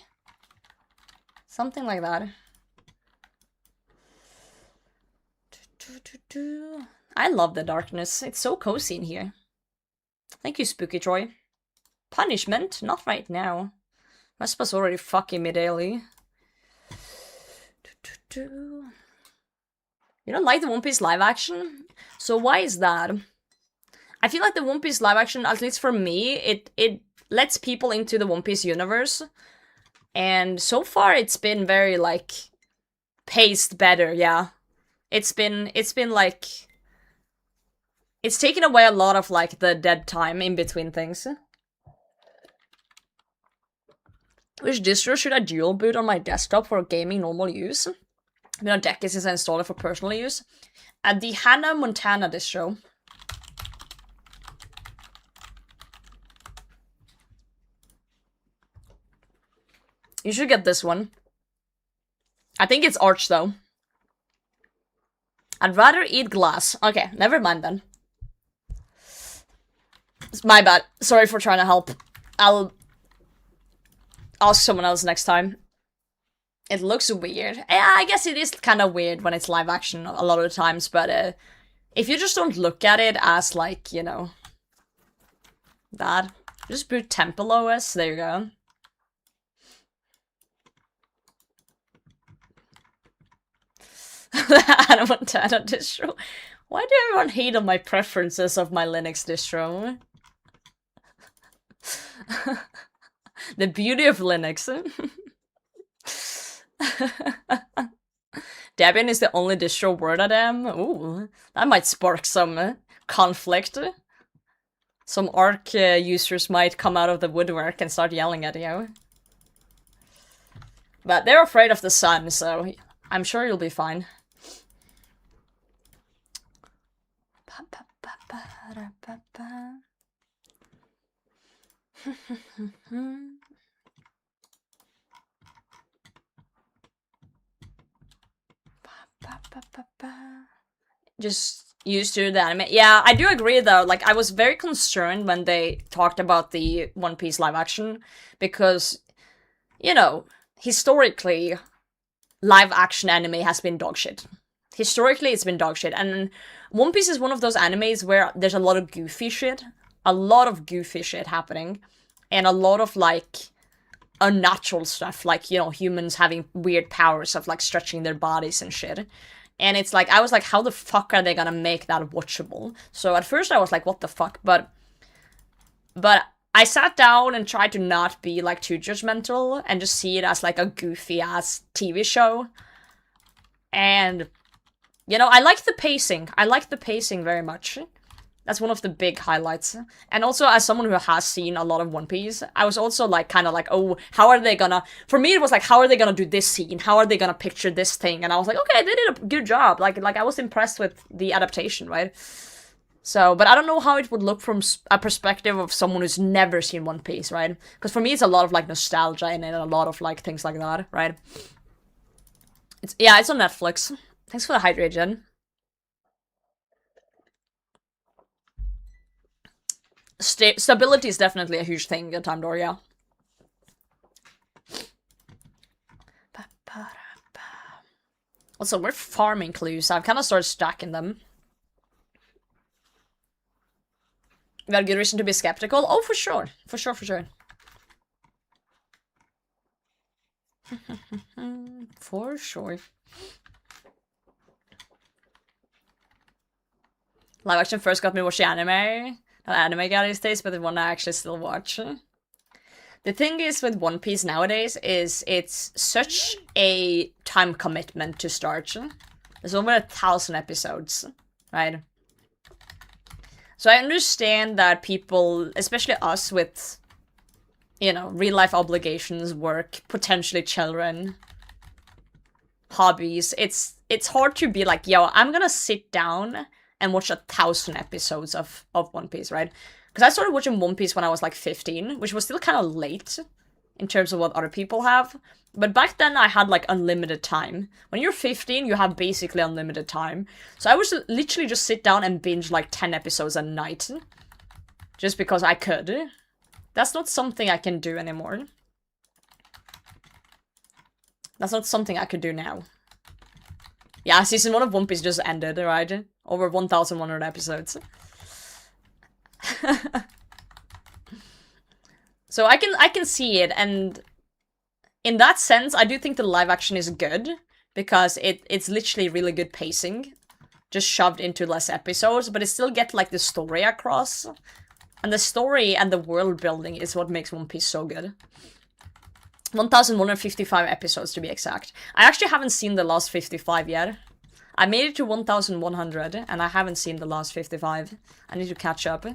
Something like that. I love the darkness. It's so cozy in here. Thank you, Spooky Troy. Punishment? Not right now. Vespa's already fucking me daily. You don't like the One Piece live action? So why is that? I feel like the One Piece live action, at least for me, it lets people into the One Piece universe. And so far it's been very, like, paced better, yeah. It's been like... It's taken away a lot of, like, the dead time in between things. Which distro should I dual boot on my desktop for gaming normal use? It's been a decade since I installed it for personal use. The Hannah Montana distro. You should get this one. I think it's Arch, though. I'd rather eat glass. Okay, never mind then. It's my bad. Sorry for trying to help. I'll ask someone else next time. It looks weird. Yeah, I guess it is kind of weird when it's live action a lot of the times, but if you just don't look at it as, like, you know, that. Just boot Temple OS, there you go. Hannah Montana distro. Why do everyone hate on my preferences of my Linux distro? The beauty of Linux. Debian is the only distro word at them. Ooh, that might spark some conflict. Some Arc users might come out of the woodwork and start yelling at you. But they're afraid of the sun, so I'm sure you'll be fine. Just used to the anime. Yeah, I do agree though. Like, I was very concerned when they talked about the One Piece live action because, you know, historically, live action anime has been dog shit. Historically, it's been dog shit. And One Piece is one of those animes where there's a lot of goofy shit. A lot of goofy shit happening. And a lot of, like, unnatural stuff. Like, you know, humans having weird powers of, like, stretching their bodies and shit. And it's like, I was like, how the fuck are they gonna make that watchable? So at first I was like, what the fuck? But I sat down and tried to not be, like, too judgmental and just see it as, like, a goofy-ass TV show. And, you know, I like the pacing. I like the pacing very much. That's one of the big highlights. And also, as someone who has seen a lot of One Piece, I was also, like, kind of like, oh, how are they gonna... For me, it was like, how are they gonna do this scene? How are they gonna picture this thing? And I was like, okay, they did a good job. Like I was impressed with the adaptation, right? So, but I don't know how it would look from a perspective of someone who's never seen One Piece, right? Because for me, it's a lot of, like, nostalgia in it, and a lot of, like, things like that, right? Yeah, it's on Netflix. Thanks for the hydrate, Jen. Stability is definitely a huge thing at Time Door, yeah. Also, we're farming clues. I've kind of started stacking them. We have good reason to be skeptical. Oh, for sure. For sure, for sure. For sure. Live action first got me watching anime. Not anime guy these days, but the one I actually still watch. The thing is with One Piece nowadays is it's such a time commitment to start. There's over 1,000 episodes, right? So I understand that people, especially us with, you know, real life obligations, work, potentially children, hobbies, it's hard to be like, yo, I'm gonna sit down and watch 1,000 episodes of One Piece, right? Because I started watching One Piece when I was like 15, which was still kind of late in terms of what other people have. But back then I had like unlimited time. When you're 15, you have basically unlimited time. So I would literally just sit down and binge like 10 episodes a night. Just because I could. That's not something I can do anymore. That's not something I could do now. Yeah, season 1 of One Piece just ended, right? Over 1,100 episodes. So I can see it, and in that sense, I do think the live action is good, because it's literally really good pacing, just shoved into less episodes, but it still get like the story across, and the story and the world building is what makes One Piece so good. 1,155 episodes to be exact. I actually haven't seen the last 55 yet. I made it to 1,100, and I haven't seen the last 55. I need to catch up.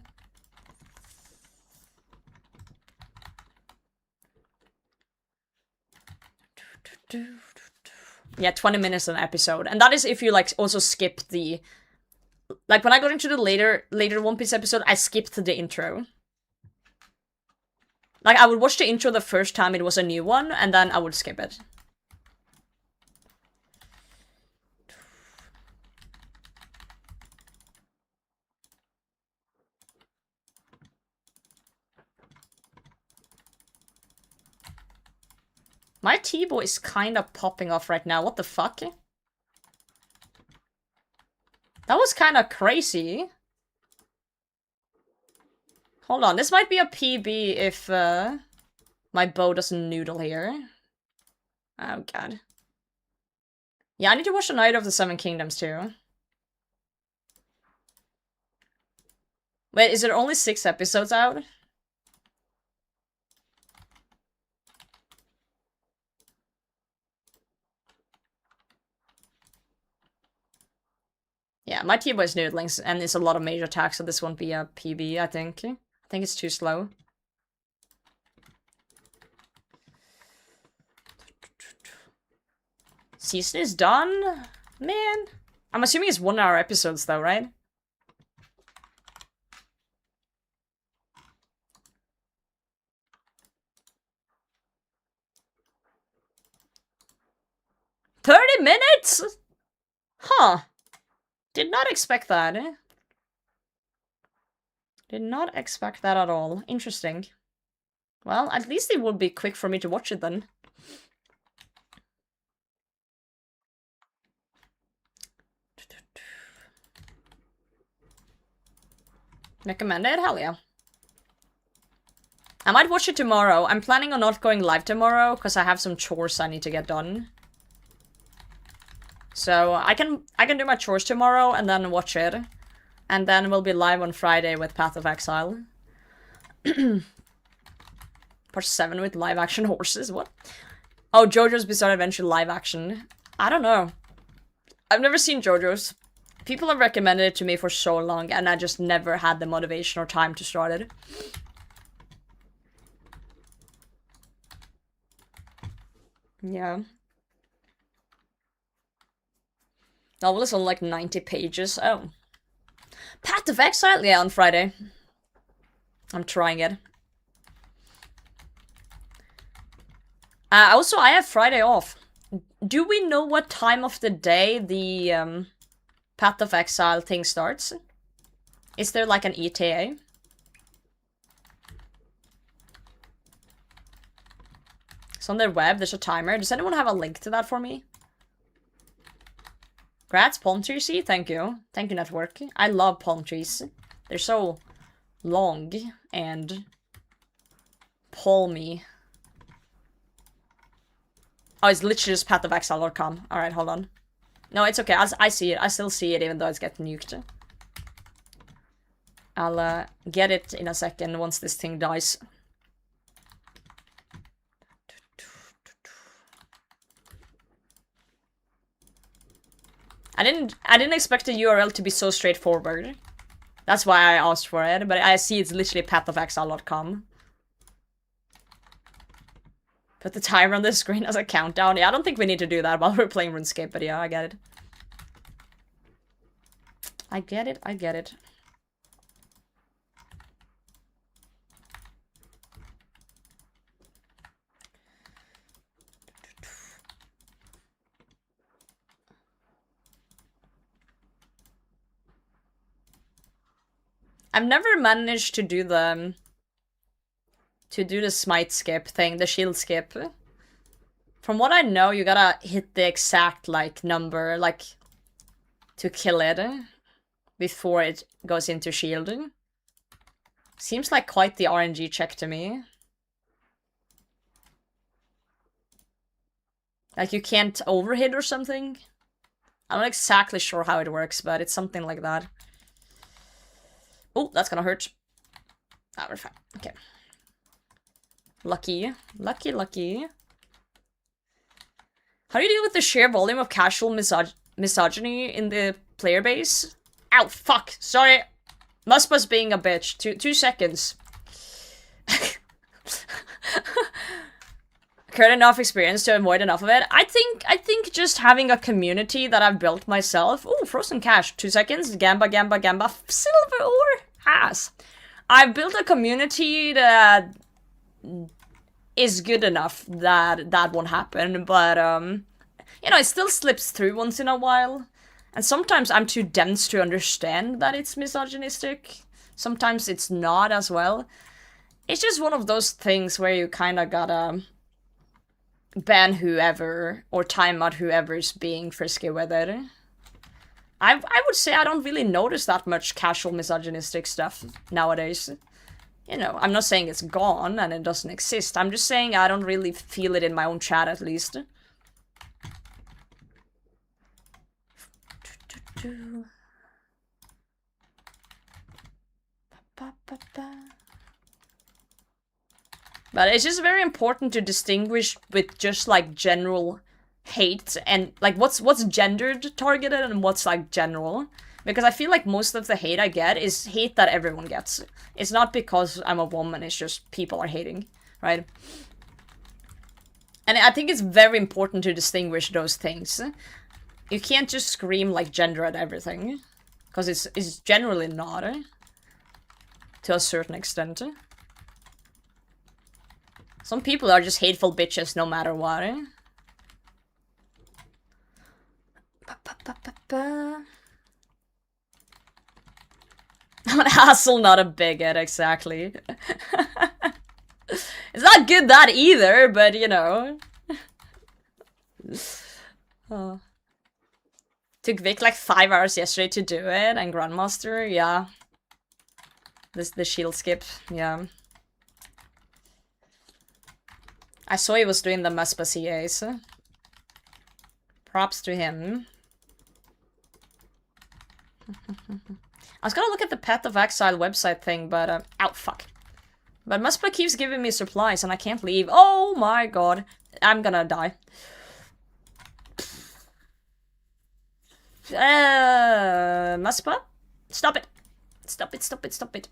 Yeah, 20 minutes an episode. And that is if you, like, also skip the... Like, when I got into the later One Piece episode, I skipped the intro. Like, I would watch the intro the first time it was a new one, and then I would skip it. My T-boy is kind of popping off right now. What the fuck? That was kind of crazy. Hold on, this might be a PB if my bow doesn't noodle here. Oh god. Yeah, I need to watch the Night of the Seven Kingdoms too. Wait, is there only 6 episodes out? Yeah, my T-boy is noodling, and it's a lot of major attacks, so this won't be a PB, I think. I think it's too slow. Season is done? Man. I'm assuming it's 1 hour episodes though, right? $30 minutes?! Huh. Did not expect that. Did not expect that at all. Interesting. Well, at least it would be quick for me to watch it then. Recommended? Hell yeah. I might watch it tomorrow. I'm planning on not going live tomorrow, because I have some chores I need to get done. So I can do my chores tomorrow and then watch it. And then we'll be live on Friday with Path of Exile. Part 7 with live action horses, what? Oh, JoJo's Bizarre Adventure live action. I don't know. I've never seen JoJo's. People have recommended it to me for so long and I just never had the motivation or time to start it. Yeah. Novel is only like 90 pages. Oh. Path of Exile? Yeah, on Friday. I'm trying it. Also, I have Friday off. Do we know what time of the day the Path of Exile thing starts? Is there like an ETA? It's on their web, there's a timer. Does anyone have a link to that for me? Grats, palm tree seed, thank you. Thank you, network. I love palm trees. They're so long and palmy. Oh, it's literally just pathofexile.com. Alright, hold on. No, it's okay. I see it. I still see it even though it's getting nuked. I'll get it in a second once this thing dies. I didn't expect the URL to be so straightforward. That's why I asked for it, but I see it's literally pathofexile.com. Put the timer on the screen as a countdown. Yeah, I don't think we need to do that while we're playing RuneScape, but yeah, I get it. I get it, I get it. I've never managed to do the smite skip thing, the shield skip. From what I know, you gotta hit the exact, like, number, like, to kill it before it goes into shielding. Seems like quite the RNG check to me. Like, you can't overhit or something? I'm not exactly sure how it works, but it's something like that. Oh, that's gonna hurt. Ah, we're fine. Okay. Lucky. Lucky, lucky. How do you deal with the sheer volume of casual misogyny in the player base? Ow, fuck. Sorry. Muspa's being a bitch. Two seconds. occurred enough experience to avoid enough of it. I think just having a community that I've built myself. Ooh, frozen cash. 2 seconds. Gamba, gamba, gamba. Silver ore. Ass. I've built a community that is good enough that that won't happen, but you know, it still slips through once in a while. And sometimes I'm too dense to understand that it's misogynistic. Sometimes it's not as well. It's just one of those things where you kinda gotta ban whoever or time out whoever's being frisky with it. I would say I don't really notice that much casual misogynistic stuff nowadays. You know, I'm not saying it's gone and it doesn't exist. I'm just saying I don't really feel it in my own chat, at least. But it's just very important to distinguish with just like general hate and like what's gendered targeted and what's like general. Because I feel like most of the hate I get is hate that everyone gets. It's not because I'm a woman, it's just people are hating, right? And I think it's very important to distinguish those things. You can't just scream like gender at everything. Because it's generally not. To a certain extent. Some people are just hateful bitches no matter what. I'm an asshole, not a bigot, exactly. It's not good that either, but you know. Oh. Took Vic like 5 hours yesterday to do it, and Grandmaster, yeah. The shield skip, yeah. I saw he was doing the Muspa CAs. Props to him. I was gonna look at the Path of Exile website thing, but, ow, fuck. But Muspa keeps giving me supplies and I can't leave. Oh my god. I'm gonna die. Muspa? Stop it. Stop it, stop it, stop it.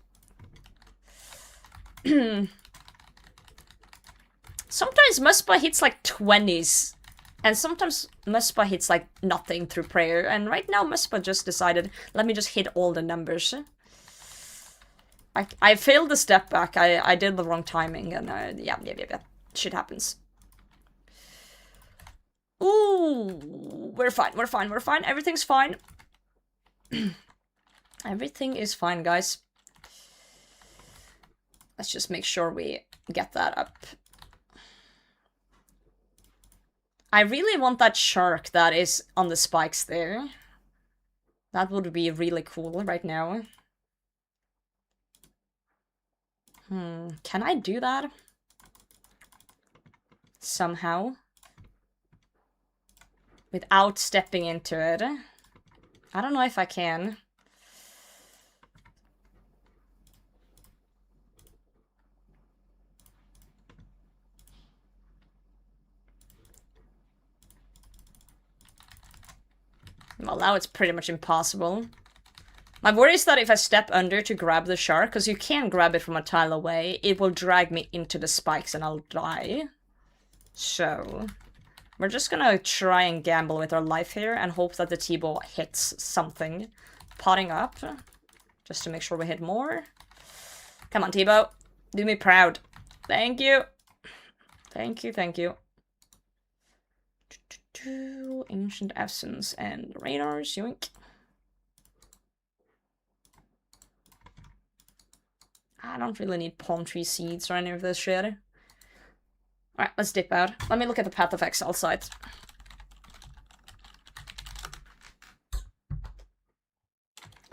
Sometimes Muspa hits like 20s. And sometimes Muspa hits like nothing through prayer. And right now Muspa just decided, let me just hit all the numbers. I failed the step back. I did the wrong timing. And yeah. Shit happens. Ooh, we're fine. Everything's fine. Everything is fine, guys. Let's just make sure we get that up. I really want that shark that is on the spikes there. That would be really cool right now. Can I do that? Somehow? Without stepping into it? I don't know if I can. Well, now it's pretty much impossible. My worry is that if I step under to grab the shark, because you can grab it from a tile away, it will drag me into the spikes and I'll die. So, we're just gonna try and gamble with our life here and hope that the T-ball hits something. Potting up, just to make sure we hit more. Come on, T-bow. Do me proud. Thank you. Thank you, thank you. Ancient Essence and Radars, yoink. I don't really need palm tree seeds or any of this shit. Alright, let's dip out. Let me look at the Path of Exile site.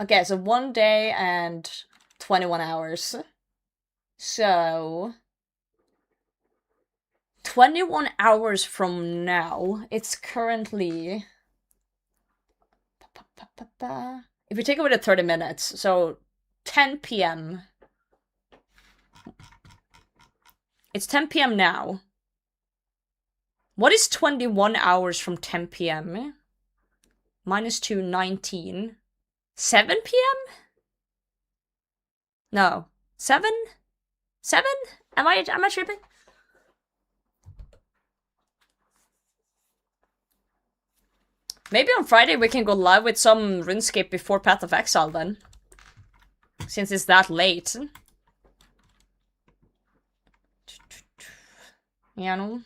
Okay, so 1 day and 21 hours. So 21 hours from now, it's currently... If we take away the 30 minutes, so 10 p.m. It's 10 p.m. now. What is 21 hours from 10 p.m.? Minus 2, 19. 7 p.m.? No. 7? 7? Am I tripping? Maybe on Friday we can go live with some RuneScape before Path of Exile then. Since it's that late. Yeah, no.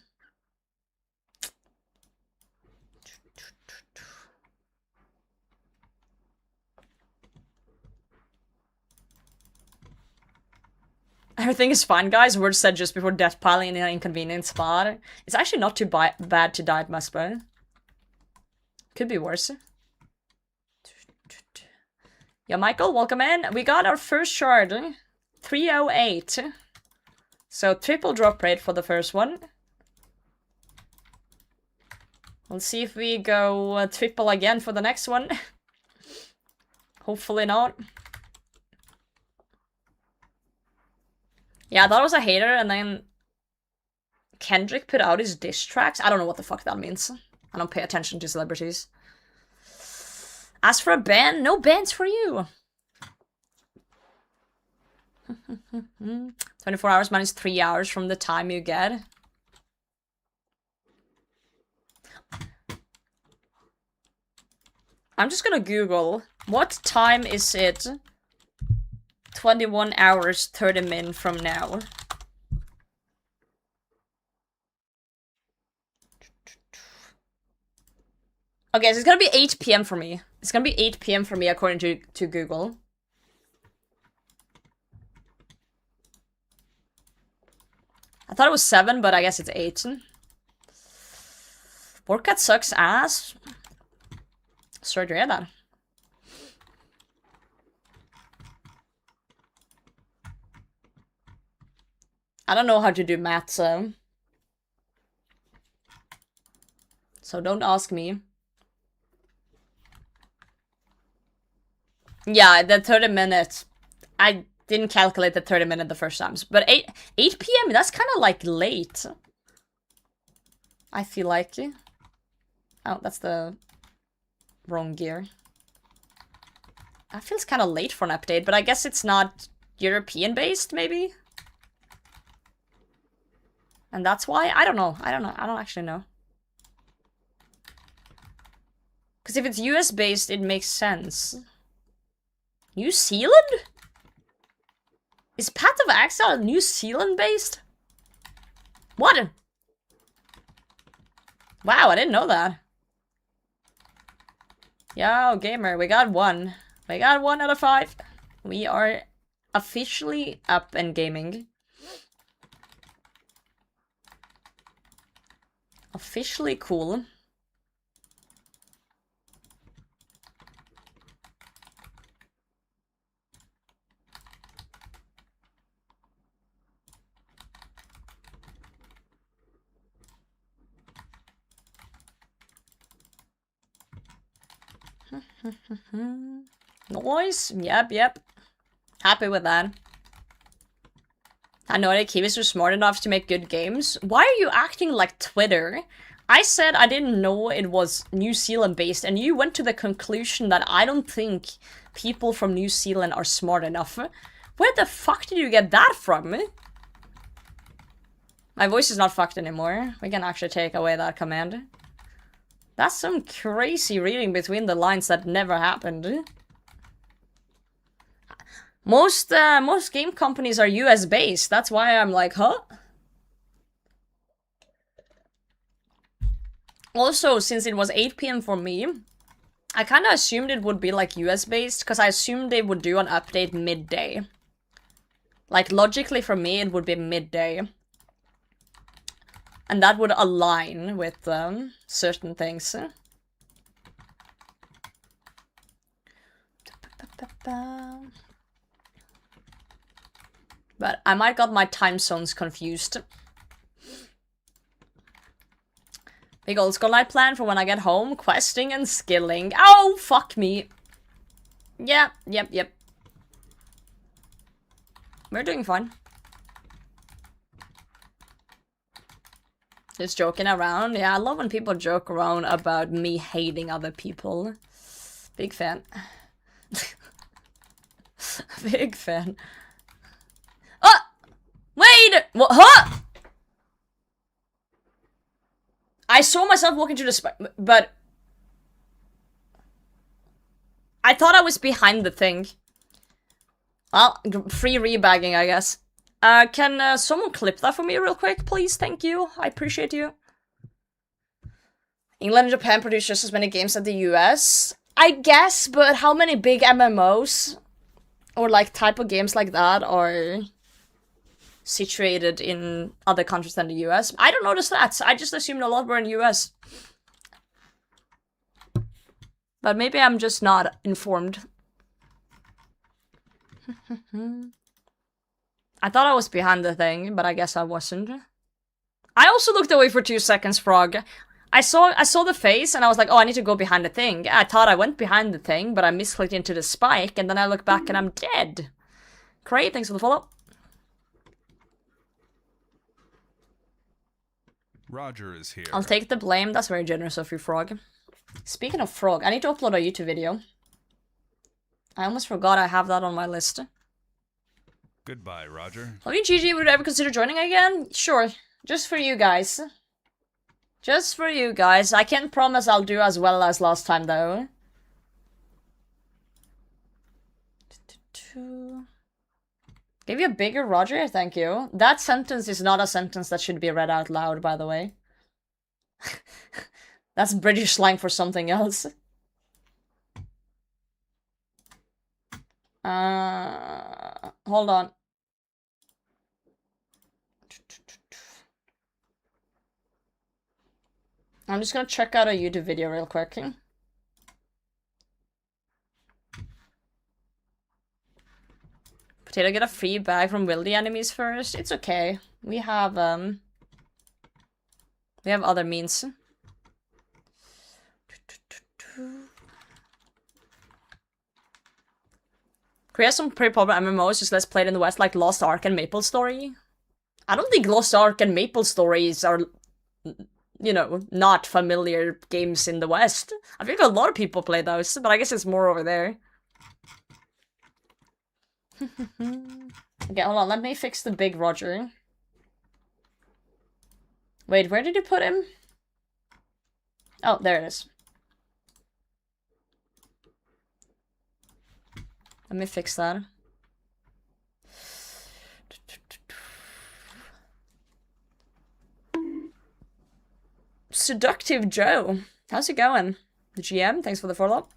Everything is fine, guys. Word said just before death piling in an inconvenient spot. It's actually not too bad to die at Musper. Could be worse. Yeah, Michael, welcome in. We got our first shard. 308. So triple drop rate for the first one. We'll see if we go triple again for the next one. Hopefully not. Yeah, that was a hater, and then Kendrick put out his diss tracks. I don't know what the fuck that means. I don't pay attention to celebrities. As for a ban, no bans for you. 24 hours minus 3 hours from the time you get. I'm just gonna Google, what time is it 21 hours 30 min from now? Okay, so it's gonna be 8 PM for me. It's gonna be 8 PM for me according to Google. I thought it was 7, but I guess it's 8. Workout sucks ass. Sorry to hear that. I don't know how to do math, so don't ask me. Yeah, the 30 minutes. I didn't calculate the 30 minute the first times. But 8 PM, that's kind of like late. I feel like. Oh, that's the wrong gear. That feels kind of late for an update, but I guess it's not European based, maybe? And that's why? I don't know. I don't actually know. Because if it's US based, it makes sense. New Zealand? Is Path of Exile New Zealand based? What? Wow, I didn't know that. Yo, gamer, we got 1. We got 1 out of 5. We are officially up and gaming. Officially cool. Noise? Yep. Happy with that. I know that Kiwis are smart enough to make good games. Why are you acting like Twitter? I said I didn't know it was New Zealand based, and you went to the conclusion that I don't think people from New Zealand are smart enough. Where the fuck did you get that from? My voice is not fucked anymore. We can actually take away that command. That's some crazy reading between the lines that never happened. Most game companies are US based. That's why I'm like, huh? Also, since it was 8 PM for me, I kind of assumed it would be like US based, because I assumed they would do an update midday. Like, logically for me, it would be midday. And that would align with certain things. But I might got my time zones confused. Big old skull night plan for when I get home. Questing and skilling. Oh, fuck me. Yeah, yep. We're doing fine. Just joking around. Yeah, I love when people joke around about me hating other people. Big fan. Big fan. Oh! Wait! What? Huh? I saw myself walking through the but I thought I was behind the thing. Well, free rebagging, I guess. Can someone clip that for me real quick, please? Thank you. I appreciate you. England and Japan produce just as many games as the US. I guess, but how many big MMOs or like type of games like that are situated in other countries than the US? I don't know the stats. I just assumed a lot were in the US. But maybe I'm just not informed. I thought I was behind the thing, but I guess I wasn't. I also looked away for 2 seconds, Frog. I saw the face, and I was like, oh, I need to go behind the thing. I thought I went behind the thing, but I misclicked into the spike, and then I look back and I'm dead. Great, thanks for the follow. Roger is here. I'll take the blame. That's very generous of you, Frog. Speaking of Frog, I need to upload a YouTube video. I almost forgot I have that on my list. Goodbye, Roger. Love you, GG. Would you ever consider joining again? Sure. Just for you guys. Just for you guys. I can't promise I'll do as well as last time, though. Give you a bigger Roger? Thank you. That sentence is not a sentence that should be read out loud, by the way. That's British slang for something else. Hold on. I'm just gonna check out a YouTube video real quick. Potato, get a free bag from wildy enemies first. It's okay. We have other means. Create some pretty popular MMOs, just let's play it in the West, like Lost Ark and Maple Story. I don't think Lost Ark and Maple Stories are, you know, not familiar games in the West. I think a lot of people play those, but I guess it's more over there. Okay, hold on, let me fix the big Roger. Wait, where did you put him? Oh, there it is. Let me fix that. Seductive Joe. How's it going? The GM, thanks for the follow-up.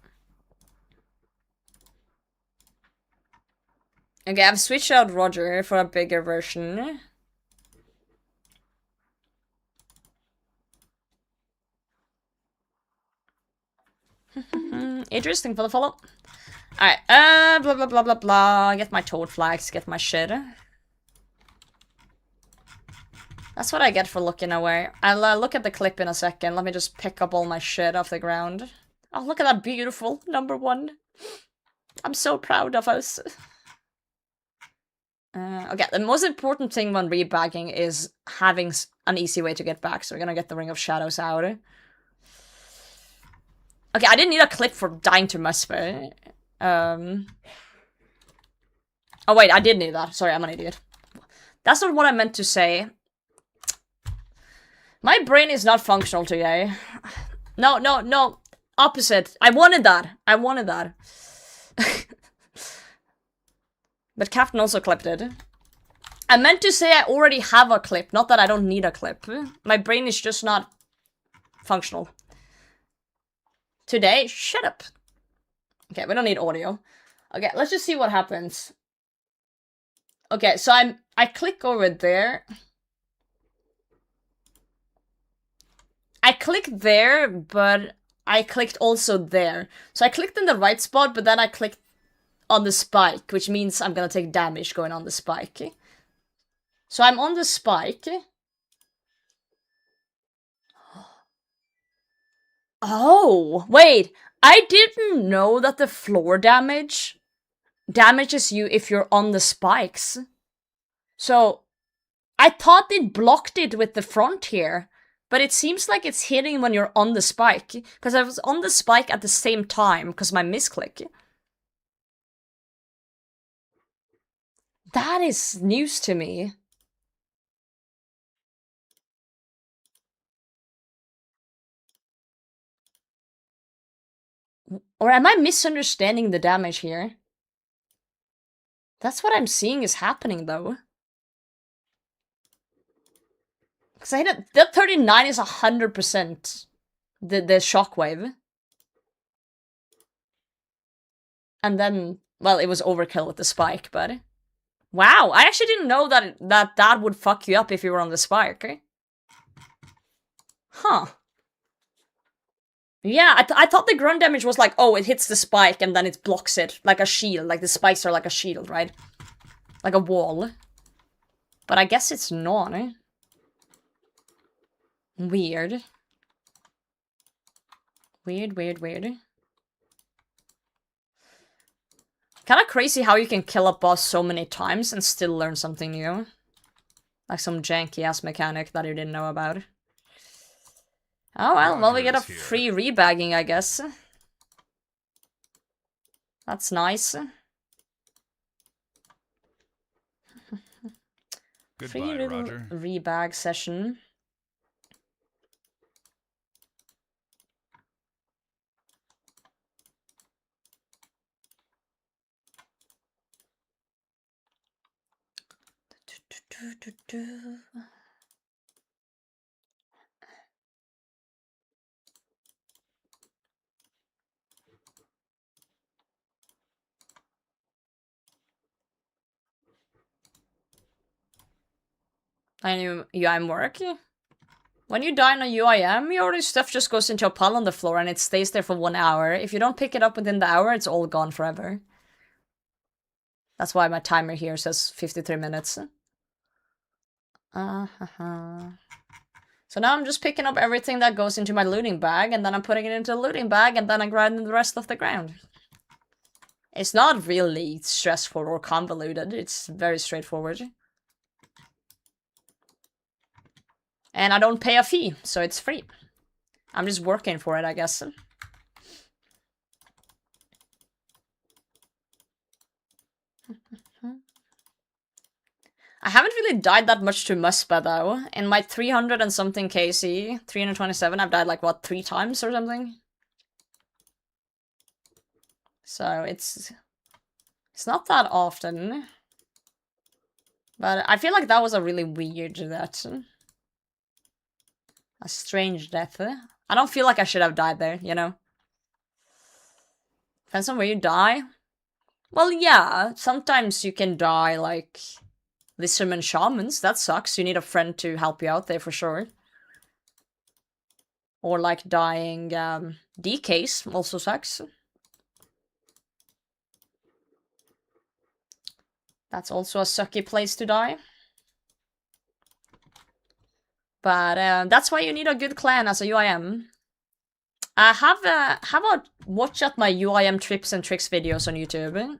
Okay, I've switched out Roger for a bigger version. Interesting for the follow-up. Alright, blah blah blah blah blah. Get my toad flags, get my shit. That's what I get for looking away. I'll look at the clip in a second. Let me just pick up all my shit off the ground. Oh, look at that beautiful #1. I'm so proud of us. Okay, the most important thing when rebagging is having an easy way to get back. So we're gonna get the Ring of Shadows out. Okay, I didn't need a clip for dying to Musper. Oh wait, I did need that. Sorry, I'm an idiot. That's not what I meant to say. My brain is not functional today. No, no, no. Opposite. I wanted that. I wanted that. But Captain also clipped it. I meant to say I already have a clip, not that I don't need a clip. My brain is just not functional. Today? Shut up. Okay, we don't need audio. Okay, let's just see what happens. Okay, so I click over there. I clicked there, but I clicked also there. So I clicked in the right spot, but then I clicked on the spike, which means I'm gonna take damage going on the spike. So I'm on the spike. Oh, wait. I didn't know that the floor damage damages you if you're on the spikes. So I thought it blocked it with the front here. But it seems like it's hitting when you're on the spike. Because I was on the spike at the same time, because my misclick. That is news to me. Or am I misunderstanding the damage here? That's what I'm seeing is happening, though. Because I hit it. That 39 is 100% the shockwave. And then, well, it was overkill with the spike, but... Wow, I actually didn't know that would fuck you up if you were on the spike. Huh. Yeah, I thought the grunt damage was like, oh, it hits the spike and then it blocks it. Like a shield. Like the spikes are like a shield, right? Like a wall. But I guess it's not, eh? Weird. Weird. Kinda crazy how you can kill a boss so many times and still learn something new. Like some janky-ass mechanic that you didn't know about. Oh well, we get a free rebagging, I guess. That's nice. Goodbye, Free little Roger. rebag session. And UIM work? When you die in a UIM, your stuff just goes into a pile on the floor and it stays there for 1 hour. If you don't pick it up within the hour, it's all gone forever. That's why my timer here says 53 minutes. So now I'm just picking up everything that goes into my looting bag, and then I'm putting it into the looting bag, and then I'm grinding the rest of the ground. It's not really stressful or convoluted, it's very straightforward. And I don't pay a fee, so it's free. I'm just working for it, I guess. I haven't really died that much to Muspa, though. In my 300 and something KC, 327, I've died like, what, 3 times or something? So it's not that often. But I feel like that was a really weird death. A strange death. I don't feel like I should have died there, you know? Depends on where you die. Well, yeah, sometimes you can die, like, Lizardmen Shamans. That sucks. You need a friend to help you out there for sure. Or, like, dying DKs also sucks. That's also a sucky place to die. But that's why you need a good clan as a UIM. Have a watch at my UIM tips and tricks videos on YouTube.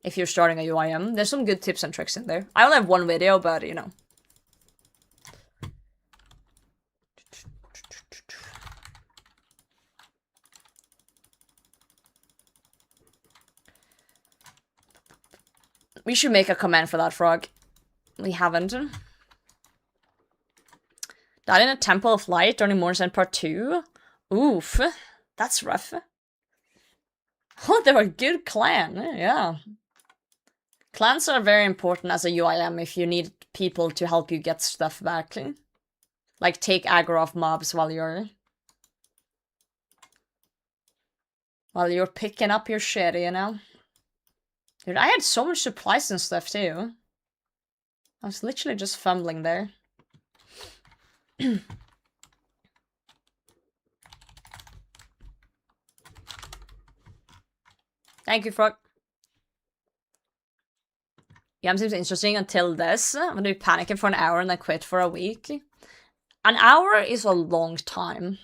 If you're starting a UIM, there's some good tips and tricks in there. I only have 1 video, but you know. We should make a command for that frog. We haven't. Died in a Temple of Light during Morn's Part 2. Oof. That's rough. Oh, they were a good clan. Yeah. Clans are very important as a UIM if you need people to help you get stuff back. Like, take aggro off mobs while you're picking up your shit, you know? Dude, I had so much supplies and stuff, too. I was literally just fumbling there. Thank you, Frog. Yeah, seems interesting until this. I'm gonna be panicking for an hour and then quit for a week. An hour is a long time.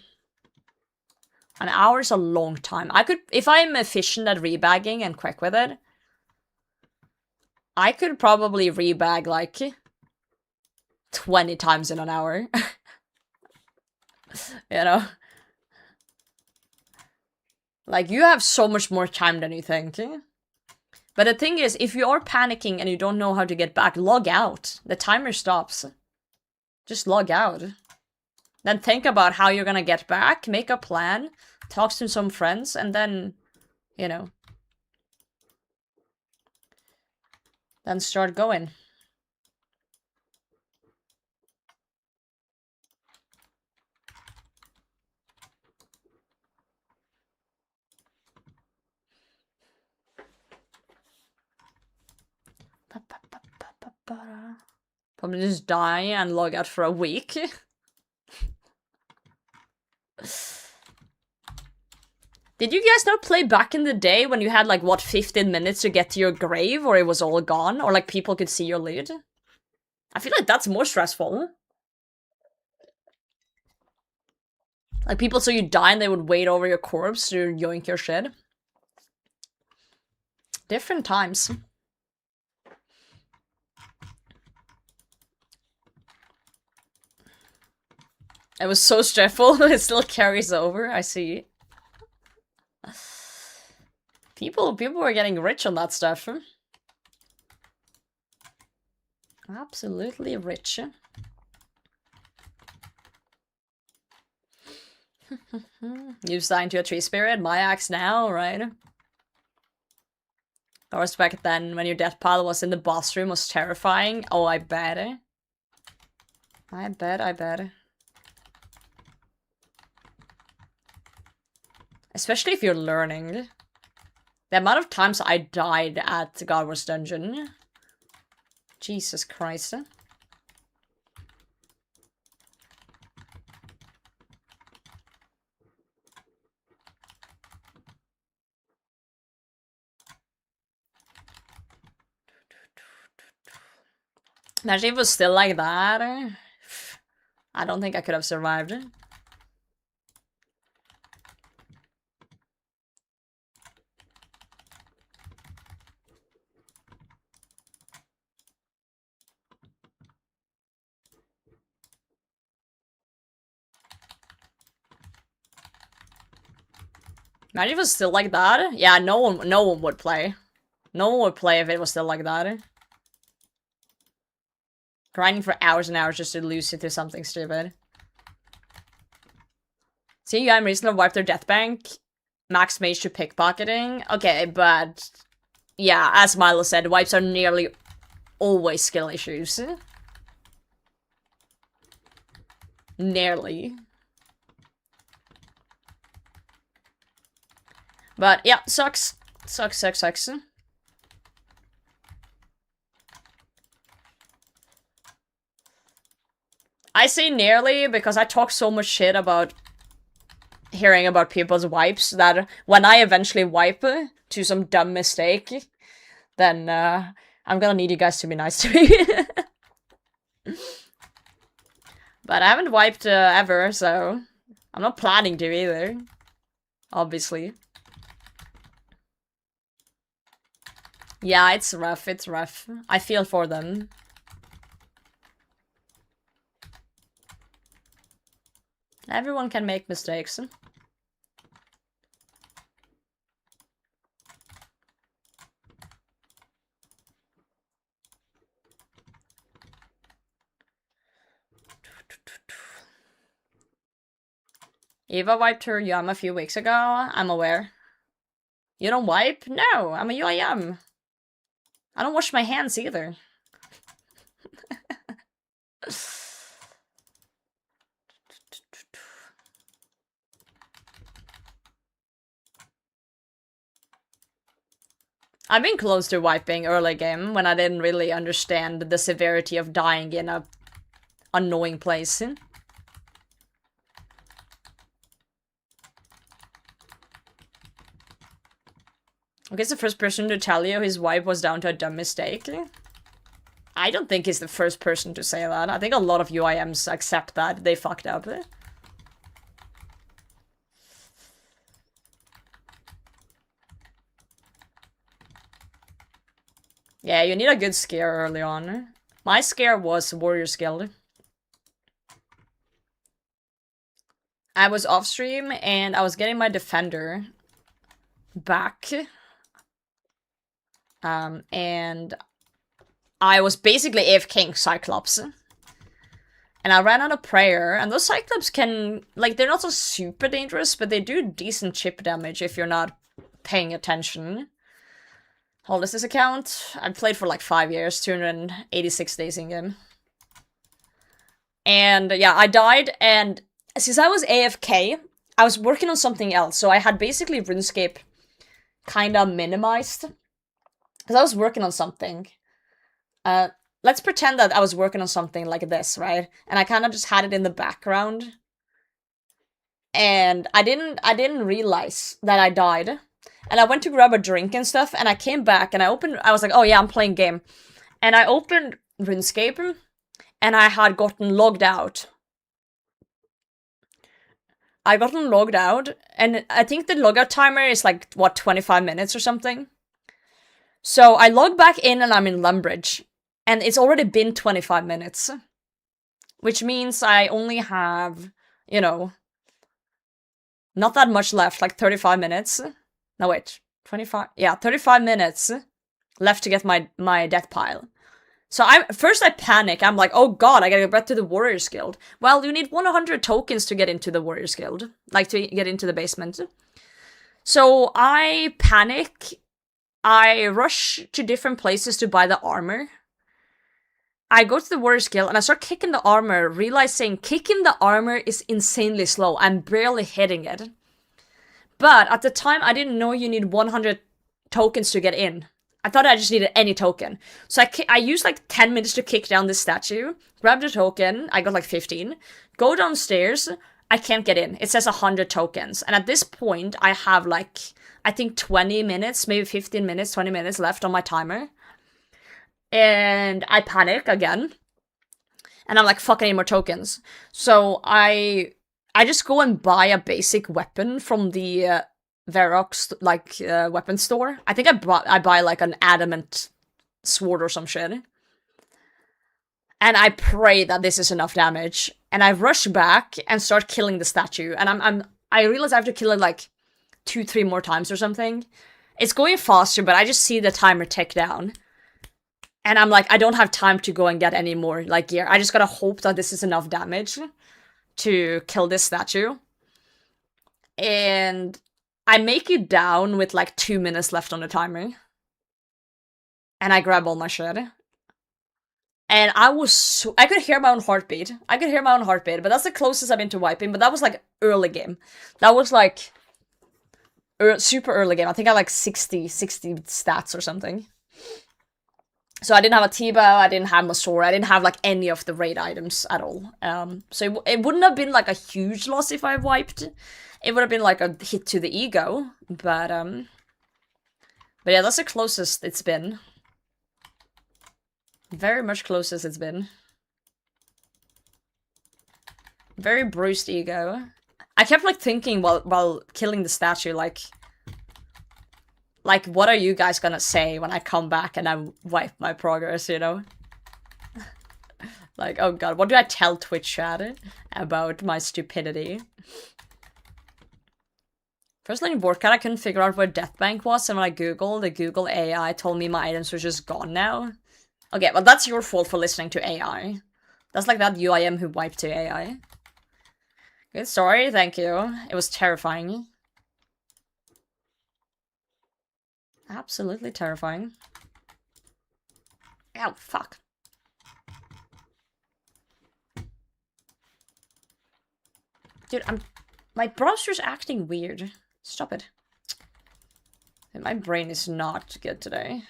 An hour is a long time. I could, if I'm efficient at rebagging and quick with it, I could probably rebag like 20 times in an hour. You know? Like, you have so much more time than you think. But the thing is, if you are panicking and you don't know how to get back, log out. The timer stops. Just log out. Then think about how you're gonna get back, make a plan, talk to some friends, and then you know, then start going. Probably just die and log out for a week. Did you guys not play back in the day when you had like, what, 15 minutes to get to your grave, or it was all gone? Or like people could see your loot? I feel like that's more stressful. Like people saw you die and they would wait over your corpse to yoink your shit. Different times. It was so stressful, it still carries over, I see. People were getting rich on that stuff. Absolutely rich. You signed to a tree spirit, my axe now, right? Or back then, when your death pile was in the boss room, was terrifying. Oh, I bet. I bet. Especially if you're learning. The amount of times I died at the God Wars dungeon. Jesus Christ. Imagine if it was still like that. I don't think I could have survived. Imagine if it was still like that. Yeah, no one would play. No one would play if it was still like that. Grinding for hours and hours just to lose it to something stupid. See, I'm recently wiped their death bank. Max mage to pickpocketing. Okay, but yeah, as Milo said, wipes are nearly always skill issues. Nearly. But yeah, sucks. Sucks. I say nearly because I talk so much shit about hearing about people's wipes that when I eventually wipe to some dumb mistake, then I'm gonna need you guys to be nice to me. But I haven't wiped ever, so I'm not planning to either. Obviously. Yeah, it's rough, I feel for them. Everyone can make mistakes. Eva wiped her yum a few weeks ago. I'm aware. You don't wipe? No, I'm a UIM. I don't wash my hands either. I've been close to wiping early game when I didn't really understand the severity of dying in a annoying place. I guess the first person to tell you his wipe was down to a dumb mistake. I don't think he's the first person to say that. I think a lot of UIMs accept that they fucked up. Yeah, you need a good scare early on. My scare was Warrior's Guild. I was off stream and I was getting my defender back. And I was basically AFKing Cyclops. And I ran out of prayer, and those Cyclops can, like, they're not so super dangerous, but they do decent chip damage if you're not paying attention. How old is this account? I've played for like 5 years, 286 days in game. And yeah, I died, and since I was AFK, I was working on something else, so I had basically RuneScape kinda minimized. Because I was working on something. Let's pretend that I was working on something like this, right? And I kinda just had it in the background. And I didn't realize that I died. And I went to grab a drink and stuff, and I came back, and I was like, oh yeah, I'm playing game. And I opened RuneScape, and I had gotten logged out. I gotten logged out, and I think the logout timer is like, what, 25 minutes or something? So I log back in, and I'm in Lumbridge, and it's already been 25 minutes. Which means I only have, you know, not that much left, like 35 minutes. No, wait, 25? Yeah, 35 minutes left to get my death pile. So first I panic, I'm like, oh god, I gotta get back to the Warriors Guild. Well, you need 100 tokens to get into the Warriors Guild. Like, to get into the basement. So I panic, I rush to different places to buy the armor. I go to the Warriors Guild and I start kicking the armor, realizing kicking the armor is insanely slow. I'm barely hitting it. But at the time, I didn't know you need 100 tokens to get in. I thought I just needed any token. So I used like 10 minutes to kick down this statue, grab the token, I got like 15, go downstairs, I can't get in. It says 100 tokens. And at this point, I have like, I think 20 minutes, maybe 15 minutes, 20 minutes left on my timer. And I panic again. And I'm like, fuck, I need more tokens. So I just go and buy a basic weapon from the Verox, like, weapon store. I think I buy, like, an adamant sword or some shit. And I pray that this is enough damage. And I rush back and start killing the statue. And I realize I have to kill it, like, 2-3 more times or something. It's going faster, but I just see the timer tick down. And I'm like, I don't have time to go and get any more, like, gear. I just gotta hope that this is enough damage to kill this statue. And I make it down with like 2 minutes left on the timer. And I grab all my shit. And I could hear my own heartbeat. But that's the closest I've been to wiping. But that was like early game. That was like super early game. I think I had like 60 stats or something. So I didn't have a T-bow, I didn't have Masora, I didn't have like any of the raid items at all. So it wouldn't have been like a huge loss if I wiped. It would have been like a hit to the ego, but yeah, that's the closest it's been. Very much closest it's been. Very bruised ego. I kept like thinking while killing the statue, like, what are you guys gonna say when I come back and I wipe my progress, you know? Like, oh god, what do I tell Twitch chat about my stupidity? First in Vorkat, I couldn't figure out where Death Bank was, and when I googled, the Google AI told me my items were just gone now. Okay, well that's your fault for listening to AI. That's like that UIM who wiped to AI. Good story, thank you. It was terrifying. Absolutely terrifying. Ow, fuck. Dude, my browser's acting weird. Stop it. My brain is not good today.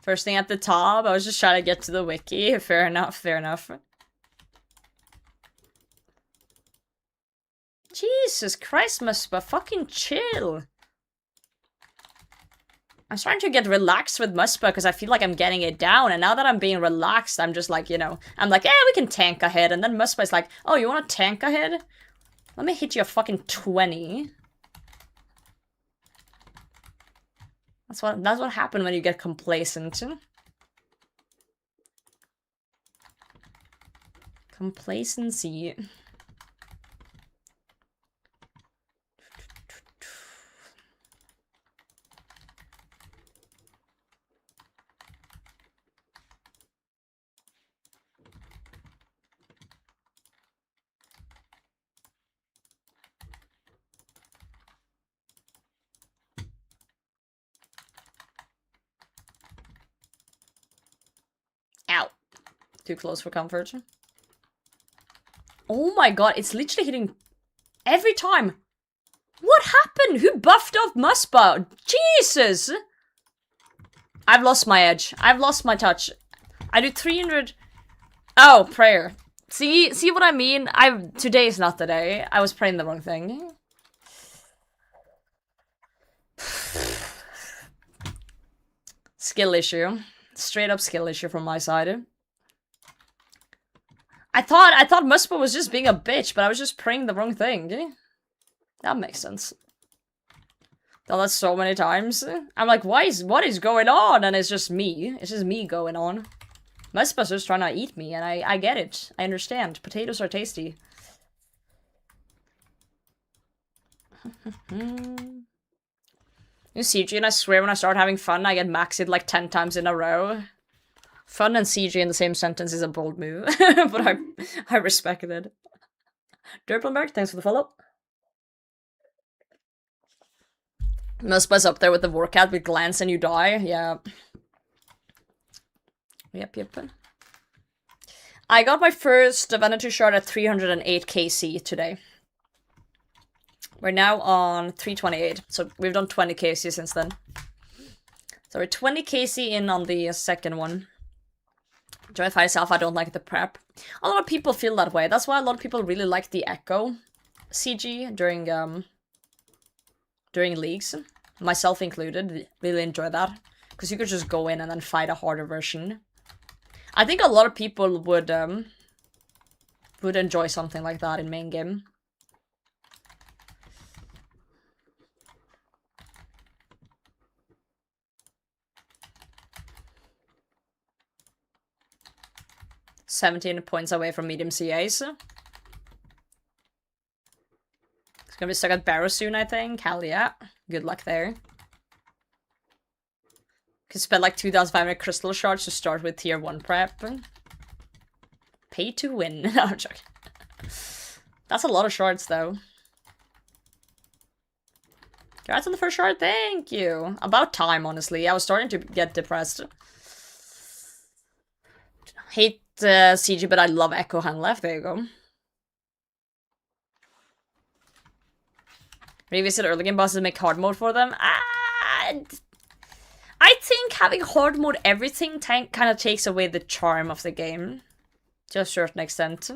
First thing at the top, I was just trying to get to the wiki. Fair enough, fair enough. Jesus Christ, Muspa, fucking chill. I'm starting to get relaxed with Muspa because I feel like I'm getting it down, and now that I'm being relaxed, I'm just like, you know, I'm like, yeah, we can tank ahead, and then Muspa is like, oh, you want to tank ahead? Let me hit you a fucking 20. That's what happened when you get complacent. Complacency. Ow. Too close for comfort. Oh my god, it's literally hitting every time. What happened? Who buffed off Muspa? Jesus! I've lost my edge. I've lost my touch. I do 300... Oh, prayer. See what I mean? Today is not the day. I was praying the wrong thing. Skill issue. Straight up skill issue from my side. I thought Muspa was just being a bitch, but I was just praying the wrong thing. That makes sense. Done that so many times. I'm like, what is going on? And it's just me. It's just me going on. Muspa's just trying to eat me, and I get it. I understand. Potatoes are tasty. You CG, and I swear when I start having fun, I get maxed like 10 times in a row. Fun and CG in the same sentence is a bold move, but I respect it. Derplenberg, thanks for the follow. Muspa's up there with the workout with glance and you die, yeah. Yep. I got my first Venator shard at 308 KC today. We're now on 328, so we've done 20 KC since then. So we're 20 KC in on the second one. Enjoy fight itself, I don't like the prep. A lot of people feel that way. That's why a lot of people really like the Echo CG during leagues. Myself included, really enjoy that. Because you could just go in and then fight a harder version. I think a lot of people would enjoy something like that in main game. $17 points away from medium CAs. It's gonna be stuck at Barrow soon, I think. Hell yeah. Good luck there. Could spend like 2,500 crystal shards to start with tier 1 prep. Pay to win. No, I'm joking. That's a lot of shards though. Congrats on the first shard, thank you. About time, honestly. I was starting to get depressed. Hate CG, but I love Echo Hand Left. There you go. Revisit early game bosses and make hard mode for them. I think having hard mode everything kind of takes away the charm of the game. To a certain extent.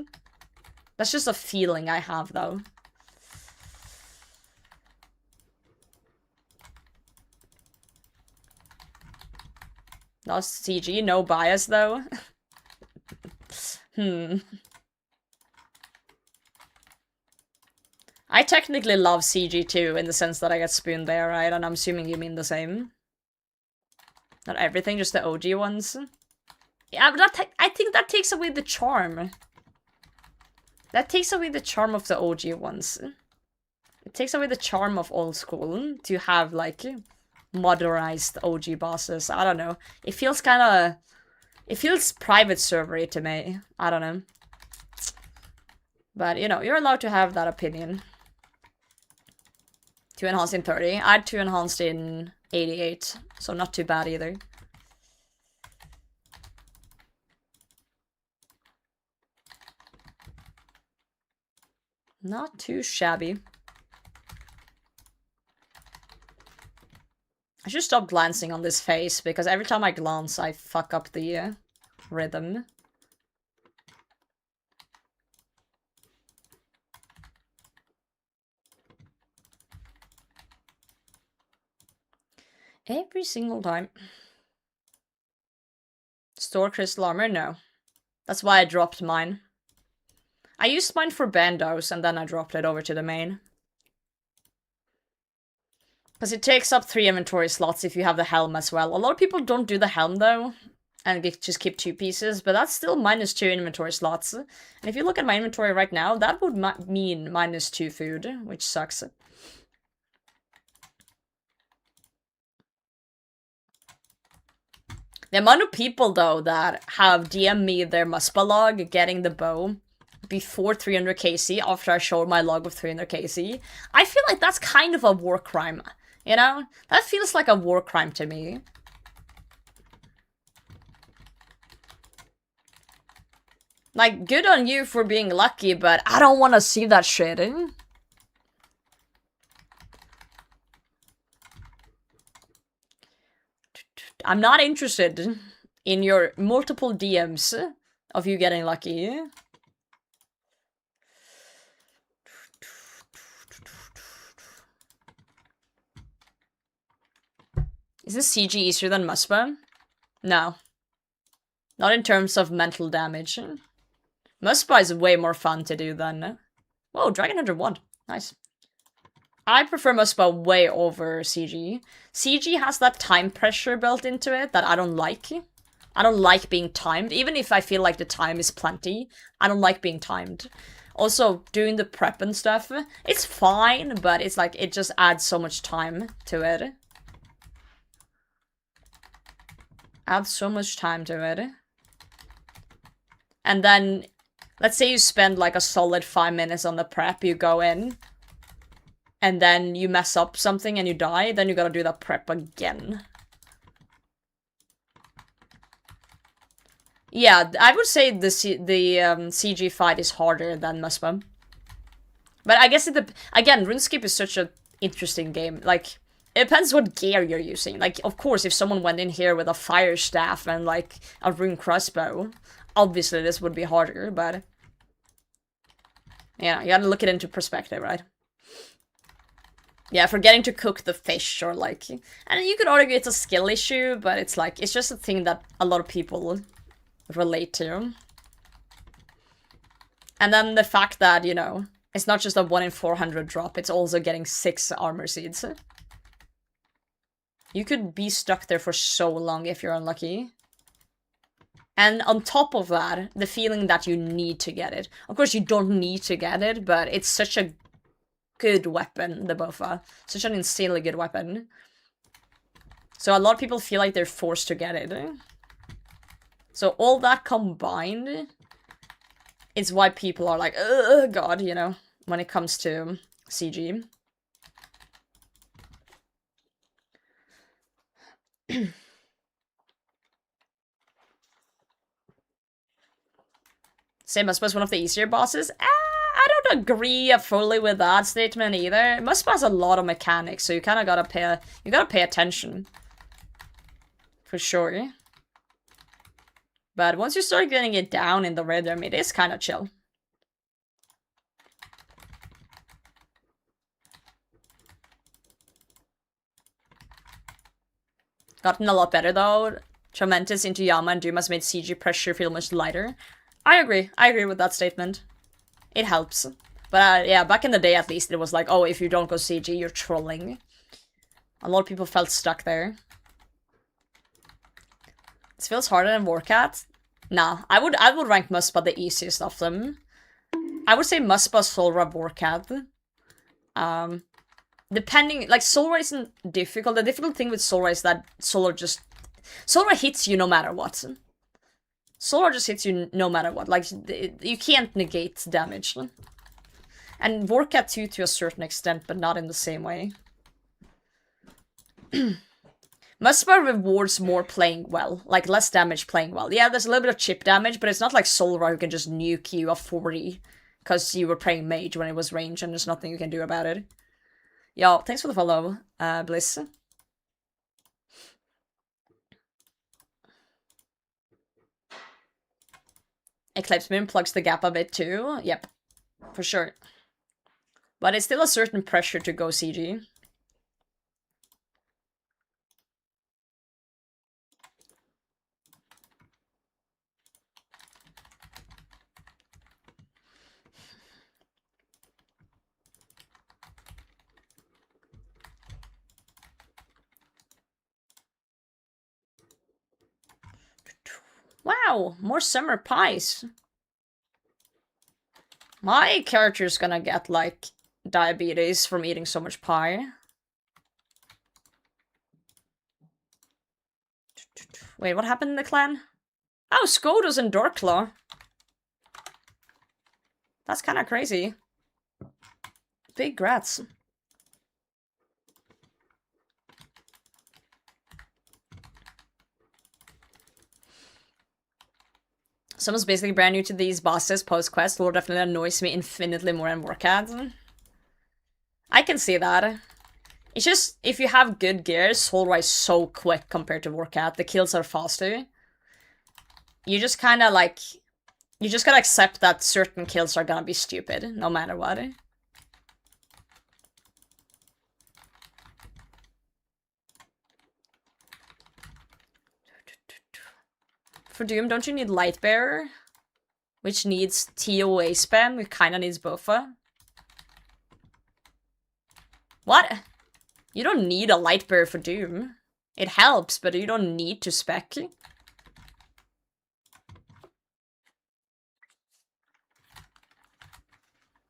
That's just a feeling I have, though. Not CG, no bias, though. I technically love CG too, in the sense that I get spooned there, right? And I'm assuming you mean the same. Not everything, just the OG ones. Yeah, but I think that takes away the charm. That takes away the charm of the OG ones. It takes away the charm of old school to have, like, modernized OG bosses. I don't know. It feels kind of... It feels private servery to me. I don't know. But, you know, you're allowed to have that opinion. 2 enhanced in 30. I had 2 enhanced in 88. So not too bad either. Not too shabby. I should stop glancing on this face, because every time I glance, I fuck up the rhythm. Every single time. Store crystal armor? No. That's why I dropped mine. I used mine for bandos, and then I dropped it over to the main. Because it takes up 3 inventory slots if you have the helm as well. A lot of people don't do the helm, though. and just keep 2 pieces, but that's still -2 inventory slots. And if you look at my inventory right now, that would mean -2 food, which sucks. The amount of people, though, that have DM'd me their Muspa log getting the bow before 300 KC after I showed my log with 300 KC, I feel like that's kind of a war crime, you know? That feels like a war crime to me. Like, good on you for being lucky, but I don't want to see that shit. I'm not interested in your multiple DMs of you getting lucky. Is this CG easier than Muspa? No. Not in terms of mental damage. Muspa is way more fun to do than... Whoa, Dragon Hunter 1. Nice. I prefer Muspa way over CG. CG has that time pressure built into it that I don't like. I don't like being timed. Even if I feel like the time is plenty, I don't like being timed. Also, doing the prep and stuff, it's fine, but it's like, it just adds so much time to it. Adds so much time to it. And then, let's say you spend like a solid 5 minutes on the prep, you go in, and then you mess up something and you die, then you gotta do that prep again. Yeah, I would say the CG fight is harder than Muspa. But I guess again, RuneScape is such an interesting game. Like, it depends what gear you're using. Like, of course, if someone went in here with a fire staff and like a rune crossbow, obviously this would be harder, but yeah, you gotta look it into perspective, right? Yeah, forgetting to cook the fish or like, and you could argue it's a skill issue, but it's like, it's just a thing that a lot of people relate to. And then the fact that, you know, it's not just a 1 in 400 drop, it's also getting 6 armor seeds. You could be stuck there for so long if you're unlucky. And on top of that, the feeling that you need to get it. Of course, you don't need to get it, but it's such a good weapon, the Bofa. Such an insanely good weapon. So a lot of people feel like they're forced to get it. So all that combined is why people are like, ugh, God, you know, when it comes to CG. Same as one of the easier bosses. I don't agree fully with that statement either. Muspa has a lot of mechanics, so you kind of gotta pay attention. For sure. But once you start getting it down in the rhythm, it is kind of chill. Gotten a lot better though. Tremendous into Yama and Doom has made CG pressure feel much lighter. I agree with that statement. It helps. But yeah, back in the day at least, it was like, oh, if you don't go CG, you're trolling. A lot of people felt stuck there. This feels harder than Warcat. Nah, I would rank Muspa the easiest of them. I would say Muspa, Solra, Warcat. Depending, like, Solra isn't difficult. The difficult thing with Solra is that Solra hits you no matter what. Solra just hits you no matter what. Like, you can't negate damage. And Warcat too, to a certain extent, but not in the same way. Muspa rewards more playing well, like less damage playing well. Yeah, there's a little bit of chip damage, but it's not like Solra who can just nuke you a 40 because you were playing mage when it was range and there's nothing you can do about it. Yo, thanks for the follow, Bliss. Eclipse Moon plugs the gap a bit too. Yep, for sure. But it's still a certain pressure to go CG. wow, more summer pies. My character's gonna get, like, diabetes from eating so much pie. Wait, what happened in the clan? Oh, Skoda's in Dorklaw. That's kind of crazy. Big grats. Someone's basically brand new to these bosses post-quest. Lord definitely annoys me infinitely more than Warcat. I can see that. It's just, if you have good gear, Soul is so quick compared to Warcat. The kills are faster. You just kind of like... You just gotta accept that certain kills are gonna be stupid, no matter what. For Doom, don't you need Lightbearer? Which needs TOA spam, which kinda needs Bofa. What? You don't need a Lightbearer for Doom. It helps, but you don't need to spec.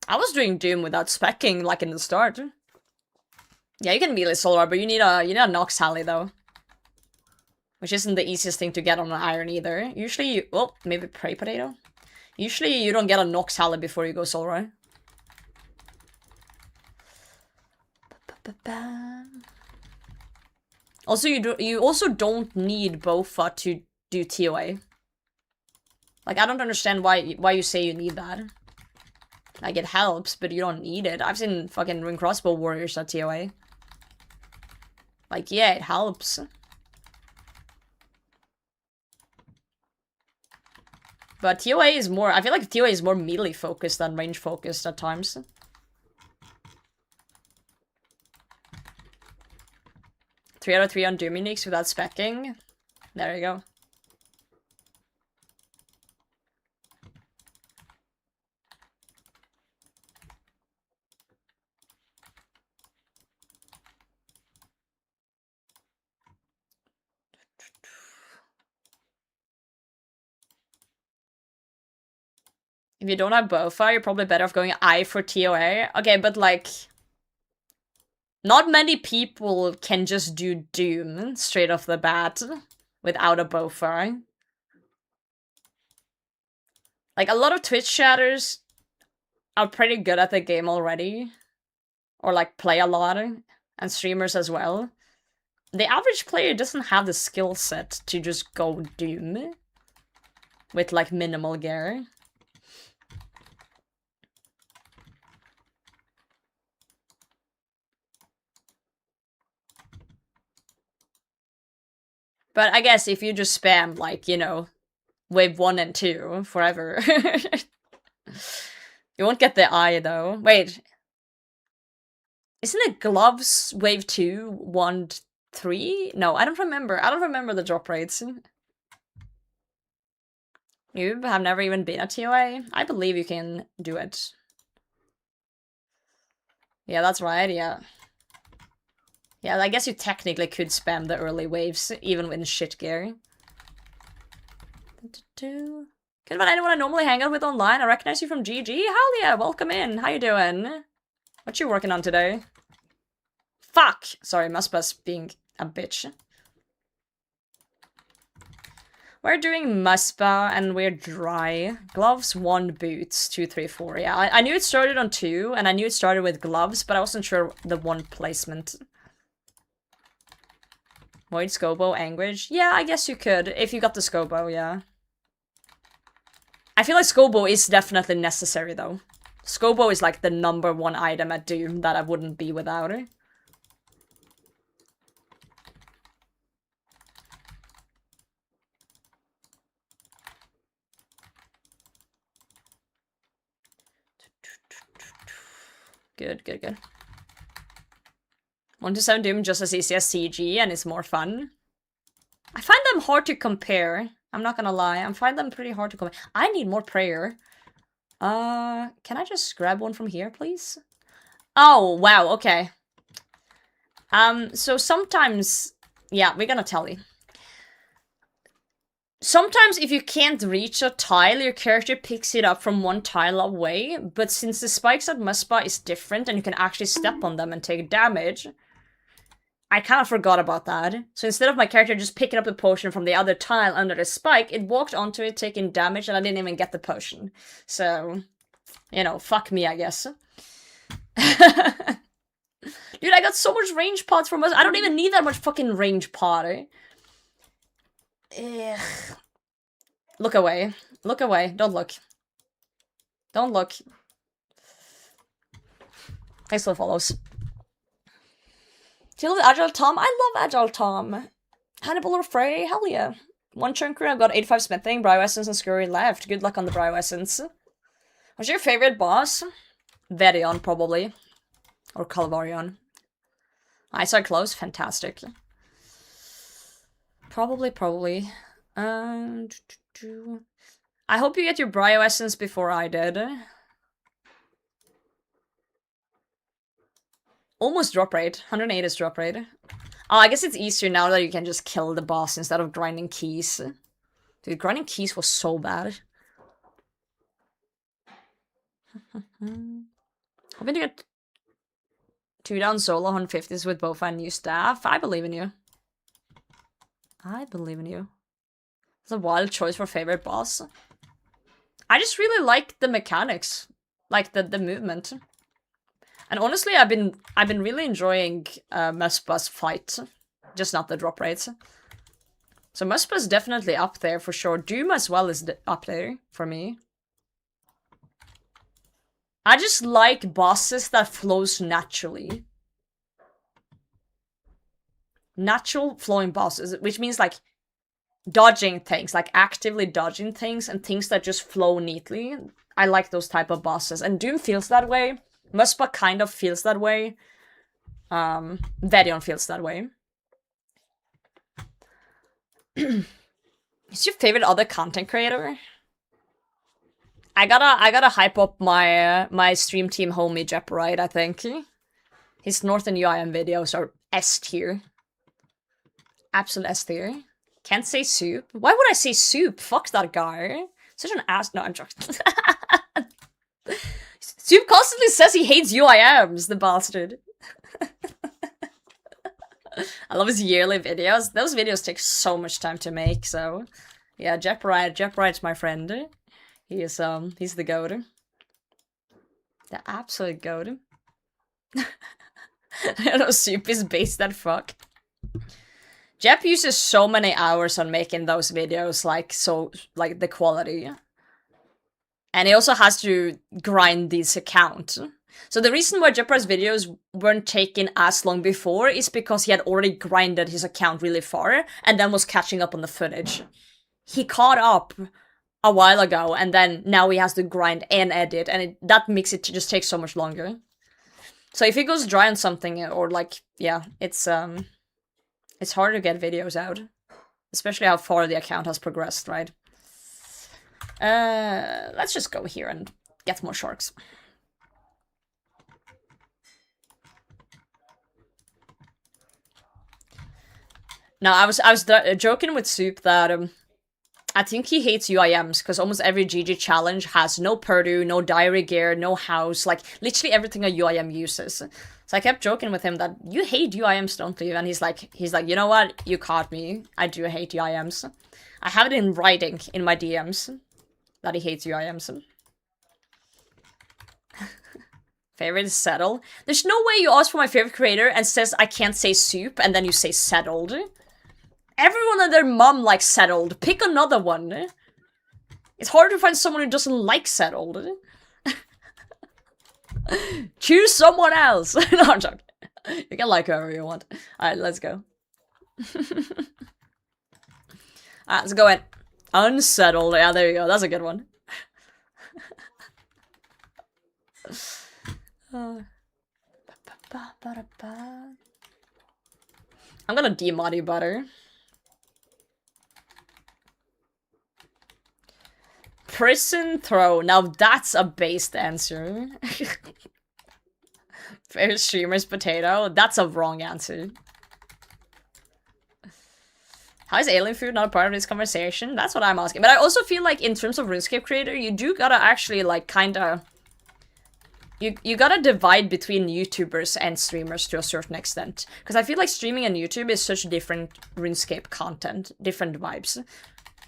I was doing Doom without specking, like in the start. Yeah, you can melee Solar, but you need a Nox Halley though. Which isn't the easiest thing to get on an Iron either. Usually you... Well, maybe Prey Potato? Usually you don't get a Nox Halley before you go Solar. Also, you also don't need Bofa to do TOA. Like, I don't understand why you say you need that. Like, it helps, but you don't need it. I've seen fucking Ring Crossbow Warriors at TOA. Like, yeah, it helps. But TOA is more... I feel like TOA is more melee focused than range focused at times. 3 out of 3 on Doom uniques without specking. There you go. If you don't have Bofa, you're probably better off going I for TOA. Okay, but like... Not many people can just do Doom straight off the bat without a Bofa. Like, a lot of Twitch chatters are pretty good at the game already. Or, like, play a lot. And streamers as well. The average player doesn't have the skill set to just go Doom. With, like, minimal gear. But I guess if you just spam, like, you know, wave 1 and 2 forever. You won't get the eye, though. Wait. Isn't it gloves wave 2, 1, 3? No, I don't remember. I don't remember the drop rates. You have never even been at TOA? I believe you can do it. Yeah, that's right, yeah. Yeah, I guess you technically could spam the early waves, even in shit gear. Good about anyone I normally hang out with online. I recognize you from GG. Hell yeah, welcome in. How you doing? What you working on today? Fuck! Sorry, Musbus being a bitch. We're doing Muspa and we're dry. Gloves, 1, boots, 2, 3, 4. Yeah, I knew it started on 2, and I knew it started with gloves, but I wasn't sure the 1 placement. Void, Scobo, Anguish? Yeah, I guess you could, if you got the Scobo, yeah. I feel like Scobo is definitely necessary, though. Scobo is like the #1 item at Doom that I wouldn't be without it. Good, good, good. 1 to 7 Doom just as easy as CG, and it's more fun. I find them hard to compare. I'm not gonna lie. I find them pretty hard to compare. I need more prayer. Can I just grab one from here, please? Oh, wow, okay. So sometimes... Yeah, we're gonna tell you. sometimes if you can't reach a tile, your character picks it up from one tile away, but since the spikes at Muspa is different and you can actually step on them and take damage, I kind of forgot about that. So instead of my character just picking up the potion from the other tile under the spike, it walked onto it, taking damage, and I didn't even get the potion. So, you know, fuck me, I guess. Dude, I got so much range pods from us. I don't even need that much fucking range pod. Ugh. Look away. Look away. Don't look. Don't look. Thanks for the follows. Do you love Agile Tom? I love Agile Tom. Hannibal or Frey? Hell yeah. One chunker, I've got 85 smithing, Brow Essence, and Scurry left. Good luck on the Brow Essence. What's your favorite boss? Verion, probably. Or Calvarion. Eyes are closed. Fantastic. Probably. I hope you get your Brow Essence before I did. Almost drop rate. 108 is drop rate. Oh, I guess it's easier now that you can just kill the boss instead of grinding keys. Dude, grinding keys was so bad. Hoping to get 2 down solo 150s with both and new staff. I believe in you. I believe in you. It's a wild choice for favorite boss. I just really like the mechanics. Like the movement. And honestly, I've been really enjoying Muspa's fight, just not the drop rates. So Muspa's definitely up there for sure. Doom as well is up there for me. I just like bosses that flows naturally. Natural flowing bosses, which means like dodging things, like actively dodging things and things that just flow neatly. I like those type of bosses, and Doom feels that way. Muspa kind of feels that way. Verion feels that way. Who's your favorite other content creator? I gotta hype up my stream team homie Jeopardy, I think. His Northern UIM videos are S tier. Absolute S tier. Can't say soup. Why would I say soup? Fuck that guy. Such an ass. No, I'm joking. Soup constantly says he hates UIMs, the bastard. I love his yearly videos. Those videos take so much time to make, so... Yeah, Jeopardy's my friend. He's the goat. The absolute goat. I know Soup is based that fuck. Jep uses so many hours on making those videos, like the quality. And he also has to grind these accounts. So the reason why Jeopardy's videos weren't taken as long before is because he had already grinded his account really far and then was catching up on the footage. He caught up a while ago and then now he has to grind and edit, and that makes it just take so much longer. So if he goes dry on something, or like, yeah, it's hard to get videos out. Especially how far the account has progressed, right? Let's just go here and get more sharks. Now, I was joking with Soup that I think he hates UIMs because almost every GG challenge has no Purdue, no diary gear, no house, like literally everything a UIM uses. So I kept joking with him that you hate UIMs, don't you? And he's like, you know what? You caught me. I do hate UIMs. I have it in writing in my DMs that he hates UIMs. Favorite is Settle. There's no way you ask for my favorite creator and says I can't say Soup and then you say Settled. Everyone and their mom likes Settled. Pick another one. It's hard to find someone who doesn't like Settled. Choose someone else. No, I'm joking. You can like whoever you want. Alright, let's go. Alright, let's go in. Unsettled. Yeah, there you go. That's a good one. I'm gonna demoddy butter. Prison throw. Now that's a based answer. Favorite streamer's potato. That's a wrong answer. How is alien food not a part of this conversation? That's what I'm asking. But I also feel like in terms of RuneScape creator, you do gotta actually like kinda... You gotta divide between YouTubers and streamers to a certain extent. Because I feel like streaming and YouTube is such different RuneScape content, different vibes.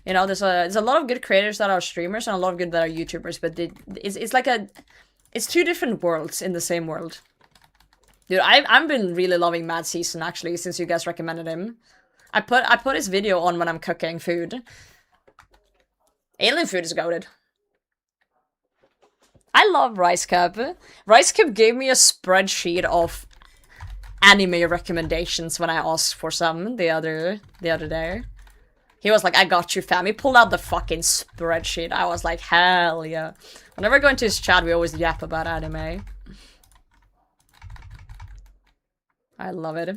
You know, there's a lot of good creators that are streamers and a lot of good that are YouTubers, but it's like it's two different worlds in the same world. Dude, I've been really loving Mad Season actually since you guys recommended him. I put his video on when I'm cooking food. Alien food is goated. I love Rice Cup. Rice Cup gave me a spreadsheet of anime recommendations when I asked for some the other day. He was like, I got you, fam. He pulled out the fucking spreadsheet. I was like, hell yeah. Whenever I go into his chat, we always yap about anime. I love it.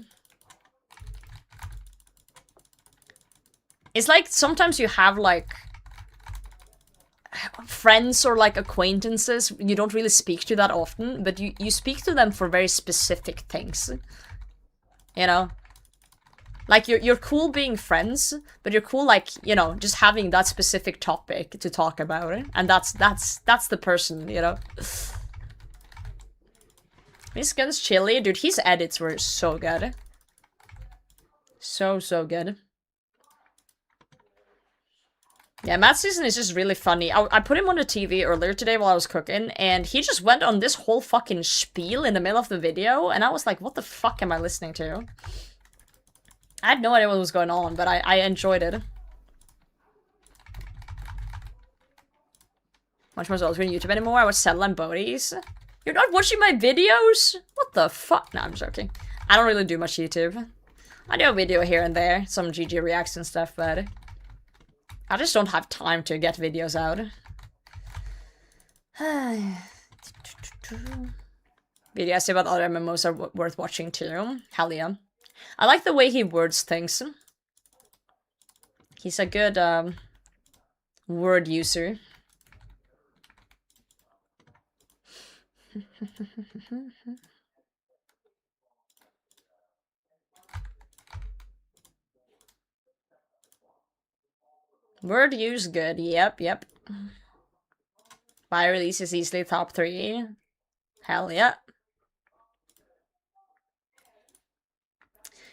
It's like, sometimes you have, like, friends or, like, acquaintances you don't really speak to that often, but you speak to them for very specific things. You know? Like, you're cool being friends, but you're cool, like, you know, just having that specific topic to talk about it. And that's the person, you know? This gun's chilly. Dude, his edits were so good. So good. Yeah, Matt Season is just really funny. I put him on the TV earlier today while I was cooking, and he just went on this whole fucking spiel in the middle of the video, and I was like, what the fuck am I listening to? I had no idea what was going on, but I enjoyed it. Watch myself on YouTube anymore. I watch Settle and Bodhies. You're not watching my videos? What the fuck? No, I'm joking. I don't really do much YouTube. I do a video here and there, some GG reacts and stuff, but I just don't have time to get videos out. Videos about other MMOs are worth watching too. Hell yeah. I like the way he words things. He's a good word user. Word use good. Yep. By release is easily top 3. Hell yeah.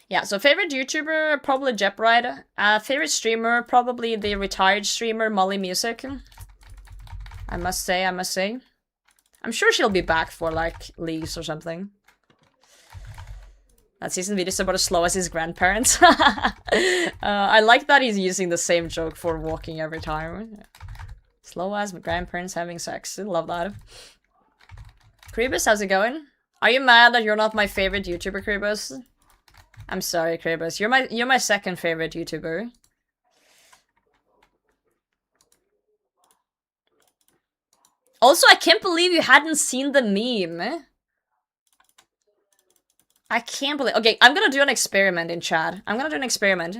Yeah, so favorite YouTuber, probably Jepride. Favorite streamer, probably the retired streamer, Molly Music. I must say. I'm sure she'll be back for, like, leagues or something. That season video is about as slow as his grandparents. I like that he's using the same joke for walking every time. Slow as my grandparents having sex. I love that. Kribus, how's it going? Are you mad that you're not my favorite YouTuber, Kribus? I'm sorry, Krabus. You're my second favorite YouTuber. Also, I can't believe you hadn't seen the meme. I can't believe... Okay, I'm gonna do an experiment in chat. I'm gonna do an experiment.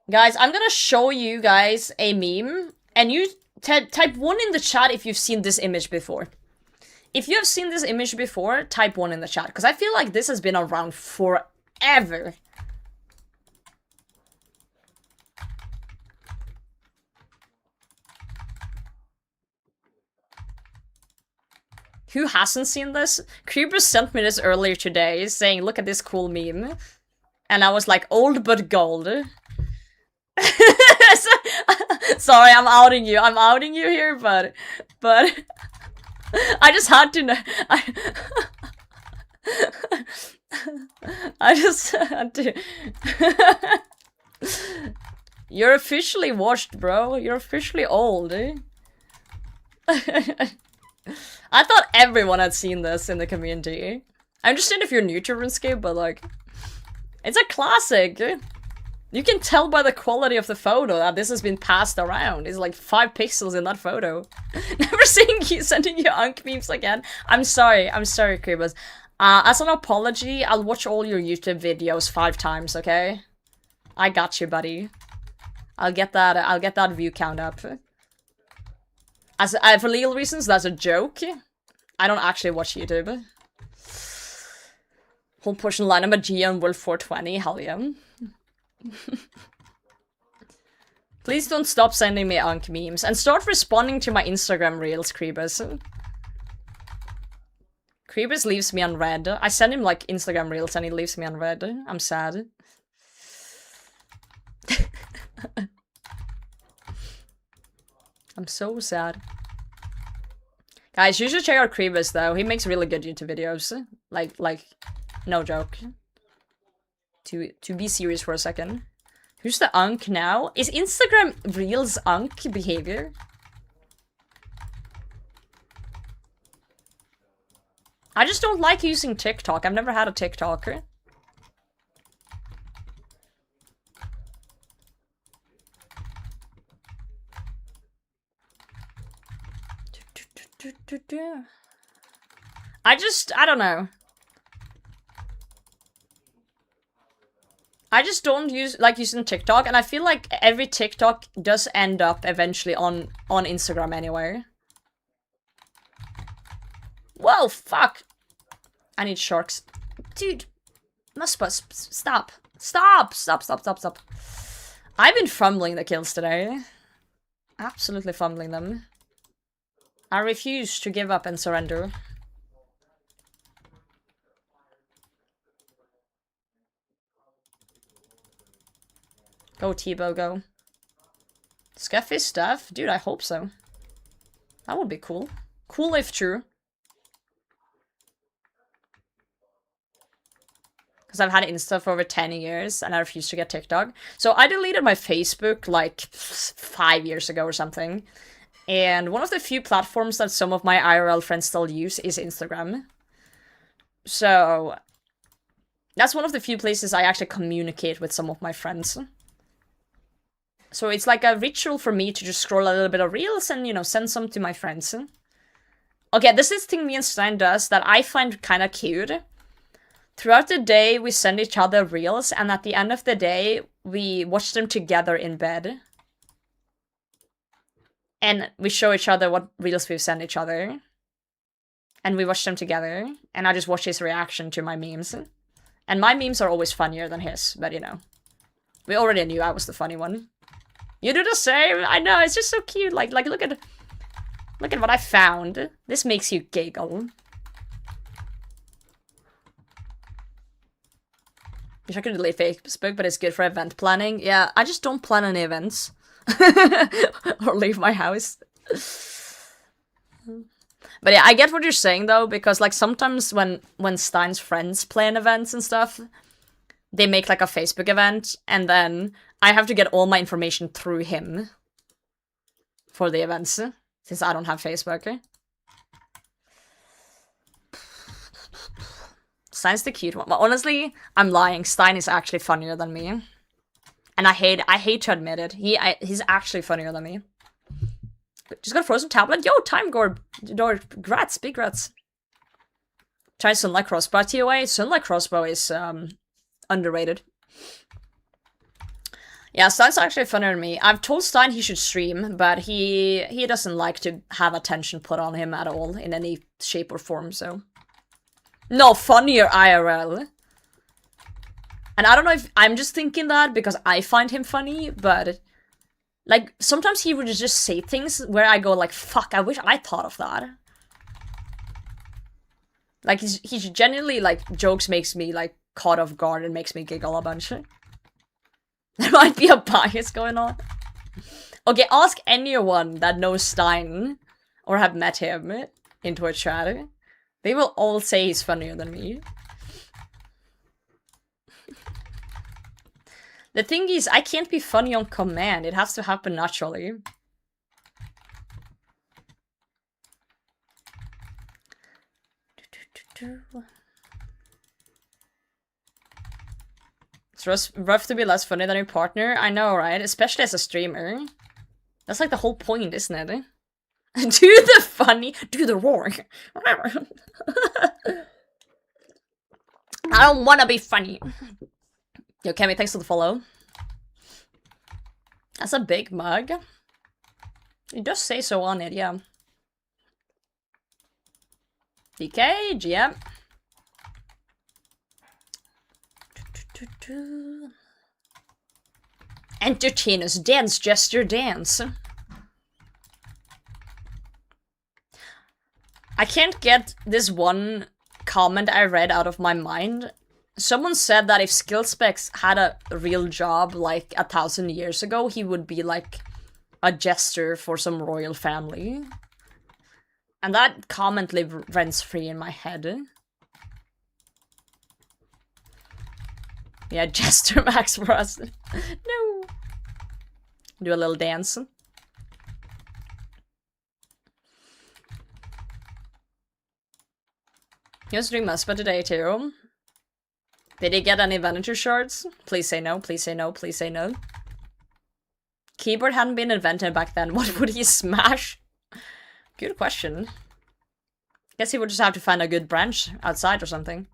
Guys, I'm gonna show you guys a meme. And you type 1 in the chat if you've seen this image before. If you have seen this image before, type 1 in the chat. Because I feel like this has been around forever. Who hasn't seen this? Creeper sent me this earlier today, saying, look at this cool meme. And I was like, old but gold. Sorry, I'm outing you. I'm outing you here, but... I just had to know. I just had to. You're officially washed, bro. You're officially old, eh? I thought everyone had seen this in the community. I understand if you're new to RuneScape, but like, it's a classic. You can tell by the quality of the photo that this has been passed around. It's like 5 pixels in that photo. Never seeing you sending you Unk memes again. I'm sorry, Kribas. As an apology, I'll watch all your YouTube videos 5 times, okay? I got you, buddy. I'll get that view count up. As for legal reasons, that's a joke. I don't actually watch YouTube. Whole portion line of Magia and Wolf 420, hell yeah. Please don't stop sending me Ankh memes, and start responding to my Instagram reels, Creebus. Creebus leaves me unread. I send him like Instagram reels and he leaves me unread. I'm sad. I'm so sad. Guys, you should check out Creebus though. He makes really good YouTube videos. Like, no joke. To be serious for a second. Who's the Ankh now? Is Instagram Reels Ankh behavior? I just don't like using TikTok. I've never had a TikToker. I don't know. I just don't like using TikTok, and I feel like every TikTok does end up eventually on Instagram anyway. Whoa, fuck! I need sharks. Dude, Muspus, stop. Stop! Stop, stop, stop, stop. I've been fumbling the kills today. Absolutely fumbling them. I refuse to give up and surrender. Go, T-Bow, go. Scuff his stuff? Dude, I hope so. That would be cool. Cool if true. Because I've had Insta for over 10 years and I refuse to get TikTok. So I deleted my Facebook like 5 years ago or something. And one of the few platforms that some of my IRL friends still use is Instagram. So that's one of the few places I actually communicate with some of my friends. So it's like a ritual for me to just scroll a little bit of reels and, you know, send some to my friends. Okay, this is the thing me and Stein does that I find kind of cute. Throughout the day, we send each other reels, and at the end of the day, we watch them together in bed. And we show each other what reels we've sent each other. And we watch them together, and I just watch his reaction to my memes. And my memes are always funnier than his, but you know. We already knew I was the funny one. You do the same? I know, it's just so cute. Like look at what I found. This makes you giggle. Wish I could delete Facebook, but it's good for event planning. Yeah, I just don't plan any events. Or leave my house. But yeah, I get what you're saying though, because like sometimes when Stein's friends plan events and stuff, they make like a Facebook event, and then I have to get all my information through him for the events, since I don't have Facebook. Stein's the cute one. Well, honestly, I'm lying. Stein is actually funnier than me. And I hate to admit it. He's actually funnier than me. Just got a frozen tablet. Yo, time guard. Grats, big grats. Try Sunlight Crossbow TOA. Sunlight Crossbow is underrated. Yeah, Stein's actually funnier than me. I've told Stein he should stream, but he doesn't like to have attention put on him at all in any shape or form, so. No, funnier IRL. And I don't know if I'm just thinking that because I find him funny, but like sometimes he would just say things where I go like, fuck, I wish I thought of that. Like he's genuinely like jokes makes me like caught off guard and makes me giggle a bunch. There might be a bias going on. Okay, ask anyone that knows Stein or have met him in Twitch chat. They will all say he's funnier than me. The thing is, I can't be funny on command. It has to happen naturally. It's rough to be less funny than your partner. I know, right? Especially as a streamer. That's like the whole point, isn't it? Do the funny, do the roar. I don't wanna be funny. Yo, Kemi, thanks for the follow. That's a big mug. It does say so on it, yeah. DK, GM. Entertain us, dance, gesture, dance. I can't get this one comment I read out of my mind. Someone said that if Skillspecs had a real job like 1,000 years ago, he would be like a jester for some royal family. And that comment lives rent-free in my head. Yeah, Jester Max for us. No. Do a little dance. He was doing Muspa today too. Did he get any Venator shards? Please say no, please say no, please say no. Keyboard hadn't been invented back then. What would he smash? Good question. Guess he would just have to find a good branch outside or something.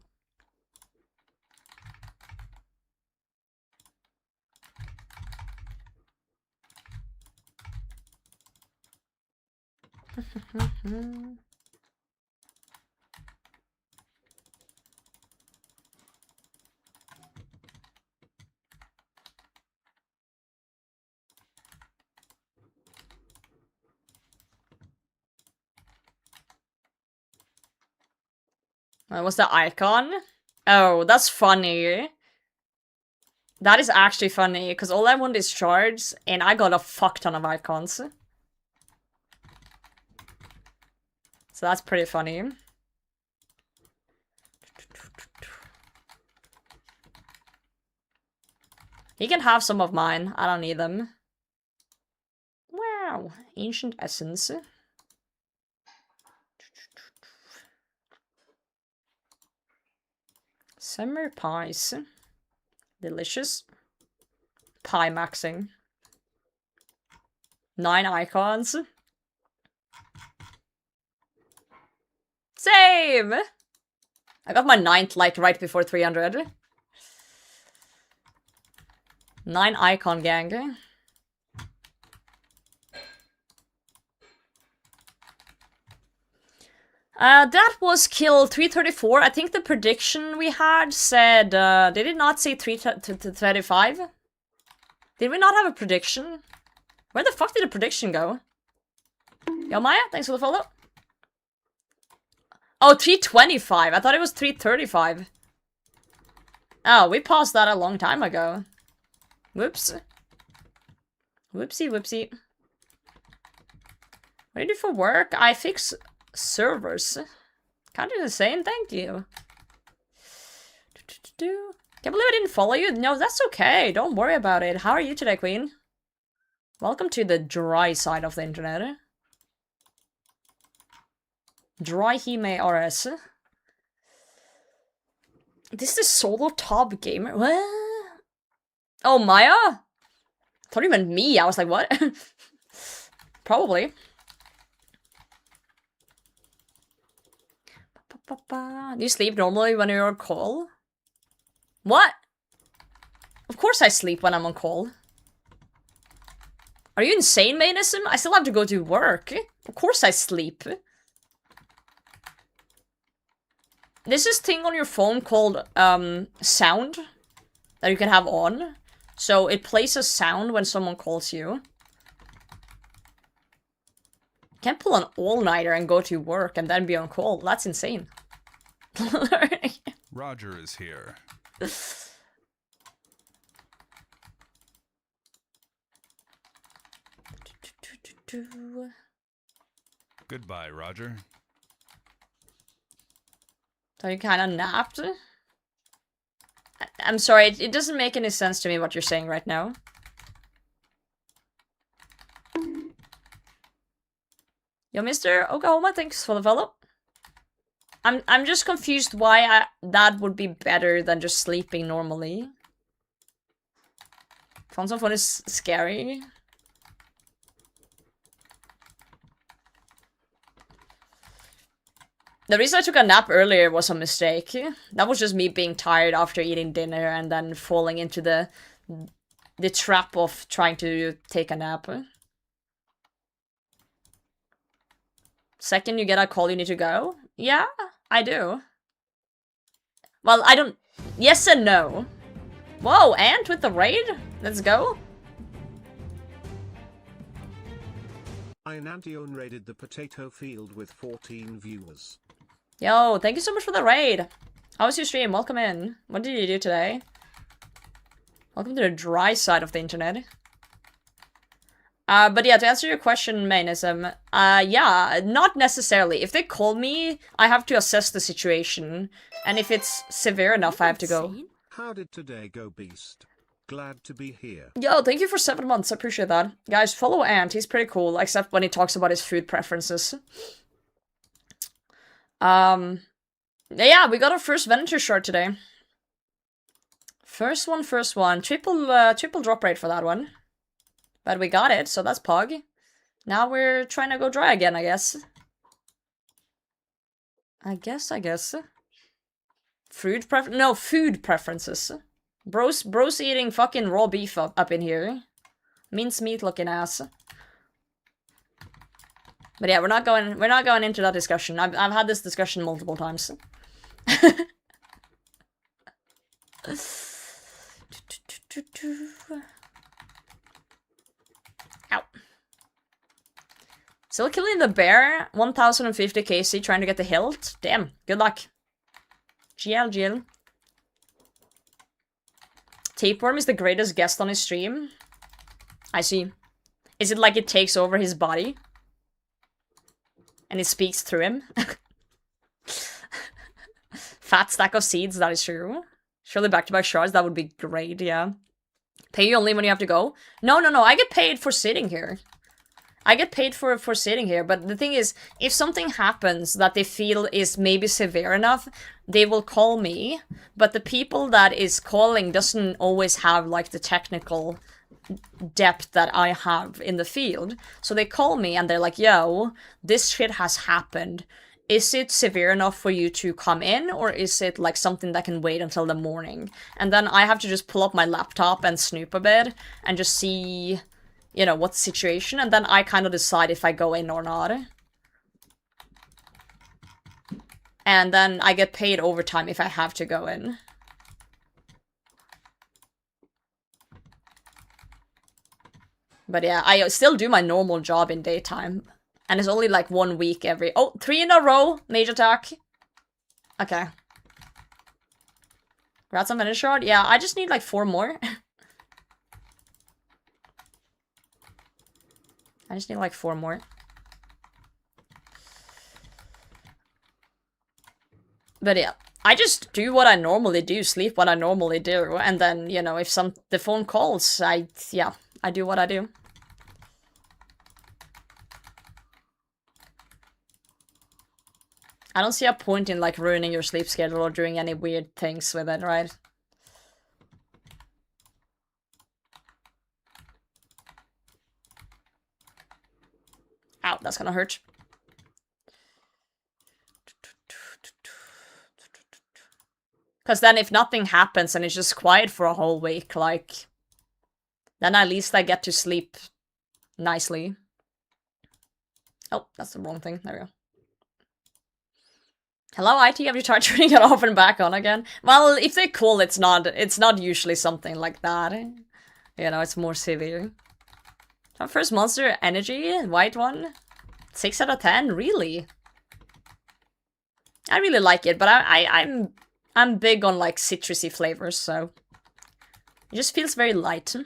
What's the icon? Oh, that's funny. That is actually funny, because all I want is shards, and I got a fuck ton of icons. So that's pretty funny. He can have some of mine. I don't need them. Wow. Ancient Essence. Summer pies. Delicious. Pie maxing. 9 icons. Same! I got my 9th like right before 300. 9 icon gang. That was kill 334. I think the prediction we had said, did it not say 335? Did we not have a prediction? Where the fuck did the prediction go? Yo, Maya, thanks for the follow. Oh, 325. I thought it was 335. Oh, we paused that a long time ago. Whoops. Whoopsie, whoopsie. What do you do for work? I fix servers. Can't do the same, thank you. Can't believe I didn't follow you. No, that's okay. Don't worry about it. How are you today, Queen? Welcome to the dry side of the internet. Dry Hime RS. This is the solo top gamer. What? Oh, Maya? I thought you meant me. I was like, what? Probably. Do you sleep normally when you're on call? What? Of course I sleep when I'm on call. Are you insane, Mainism? I still have to go to work. Of course I sleep. There's this thing on your phone called sound that you can have on. So it plays a sound when someone calls you. You can't pull an all-nighter and go to work and then be on call. That's insane. Roger is here. Goodbye, Roger. So you kind of napped? I'm sorry, it doesn't make any sense to me what you're saying right now. Yo, Mr. Oklahoma, thanks for the follow. I'm just confused why that would be better than just sleeping normally. Phones on phone is scary. The reason I took a nap earlier was a mistake. That was just me being tired after eating dinner and then falling into the trap of trying to take a nap. Second you get a call, you need to go? Yeah, I do. Well, I don't... Yes and no. Whoa, Ant with the raid? Let's go. Inantion raided the potato field with 14 viewers. Yo, thank you so much for the raid. How was your stream? Welcome in. What did you do today? Welcome to the dry side of the internet. But yeah, to answer your question, Mainism, yeah, not necessarily. If they call me, I have to assess the situation. And if it's severe enough, I have to go. How did today go, Beast? Glad to be here. Yo, thank you for 7 months. I appreciate that. Guys, follow Ant. He's pretty cool, except when he talks about his food preferences. Yeah, we got our first Venator shard today. First one. Triple drop rate for that one. But we got it, so that's Pog. Now we're trying to go dry again, I guess. I guess. Food preferences. Bro's eating fucking raw beef up in here. Mincemeat looking ass. But yeah, we're not going into that discussion. I've had this discussion multiple times. Ow. Still killing the bear. 1050 KC trying to get the hilt. Damn, good luck. GL. Tapeworm is the greatest guest on his stream. I see. Is it like it takes over his body? And it speaks through him? Fat stack of seeds, that is true. Surely back-to-back shards, that would be great, yeah. Pay you only when you have to go? No, I get paid for sitting here. I get paid for sitting here, but the thing is, if something happens that they feel is maybe severe enough, they will call me, but the people that is calling doesn't always have, like, the technical depth that I have in the field. So they call me and they're like, yo, this shit has happened. Is it severe enough for you to come in, or is it like something that can wait until the morning? And then I have to just pull up my laptop and snoop a bit and just see, you know, what's the situation, and then I kind of decide if I go in or not. And then I get paid overtime if I have to go in. But yeah, I still do my normal job in daytime. And it's only like 1 week every... Oh, 3 in a row! Mage attack. Okay. Got some finish shard? Yeah, I just need like 4 more. I just need like 4 more. But yeah, I just do what I normally do, sleep what I normally do, and then, you know, if the phone calls, I do what I do. I don't see a point in, like, ruining your sleep schedule or doing any weird things with it, right? Ow, that's gonna hurt. Because then if nothing happens and it's just quiet for a whole week, like, then at least I get to sleep nicely. Oh, that's the wrong thing. There we go. Hello, IT, have you tried turning it off and back on again? Well, if they call, it's not usually something like that. You know, it's more severe. Our first monster, energy, white one. 6 out of 10, really? I really like it, but I'm big on, like, citrusy flavors, so... It just feels very light.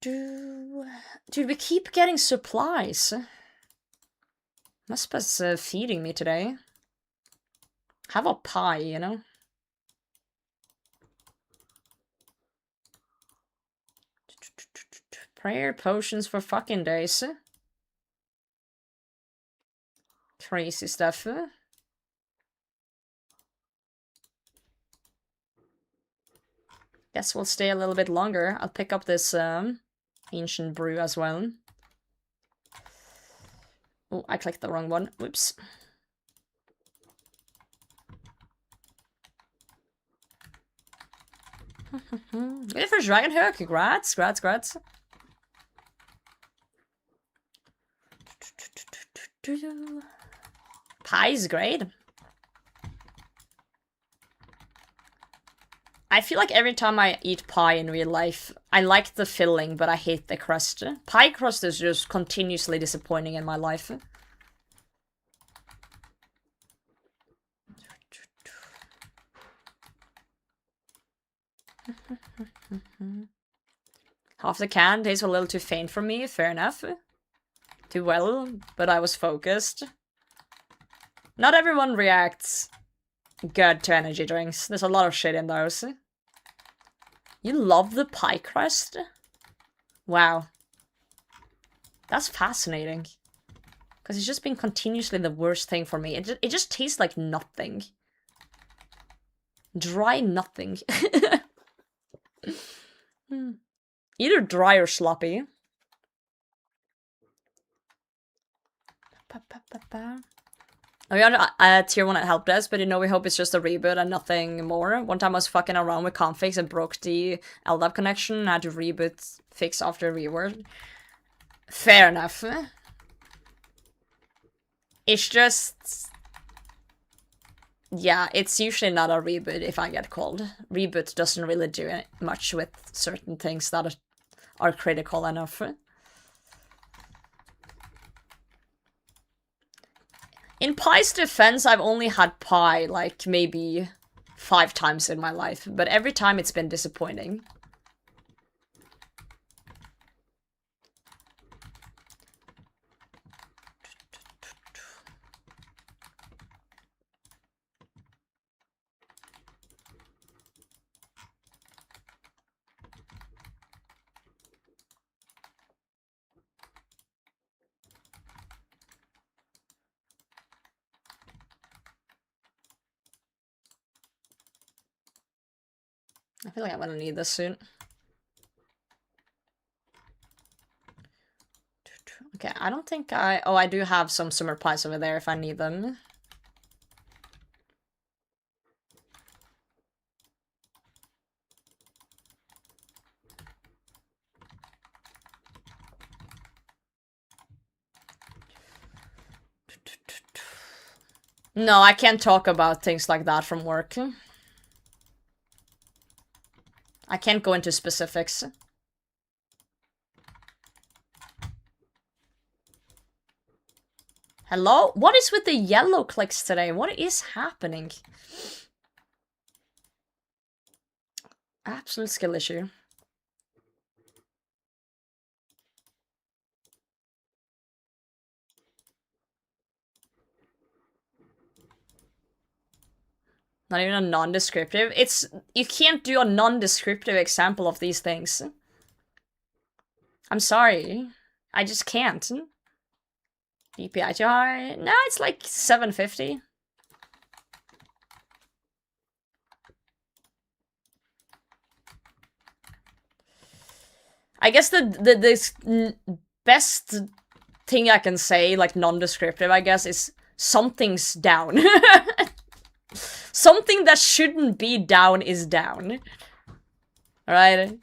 Dude, we keep getting supplies. Muspa's feeding me today. Have a pie, you know? Prayer potions for fucking days. Crazy stuff. Guess we'll stay a little bit longer. I'll pick up this ancient brew as well. Oh, I clicked the wrong one. Whoops. Good for Dragon Hair. Congrats. Pie's great. I feel like every time I eat pie in real life, I like the filling, but I hate the crust. Pie crust is just continuously disappointing in my life. Half the can tastes a little too faint for me, fair enough. Too well, but I was focused. Not everyone reacts good to energy drinks. There's a lot of shit in those. You love the pie crust? Wow. That's fascinating. Because it's just been continuously the worst thing for me. It just tastes like nothing. Dry nothing. Either dry or sloppy. Oh yeah, tier 1 helped us, but you know we hope it's just a reboot and nothing more. One time I was fucking around with configs and broke the LDAP connection and had to reboot fix after reword. Fair enough. It's just... yeah, it's usually not a reboot if I get called. Reboot doesn't really do much with certain things that are critical enough. In Pie's defense, I've only had pie, like, maybe 5 times in my life, but every time it's been disappointing. I feel like I'm gonna need this soon. Okay, I don't think I... oh, I do have some summer pies over there if I need them. No, I can't talk about things like that from work. I can't go into specifics. Hello? What is with the yellow clicks today? What is happening? Absolute skill issue. Not even a non-descriptive. It's... you can't do a non-descriptive example of these things. I'm sorry. I just can't. DPI too high? No, it's like 750. I guess the best thing I can say, like non-descriptive, I guess, is something's down. Something that shouldn't be down is down. Alright?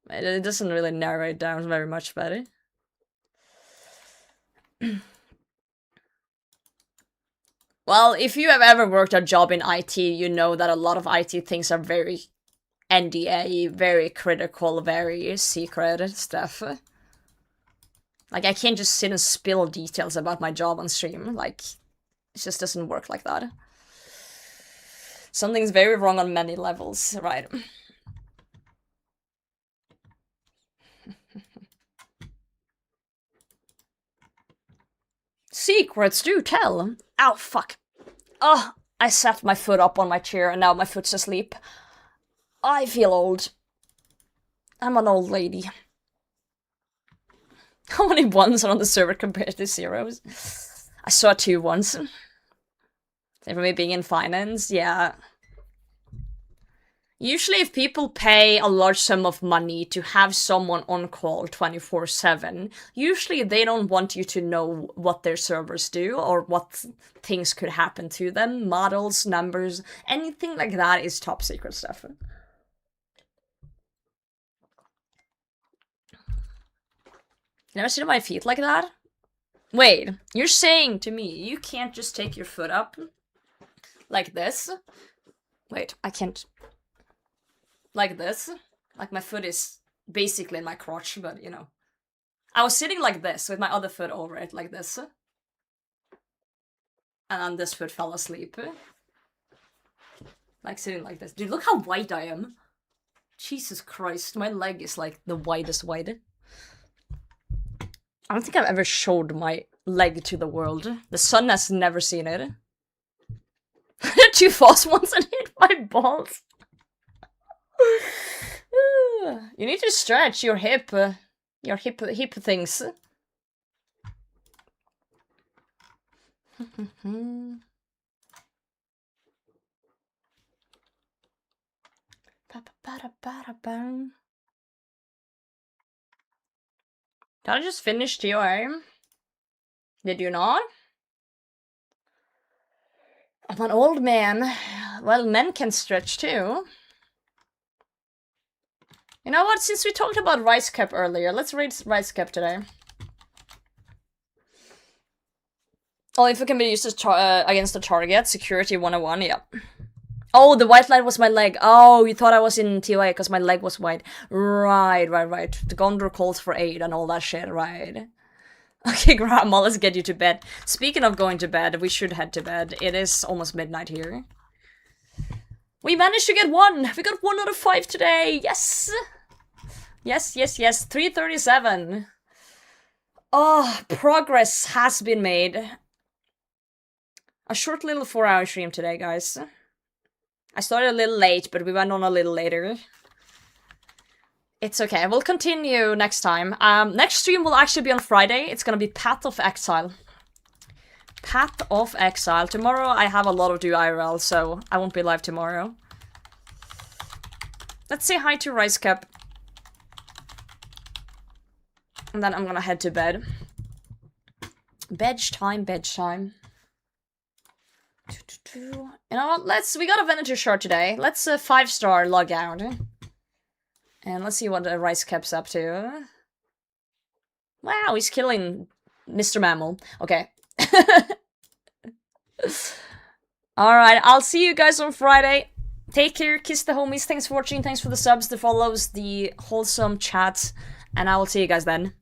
It doesn't really narrow it down very much better. Well, if you have ever worked a job in IT, you know that a lot of IT things are very NDA, very critical, very secret stuff. Like, I can't just sit and spill details about my job on stream. Like, it just doesn't work like that. Something's very wrong on many levels, right? Secrets do tell. Ow, fuck. Oh, I sat my foot up on my chair and now my foot's asleep. I feel old. I'm an old lady. How many ones are on the server compared to zeros? I saw 2 once. Same for me being in finance, yeah. Usually if people pay a large sum of money to have someone on call 24/7, usually they don't want you to know what their servers do or what things could happen to them. Models, numbers, anything like that is top secret stuff. You never seen my feet like that? Wait, you're saying to me you can't just take your foot up? Like this. Wait, I can't. Like this. Like my foot is basically in my crotch, but you know. I was sitting like this with my other foot over it, like this. And then this foot fell asleep. Like sitting like this. Dude, look how white I am. Jesus Christ, my leg is like the whitest white. I don't think I've ever showed my leg to the world. The sun has never seen it. Too fast once and hit my balls. You need to stretch your hip things. Did I just finish TOA? Did you not? I'm an old man. Well, men can stretch too. You know what? Since we talked about Rice Cup earlier, let's read Rice Cup today. Oh, if it can be used as against the target, security 101, yeah. Oh, the white light was my leg. Oh, you thought I was in TOA because my leg was white. Right. The Gondor calls for aid and all that shit, right. Okay, Grandma, let's get you to bed. Speaking of going to bed, we should head to bed. It is almost midnight here. We managed to get 1! We got 1 out of 5 today! Yes! Yes. 337. Oh, progress has been made. A short little 4-hour stream today, guys. I started a little late, but we went on a little later. It's okay, we'll continue next time. Next stream will actually be on Friday. It's gonna be Path of Exile. Path of Exile. Tomorrow I have a lot of do IRL, so I won't be live tomorrow. Let's say hi to Rice Cup. And then I'm gonna head to bed. Bedtime. You know what, we got a Venator shard today. Let's 5-star log out. And let's see what Rice Cup's up to. Wow, he's killing Mr. Mammal. Okay. Alright, I'll see you guys on Friday. Take care, kiss the homies. Thanks for watching, thanks for the subs, the follows, the wholesome chats. And I will see you guys then.